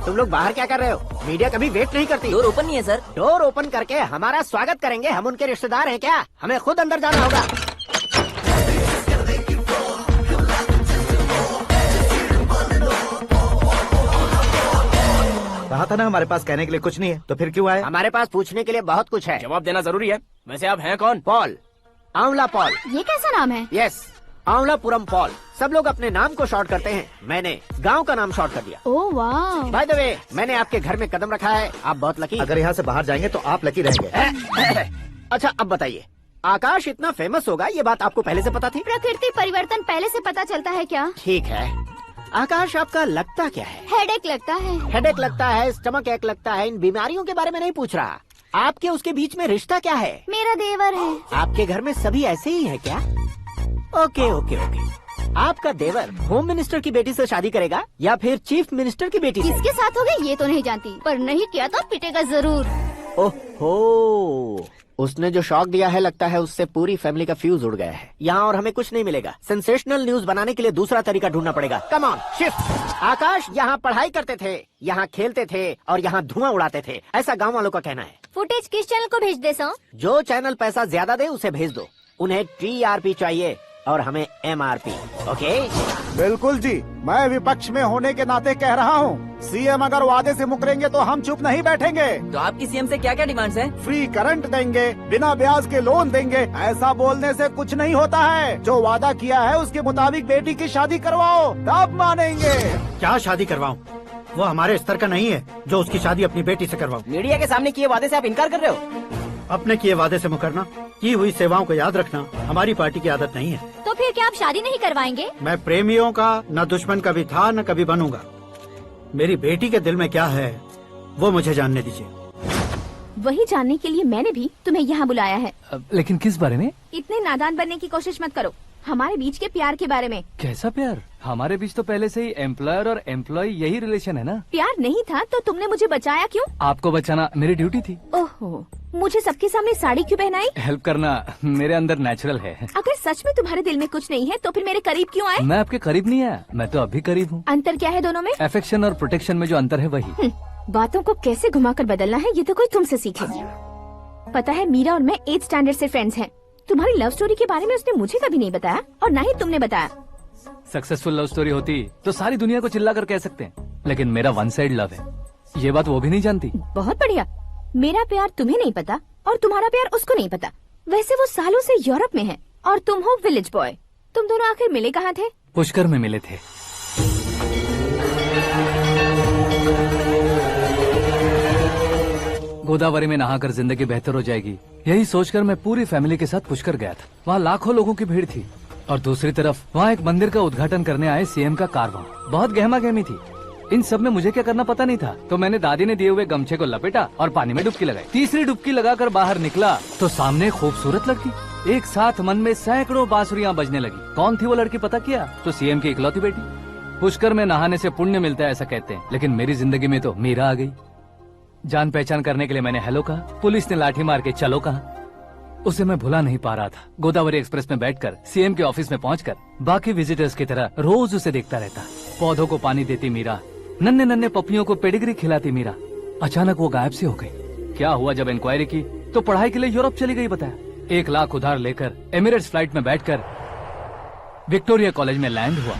Speaker 4: तुम लोग बाहर क्या कर रहे हो? मीडिया कभी वेट नहीं करती।
Speaker 12: डोर ओपन नहीं है सर।
Speaker 4: डोर ओपन करके हमारा स्वागत करेंगे? हम उनके रिश्तेदार हैं क्या? हमें खुद अंदर जाना होगा।
Speaker 8: कहा था ना हमारे पास कहने के लिए कुछ नहीं है, तो फिर क्यों आए?
Speaker 4: हमारे पास पूछने के लिए बहुत कुछ है।
Speaker 17: जवाब देना जरूरी है। वैसे आप हैं कौन?
Speaker 4: पॉल, आंवला पॉल।
Speaker 11: ये कैसा नाम है?
Speaker 4: Yes, Aanwalapuram Paul. सब लोग अपने नाम को शॉर्ट करते हैं, मैंने गांव का नाम शॉर्ट कर दिया।
Speaker 11: ओह वाह।
Speaker 4: बाय द वे, मैंने आपके घर में कदम रखा है। आप बहुत लकी।
Speaker 8: अगर यहाँ से बाहर जाएंगे तो आप लकी रहेंगे।
Speaker 4: अच्छा अब बताइए, आकाश इतना फेमस होगा ये बात आपको पहले से पता थी?
Speaker 11: प्रकृति परिवर्तन पहले से पता चलता है क्या?
Speaker 4: ठीक है, आकाश आपका लगता क्या है?
Speaker 11: हेडेक लगता है।
Speaker 4: हेडेक लगता है, स्टमक एक लगता है। इन बीमारियों के बारे में नहीं पूछ रहा। आपके उसके बीच में रिश्ता क्या है?
Speaker 11: मेरा देवर है।
Speaker 4: आपके घर में सभी ऐसे ही हैं क्या? Okay okay okay. आपका देवर होम मिनिस्टर की बेटी से शादी करेगा या फिर चीफ मिनिस्टर की बेटी से?
Speaker 11: किसके साथ होगा ये तो नहीं जानती, पर नहीं किया तो पिटेगा जरूर।
Speaker 4: ओहो,
Speaker 12: उसने जो शॉक दिया है लगता है उससे पूरी फैमिली का फ्यूज उड़ गया है। यहाँ और हमें कुछ नहीं मिलेगा। सेंसेशनल न्यूज बनाने के लिए दूसरा तरीका ढूंढना पड़ेगा। Come on shift. आकाश यहाँ पढ़ाई करते थे, यहाँ खेलते थे और यहाँ धुआं उड़ाते थे, ऐसा गाँव वालों का कहना है।
Speaker 10: फुटेज किस चैनल को भेज दे सो?
Speaker 12: जो चैनल पैसा ज्यादा दे उसे भेज दो। उन्हें TRP चाहिए और हमें MRP। ओके?
Speaker 7: बिल्कुल जी, मैं विपक्ष में होने के नाते कह रहा हूँ, सीएम अगर वादे से मुकरेंगे तो हम चुप नहीं बैठेंगे।
Speaker 12: तो आपकी सीएम से क्या क्या डिमांड्स हैं?
Speaker 7: फ्री करंट देंगे, बिना ब्याज के लोन देंगे। ऐसा बोलने से कुछ नहीं होता है। जो वादा किया है उसके मुताबिक बेटी की शादी करवाओ, तब मानेंगे।
Speaker 3: क्या शादी करवाऊं? वो हमारे स्तर का नहीं है जो उसकी शादी अपनी बेटी से करवाऊं।
Speaker 12: मीडिया के सामने किए वादे से आप इनकार कर रहे हो?
Speaker 3: अपने किए वादे से मुकरना, की हुई सेवाओं को याद रखना हमारी पार्टी की आदत नहीं है।
Speaker 10: तो फिर क्या आप शादी नहीं करवाएंगे?
Speaker 3: मैं प्रेमियों का न दुश्मन कभी था न कभी बनूंगा। मेरी बेटी के दिल में क्या है वो मुझे जानने दीजिए।
Speaker 6: वही जानने के लिए मैंने भी तुम्हें यहाँ बुलाया है।
Speaker 1: लेकिन किस बारे में?
Speaker 6: इतने नादान बनने की कोशिश मत करो। हमारे बीच के प्यार के बारे में।
Speaker 1: कैसा प्यार? हमारे बीच तो पहले से ही एम्प्लॉयर और एम्प्लॉय यही रिलेशन है ना।
Speaker 6: प्यार नहीं था तो तुमने मुझे बचाया क्यों?
Speaker 1: आपको बचाना मेरी ड्यूटी थी।
Speaker 6: ओहो, मुझे सबके सामने साड़ी क्यों पहनाई?
Speaker 1: हेल्प करना मेरे अंदर नेचुरल है।
Speaker 6: अगर सच में तुम्हारे दिल में कुछ नहीं है तो फिर मेरे करीब क्यों आए?
Speaker 1: मैं आपके करीब नहीं आया, मैं तो अभी करीब हूँ।
Speaker 6: अंतर क्या है दोनों में?
Speaker 1: अफेक्शन और प्रोटेक्शन में जो अंतर है वही।
Speaker 6: बातों को कैसे घुमाकर बदलना है ये तो कोई तुमसे सीखे। पता है मीरा और मैं 8th स्टैंडर्ड से फ्रेंड्स हैं। तुम्हारी लव स्टोरी के बारे में उसने मुझे कभी नहीं बताया और न ही तुमने बताया।
Speaker 1: सक्सेसफुल लव स्टोरी होती तो सारी दुनिया को चिल्ला कर कह सकते हैं, लेकिन मेरा वन साइड लव है। ये बात वो भी नहीं जानती।
Speaker 6: बहुत बढ़िया। मेरा प्यार तुम्हें नहीं पता और तुम्हारा प्यार उसको नहीं पता। वैसे वो सालों से यूरोप में है और तुम हो विलेज बॉय। तुम दोनों आखिर मिले कहाँ थे?
Speaker 1: पुष्कर में मिले थे। गोदावरी में नहाकर जिंदगी बेहतर हो जाएगी, यही सोचकर मैं पूरी फैमिली के साथ पुष्कर गया था। वहाँ लाखों लोगों की भीड़ थी और दूसरी तरफ वहाँ एक मंदिर का उद्घाटन करने आए सीएम का कारवां। बहुत गहमा गहमी थी। इन सब में मुझे क्या करना पता नहीं था, तो मैंने दादी ने दिए हुए गमछे को लपेटा और पानी में डुबकी लगाई। तीसरी डुबकी लगाकर बाहर निकला तो सामने खूबसूरत लड़की। एक साथ मन में सैकड़ों बांसुरियां बजने लगी। कौन थी वो लड़की पता किया तो सीएम की इकलौती बेटी। पुष्कर में नहाने से पुण्य मिलता है ऐसा कहते हैं, लेकिन मेरी जिंदगी में तो मीरा आ गई। जान पहचान करने के लिए मैंने हेलो कहा, पुलिस ने लाठी मार के चलो कहा। उसे मैं भुला नहीं पा रहा था। गोदावरी एक्सप्रेस में बैठकर सीएम के ऑफिस में पहुंचकर बाकी विजिटर्स की तरह रोज उसे देखता रहता। पौधों को पानी देती मीरा, नन्हे नन्हे पपियों को पेडिग्री खिलाती मीरा। अचानक वो गायब सी हो गई। क्या हुआ जब इंक्वायरी की तो पढ़ाई के लिए यूरोप चली गई बताया। 1 लाख उधार लेकर एमिरेट्स फ्लाइट में बैठकर विक्टोरिया कॉलेज में लैंड हुआ।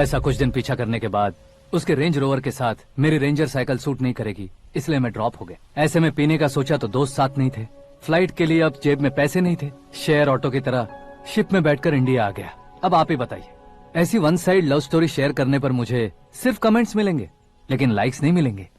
Speaker 1: ऐसा कुछ दिन पीछा करने के बाद उसके रेंज रोवर के साथ मेरी रेंजर साइकिल सूट नहीं करेगी, इसलिए मैं ड्रॉप हो गया। ऐसे में पीने का सोचा तो दोस्त साथ नहीं थे। फ्लाइट के लिए अब जेब में पैसे नहीं थे। शेयर ऑटो की तरह शिप में बैठकर इंडिया आ गया। अब आप ही बताइए, ऐसी one side love story share करने पर मुझे सिर्फ कमेंट्स मिलेंगे लेकिन लाइक्स नहीं मिलेंगे।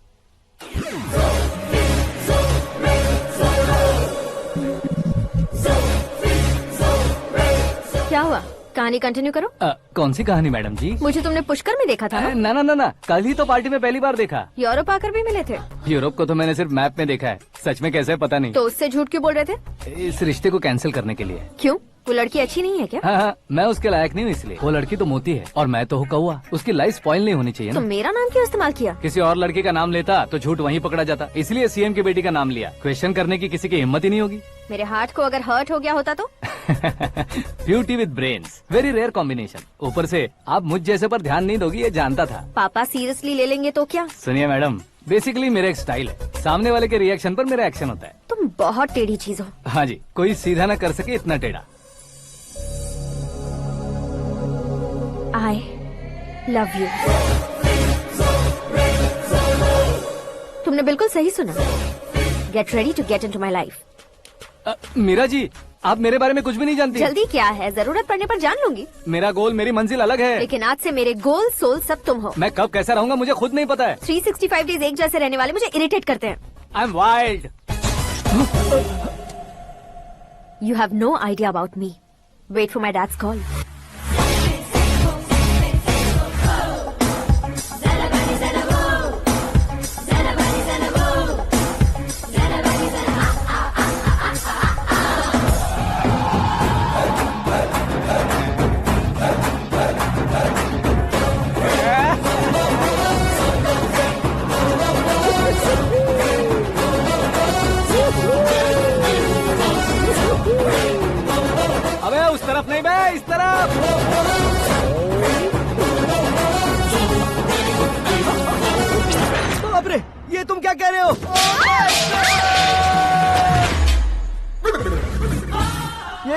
Speaker 6: क्या हुआ? कहानी कंटिन्यू करो।
Speaker 1: कौन सी कहानी मैडम जी?
Speaker 6: मुझे तुमने पुष्कर में देखा था ना?
Speaker 1: ना, कल ही तो पार्टी में पहली बार देखा।
Speaker 6: यूरोप आकर भी मिले थे?
Speaker 1: यूरोप को तो मैंने सिर्फ मैप में देखा है, सच में कैसे पता नहीं।
Speaker 6: तो उससे झूठ क्यों बोल रहे थे?
Speaker 1: इस रिश्ते को कैंसिल करने के लिए।
Speaker 6: क्यों? वो लड़की अच्छी नहीं है क्या?
Speaker 1: हाँ, मैं उसके लायक नहीं हूँ इसलिए। वो लड़की तो मोती है और मैं तो हूँ कौवा। उसकी लाइफ स्पॉइल नहीं होनी चाहिए ना।
Speaker 6: तो मेरा नाम क्यों इस्तेमाल किया?
Speaker 1: किसी और लड़की का नाम लेता तो झूठ वहीं पकड़ा जाता, इसलिए सीएम की बेटी का नाम लिया। क्वेश्चन करने की किसी की हिम्मत ही नहीं होगी।
Speaker 6: मेरे हार्ट को अगर हर्ट हो गया होता तो?
Speaker 1: Beauty with brains, very rare combination. ऊपर से आप मुझ जैसे पर ध्यान नहीं दोगी ये जानता था।
Speaker 6: पापा सीरियसली ले लेंगे तो क्या?
Speaker 1: सुनिए मैडम, बेसिकली मेरा एक स्टाइल है, सामने वाले के रिएक्शन पर मेरा एक्शन होता है।
Speaker 6: तुम बहुत टेढ़ी चीज हो।
Speaker 1: हाँ जी, कोई सीधा न कर सके इतना टेढ़ा।
Speaker 6: I love you। तुमने बिल्कुल सही सुना। Get ready to get into my life।
Speaker 1: Meera ji, आप मेरे बारे में कुछ भी नहीं जानती।
Speaker 6: जल्दी क्या है, जरूरत पड़ने पर जान लूंगी।
Speaker 1: मेरा गोल, मेरी मंजिल अलग है।
Speaker 6: लेकिन आज से मेरे गोल सोल सब तुम हो।
Speaker 1: मैं कब कैसा रहूंगा मुझे खुद नहीं पता है।
Speaker 6: 365 डेज एक जैसे रहने वाले मुझे इरिटेट करते हैं।
Speaker 1: I am wild.
Speaker 6: You have no idea about me। Wait for my dad's call।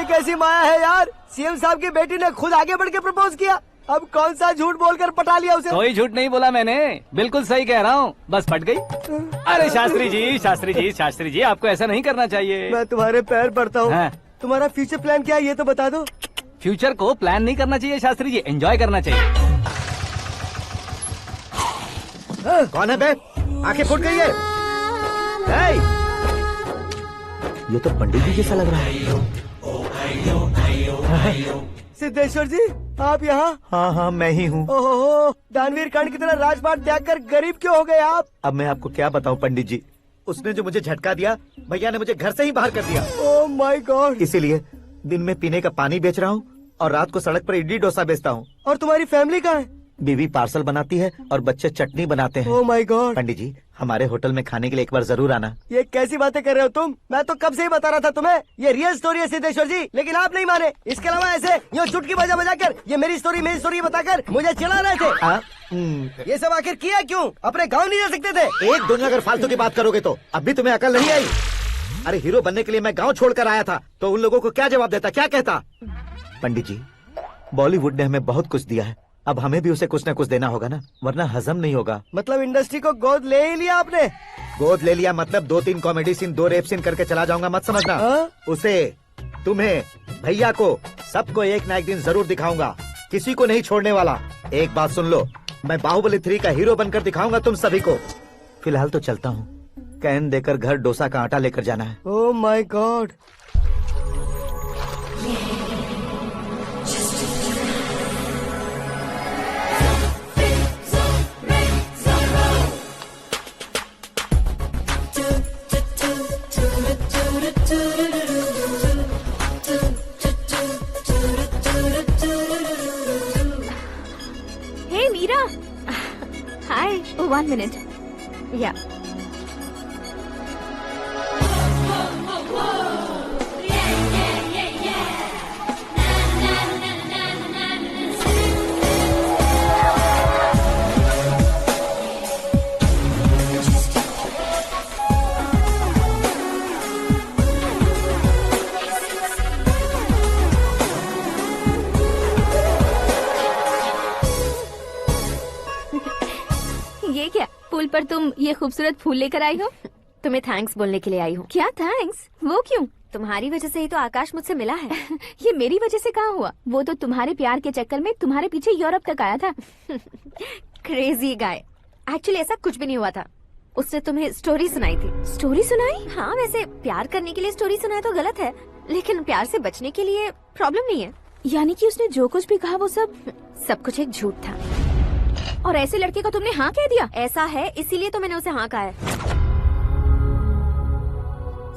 Speaker 4: कैसी माया है यार, सीएम साहब की बेटी ने खुद आगे बढ़ के प्रपोज किया, अब कौन सा झूठ बोलकर पटा लिया उसे।
Speaker 1: कोई झूठ नहीं बोला मैंने, बिल्कुल सही कह रहा हूँ, बस पट गई। अरे शास्त्री जी, शास्त्री जी, शास्त्री जी, आपको ऐसा नहीं करना चाहिए।
Speaker 4: मैं तुम्हारे पैर पड़ता हूँ।
Speaker 1: हाँ।
Speaker 4: तुम्हारा फ्यूचर प्लान क्या है ये तो बता दो।
Speaker 1: फ्यूचर को प्लान नहीं करना चाहिए शास्त्री जी, एंजॉय करना चाहिए।
Speaker 8: कौन है बे? आंखें फूट गई है। ये तो पंडित जी जैसा लग रहा है।
Speaker 4: सिद्धेश्वर जी आप यहाँ?
Speaker 8: हाँ हाँ मैं ही हूँ।
Speaker 4: ओहो, दानवीर कर्ण की तरह राजपाट त्याग कर गरीब क्यों हो गए आप?
Speaker 8: अब मैं आपको क्या बताऊँ पंडित जी, उसने जो मुझे झटका दिया, भैया ने मुझे घर से ही बाहर कर दिया।
Speaker 4: Oh my God.
Speaker 8: इसीलिए दिन में पीने का पानी बेच रहा हूँ और रात को सड़क पर इडली डोसा बेचता हूँ।
Speaker 4: और तुम्हारी फैमिली कहाँ है?
Speaker 8: बीवी पार्सल बनाती है और बच्चे चटनी बनाते हैं।
Speaker 4: Oh my God.
Speaker 8: पंडित जी हमारे होटल में खाने के लिए एक बार जरूर आना।
Speaker 4: ये कैसी बातें कर रहे हो तुम? मैं तो कब से ही बता रहा था तुम्हें, ये रियल स्टोरी है सिद्धेश्वर जी, लेकिन आप नहीं माने। इसके अलावा ऐसे यूँ चुटकी बजा बजा कर ये मेरी स्टोरी बताकर मुझे चिढ़ा रहे थे। ये सब आखिर किया क्यों? अपने गाँव नहीं जा सकते थे?
Speaker 8: एक दुनिया अगर फालतू की बात करोगे तो अब भी तुम्हें अकल नहीं आई। अरे हीरो बनने के लिए मैं गाँव छोड़कर आया था तो उन लोगों को क्या जवाब देता, क्या कहता? पंडित जी बॉलीवुड ने हमें बहुत कुछ दिया है, अब हमें भी उसे कुछ न कुछ देना होगा ना, वरना हजम नहीं होगा।
Speaker 4: मतलब इंडस्ट्री को गोद ले ही लिया आपने?
Speaker 8: गोद ले लिया मतलब 2-3 कॉमेडी सीन 2 रेप सीन करके चला जाऊंगा मत समझना। उसे, तुम्हें, भैया को, सबको एक ना एक दिन जरूर दिखाऊंगा, किसी को नहीं छोड़ने वाला। एक बात सुन लो, मैं बाहुबली 3 का हीरो बनकर दिखाऊंगा तुम सभी को। फिलहाल तो चलता हूँ, कैन देकर घर डोसा का आटा लेकर जाना है।
Speaker 4: Oh my God.
Speaker 6: Hey Meera. Hi. Oh, 1 minute. Yeah. ये क्या, पुल पर तुम ये खूबसूरत फूल लेकर आई हो?
Speaker 10: तुम्हें थैंक्स बोलने के लिए आई हूँ।
Speaker 6: क्या थैंक्स? वो क्यों?
Speaker 10: तुम्हारी वजह से ही तो आकाश मुझसे मिला है।
Speaker 6: ये मेरी वजह से कहाँ हुआ? वो तो तुम्हारे प्यार के चक्कर में तुम्हारे पीछे यूरोप तक आया था।
Speaker 10: Crazy guy. एक्चुअली ऐसा कुछ भी नहीं हुआ था, उसने तुम्हें स्टोरी सुनाई थी।
Speaker 6: स्टोरी सुनाई?
Speaker 10: हाँ, वैसे प्यार करने के लिए स्टोरी सुनाए तो गलत है, लेकिन प्यार से बचने के लिए प्रॉब्लम नहीं है।
Speaker 6: यानी कि उसने जो कुछ भी कहा वो
Speaker 10: सब कुछ एक झूठ था।
Speaker 6: और ऐसे लड़के को तुमने हाँ कह दिया?
Speaker 10: ऐसा है इसीलिए तो मैंने उसे हाँ कहा है।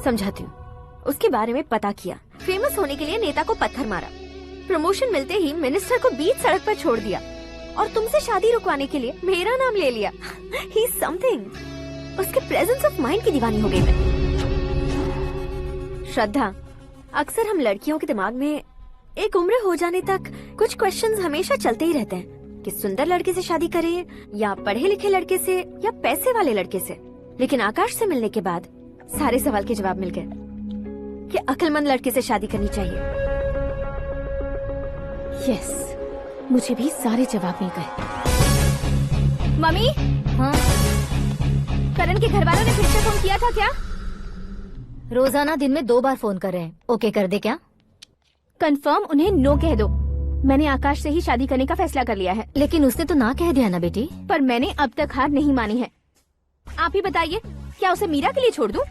Speaker 10: समझाती हूँ। उसके बारे में पता किया, फेमस होने के लिए नेता को पत्थर मारा, प्रमोशन मिलते ही मिनिस्टर को बीच सड़क पर छोड़ दिया और तुमसे शादी रुकवाने के लिए मेरा नाम ले लिया। ही समथिंग। उसके प्रेजेंस ऑफ माइंड की दीवानी हो गई मैं। श्रद्धा, अक्सर हम लड़कियों के दिमाग में एक उम्र हो जाने तक कुछ क्वेश्चंस हमेशा चलते ही रहते हैं कि सुंदर लड़के से शादी करें या पढ़े लिखे लड़के से या पैसे वाले लड़के से। लेकिन आकाश से मिलने के बाद सारे सवाल के जवाब मिल गए कि अक्लमंद लड़के से शादी करनी चाहिए।
Speaker 6: यस, मुझे भी सारे जवाब मिल गए। मम्मी।
Speaker 10: हाँ?
Speaker 6: करण के घर वालों ने फिर से फोन किया था क्या?
Speaker 10: रोजाना दिन में 2 बार फोन कर रहे हैं। ओके कर दे क्या?
Speaker 6: कंफर्म उन्हें नो कह दो। मैंने आकाश से ही शादी करने का फैसला कर लिया है।
Speaker 10: लेकिन उसने तो ना कह दिया ना बेटी।
Speaker 6: पर मैंने अब तक हार नहीं मानी है। आप ही बताइए, क्या उसे मीरा के लिए छोड़ दूं?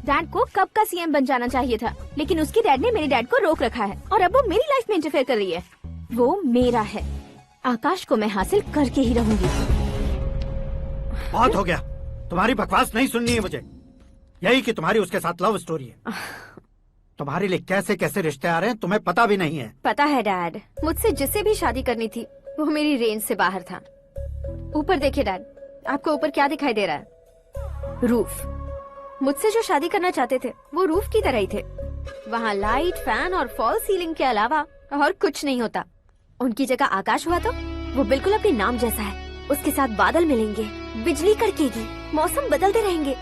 Speaker 6: डैड को कब का सीएम बन जाना चाहिए था, लेकिन उसके डैड ने मेरे डैड को रोक रखा है और अब वो मेरी लाइफ में इंटरफेयर कर रही है। वो मेरा है, आकाश को मैं हासिल करके ही रहूंगी।
Speaker 3: बहुत हो गया, तुम्हारी बकवास नहीं सुननी है मुझे। यही कि तुम्हारी उसके साथ लव स्टोरी है। तुम्हारे लिए कैसे कैसे रिश्ते आ रहे हैं तुम्हें पता भी नहीं है।
Speaker 10: पता है डैड, मुझसे जिसे भी शादी करनी थी वो मेरी रेंज से बाहर था। ऊपर देखिए डैड, आपको ऊपर क्या दिखाई दे रहा है? रूफ। मुझसे जो शादी करना चाहते थे वो रूफ की तरह ही थे। वहाँ लाइट, फैन और फॉल सीलिंग के अलावा और कुछ नहीं होता। उनकी जगह आकाश हुआ तो वो बिल्कुल अपने नाम जैसा है। उसके साथ बादल मिलेंगे, बिजली कड़केगी, मौसम बदलते रहेंगे,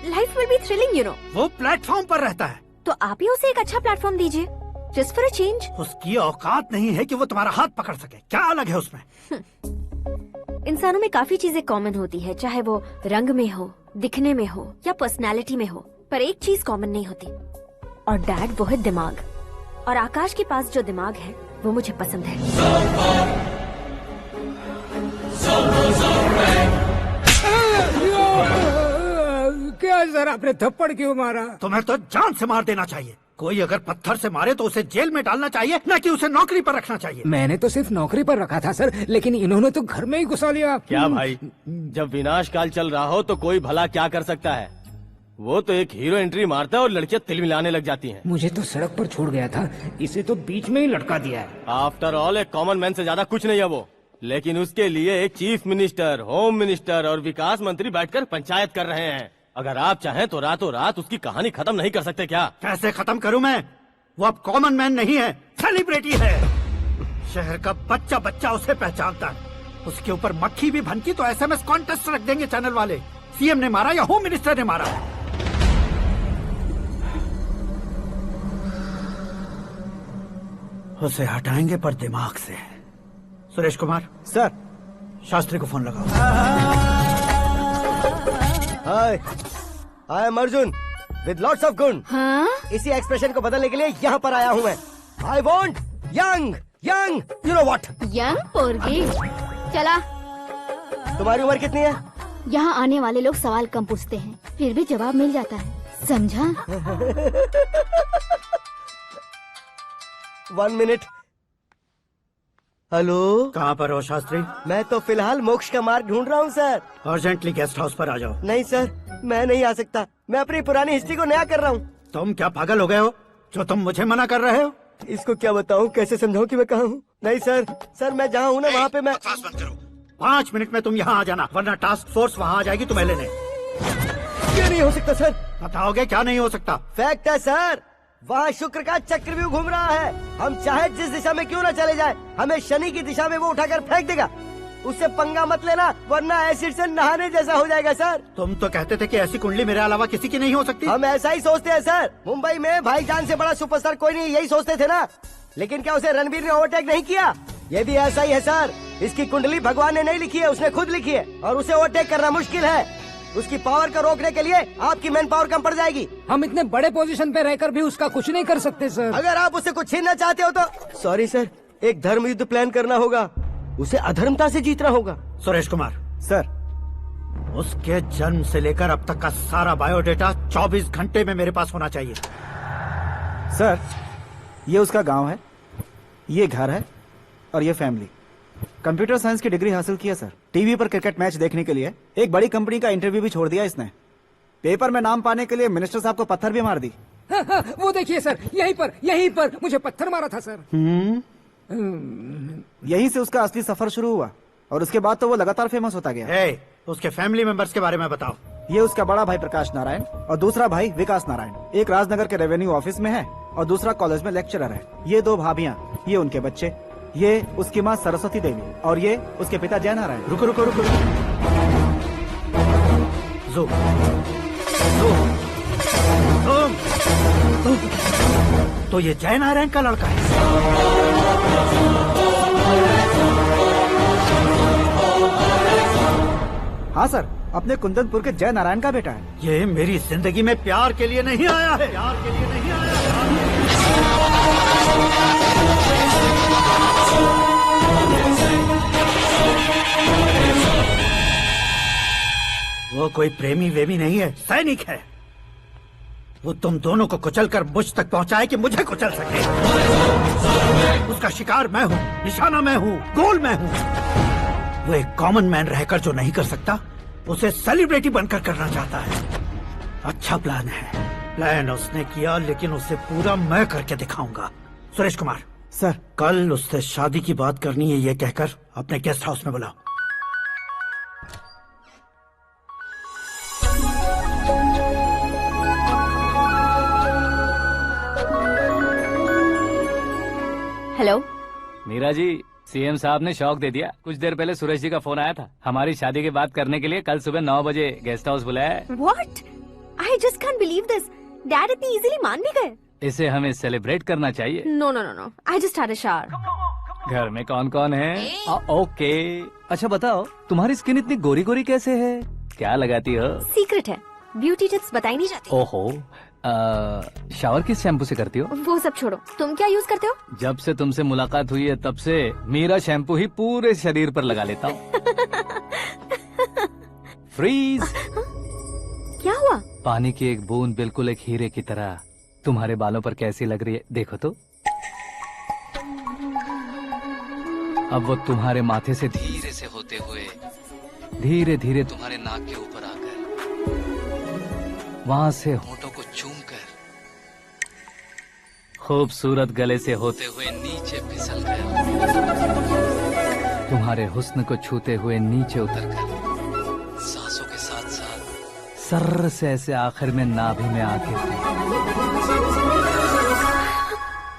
Speaker 10: life will be thrilling you know.
Speaker 3: वो प्लेटफॉर्म पर रहता है
Speaker 10: तो आप ही उसे एक अच्छा प्लेटफॉर्म दीजिए।
Speaker 6: Just for a change.
Speaker 3: उसकी औकात नहीं है कि वो तुम्हारा हाथ पकड़ सके। क्या अलग है उसमें?
Speaker 6: इंसानों में काफी चीजें कॉमन होती है, चाहे वो रंग में हो, दिखने में हो या पर्सनालिटी में हो, पर एक चीज कॉमन नहीं होती, और डैड वो है दिमाग। और आकाश के पास जो दिमाग है वो मुझे पसंद है।
Speaker 16: क्या सर, आपने थप्पड़ क्यों मारा?
Speaker 3: तुम्हें तो जान से मार देना चाहिए। कोई अगर पत्थर से मारे तो उसे जेल में डालना चाहिए, न कि उसे नौकरी पर रखना चाहिए।
Speaker 16: मैंने तो सिर्फ नौकरी पर रखा था सर, लेकिन इन्होंने तो घर में ही घुसा लिया।
Speaker 9: क्या भाई, जब विनाश काल चल रहा हो तो कोई भला क्या कर सकता है? वो तो एक हीरो एंट्री मारता है और लड़कियां तिलमिलाने लग जाती हैं।
Speaker 16: मुझे तो सड़क पर छोड़ गया था, इसे तो बीच में ही लटका दिया है।
Speaker 9: आफ्टर ऑल एक कॉमन मैन से ज्यादा कुछ नहीं है वो, लेकिन उसके लिए एक चीफ मिनिस्टर, होम मिनिस्टर और विकास मंत्री बैठकर पंचायत कर रहे हैं। अगर आप चाहें तो रातों रात उसकी कहानी खत्म नहीं कर सकते क्या?
Speaker 3: कैसे खत्म करूं मैं? वो अब कॉमन मैन नहीं है, सेलिब्रिटी है। शहर का बच्चा बच्चा उसे पहचानता है। उसके ऊपर मक्खी भी भनकी तो SMS कॉन्टेस्ट रख देंगे चैनल वाले। सीएम ने मारा या होम मिनिस्टर ने मारा। उसे हटाएंगे पर दिमाग से। सुरेश कुमार
Speaker 7: सर,
Speaker 3: शास्त्री को फोन लगाओ।
Speaker 4: Hi, I am Arjun with lots of गुण।
Speaker 6: हाँ?
Speaker 4: इसी एक्सप्रेशन को बदलने के लिए यहाँ पर आया हूँ मैं। I want young young, you know what?
Speaker 11: Young पोरगी। चला।
Speaker 4: तुम्हारी उम्र कितनी है?
Speaker 11: यहाँ आने वाले लोग सवाल कम पूछते हैं, फिर भी जवाब मिल जाता है, समझा?
Speaker 4: 1 मिनट। हेलो,
Speaker 3: कहाँ पर हो शास्त्री?
Speaker 4: मैं तो फिलहाल मोक्ष का मार्ग ढूंढ रहा हूँ सर।
Speaker 3: अर्जेंटली गेस्ट हाउस पर आ जाओ।
Speaker 4: नहीं सर, मैं नहीं आ सकता। मैं अपनी पुरानी हिस्ट्री को नया कर रहा हूँ।
Speaker 3: तुम क्या पागल हो गए हो जो तुम मुझे मना कर रहे हो?
Speaker 4: इसको क्या बताऊँ, कैसे समझाऊँ कि मैं कहाँ हूँ? नहीं सर, सर मैं जहाँ हूँ ना वहाँ पे मैं।
Speaker 3: 5 मिनट में तुम यहाँ आ जाना, वरना टास्क फोर्स वहाँ आ जाएगी तुम्हें लेने।
Speaker 4: क्या नहीं हो सकता सर?
Speaker 3: बताओगे क्या नहीं हो सकता?
Speaker 4: फैक्ट है सर, वहाँ शुक्र का चक्रव्यूह घूम रहा है। हम चाहे जिस दिशा में क्यों न चले जाए, हमें शनि की दिशा में वो उठाकर फेंक देगा। उससे पंगा मत लेना, वरना एसिड से नहाने जैसा हो जाएगा सर।
Speaker 3: तुम तो कहते थे कि ऐसी कुंडली मेरे अलावा किसी की नहीं हो सकती।
Speaker 4: हम ऐसा ही सोचते हैं सर। मुंबई में भाईजान से बड़ा सुपरस्टार कोई नहीं, यही सोचते थे ना। लेकिन क्या उसे रणवीर ने ओवरटेक नहीं किया? ये भी ऐसा ही है सर। इसकी कुंडली भगवान ने नहीं लिखी है, उसने खुद लिखी है, और उसे ओवरटेक करना मुश्किल है। उसकी पावर को रोकने के लिए आपकी मैन पावर कम पड़ जाएगी।
Speaker 16: हम इतने बड़े पोजीशन पे रहकर भी उसका कुछ नहीं कर सकते सर।
Speaker 4: अगर आप उससे कुछ छीनना चाहते हो तो सॉरी सर, एक धर्म युद्ध प्लान करना होगा। उसे अधर्मता से जीतना होगा।
Speaker 3: सुरेश कुमार
Speaker 7: सर,
Speaker 3: उसके जन्म से लेकर अब तक का सारा बायोडेटा 24 घंटे में मेरे पास होना चाहिए।
Speaker 7: सर, ये उसका गांव है, ये घर है और ये फैमिली। कंप्यूटर साइंस की डिग्री हासिल की है सर। टीवी पर क्रिकेट मैच देखने के लिए एक बड़ी कंपनी का इंटरव्यू भी छोड़ दिया इसने। पेपर में नाम पाने के लिए मिनिस्टर साहब को पत्थर भी मार दी।
Speaker 16: हाँ, वो देखिए सर, यहीं पर मुझे पत्थर मारा था सर।
Speaker 7: यहीं से उसका असली सफर शुरू हुआ और उसके बाद तो वो लगातार फेमस होता गया।
Speaker 3: उसके फैमिली मेंबर्स के बारे में बताओ।
Speaker 7: ये उसका बड़ा भाई प्रकाश नारायण और दूसरा भाई विकास नारायण। एक राजनगर के रेवेन्यू ऑफिस में है और दूसरा कॉलेज में लेक्चरर है। ये 2 भाभियां, ये उनके बच्चे, ये उसकी माँ सरस्वती देवी और ये उसके पिता जय नारायण।
Speaker 3: रुको रुको रुको, तो ये जय नारायण का लड़का है।
Speaker 7: हाँ सर, अपने कुंदनपुर के जय नारायण का बेटा है।
Speaker 3: ये मेरी जिंदगी में प्यार के लिए नहीं आया है। प्यार के लिए नहीं आया वो कोई प्रेमी वेमी नहीं है, सैनिक है। वो तुम दोनों को कुचलकर मुझ तक पहुंचाए कि मुझे कुचल सके। उसका शिकार मैं हूँ, निशाना मैं हूँ, गोल मैं हूँ। वो एक कॉमन मैन रहकर जो नहीं कर सकता, उसे सेलिब्रिटी बनकर करना चाहता है। अच्छा प्लान है। प्लान उसने किया, लेकिन उसे पूरा मैं करके दिखाऊंगा। सुरेश कुमार
Speaker 7: सर,
Speaker 3: कल उससे शादी की बात करनी है, ये कहकर अपने गेस्ट हाउस में बुलाओ।
Speaker 6: हेलो
Speaker 1: मीरा जी, सीएम साहब ने शौक दे दिया। कुछ देर पहले सुरेश जी का फोन आया था, हमारी शादी की बात करने के लिए कल सुबह 9 बजे गेस्ट हाउस बुलाया है।
Speaker 6: What? I just can't believe this. Dad इतनी इजीली मान भी गए।
Speaker 1: इसे हमें सेलिब्रेट करना चाहिए।
Speaker 6: No no no no, I just had a shower.
Speaker 1: घर में कौन कौन है? ओके। अच्छा बताओ, तुम्हारी स्किन इतनी गोरी गोरी कैसे है? क्या लगाती हो?
Speaker 6: सीक्रेट है, ब्यूटी टिप्स बताई नहीं जाती।
Speaker 1: ओहो, शावर किस शैम्पू से करती हो?
Speaker 6: वो सब छोड़ो, तुम क्या यूज करते हो?
Speaker 1: जब से तुमसे मुलाकात हुई है तब से मीरा शैम्पू ही पूरे शरीर पर लगा लेता हूँ। फ्रीज।
Speaker 6: क्या हुआ?
Speaker 1: पानी की एक बूंद बिल्कुल एक हीरे की तरह तुम्हारे बालों पर कैसी लग रही है, देखो तो। अब वो तुम्हारे माथे से धीरे से होते हुए धीरे धीरे तुम्हारे नाक के ऊपर आकर वहां से होठों को चूमकर खूबसूरत गले से होते हुए नीचे फिसलकर तुम्हारे हुस्न को छूते हुए नीचे उतरकर सांसों के साथ साथ सर्र से ऐसे आखिर में नाभि में आके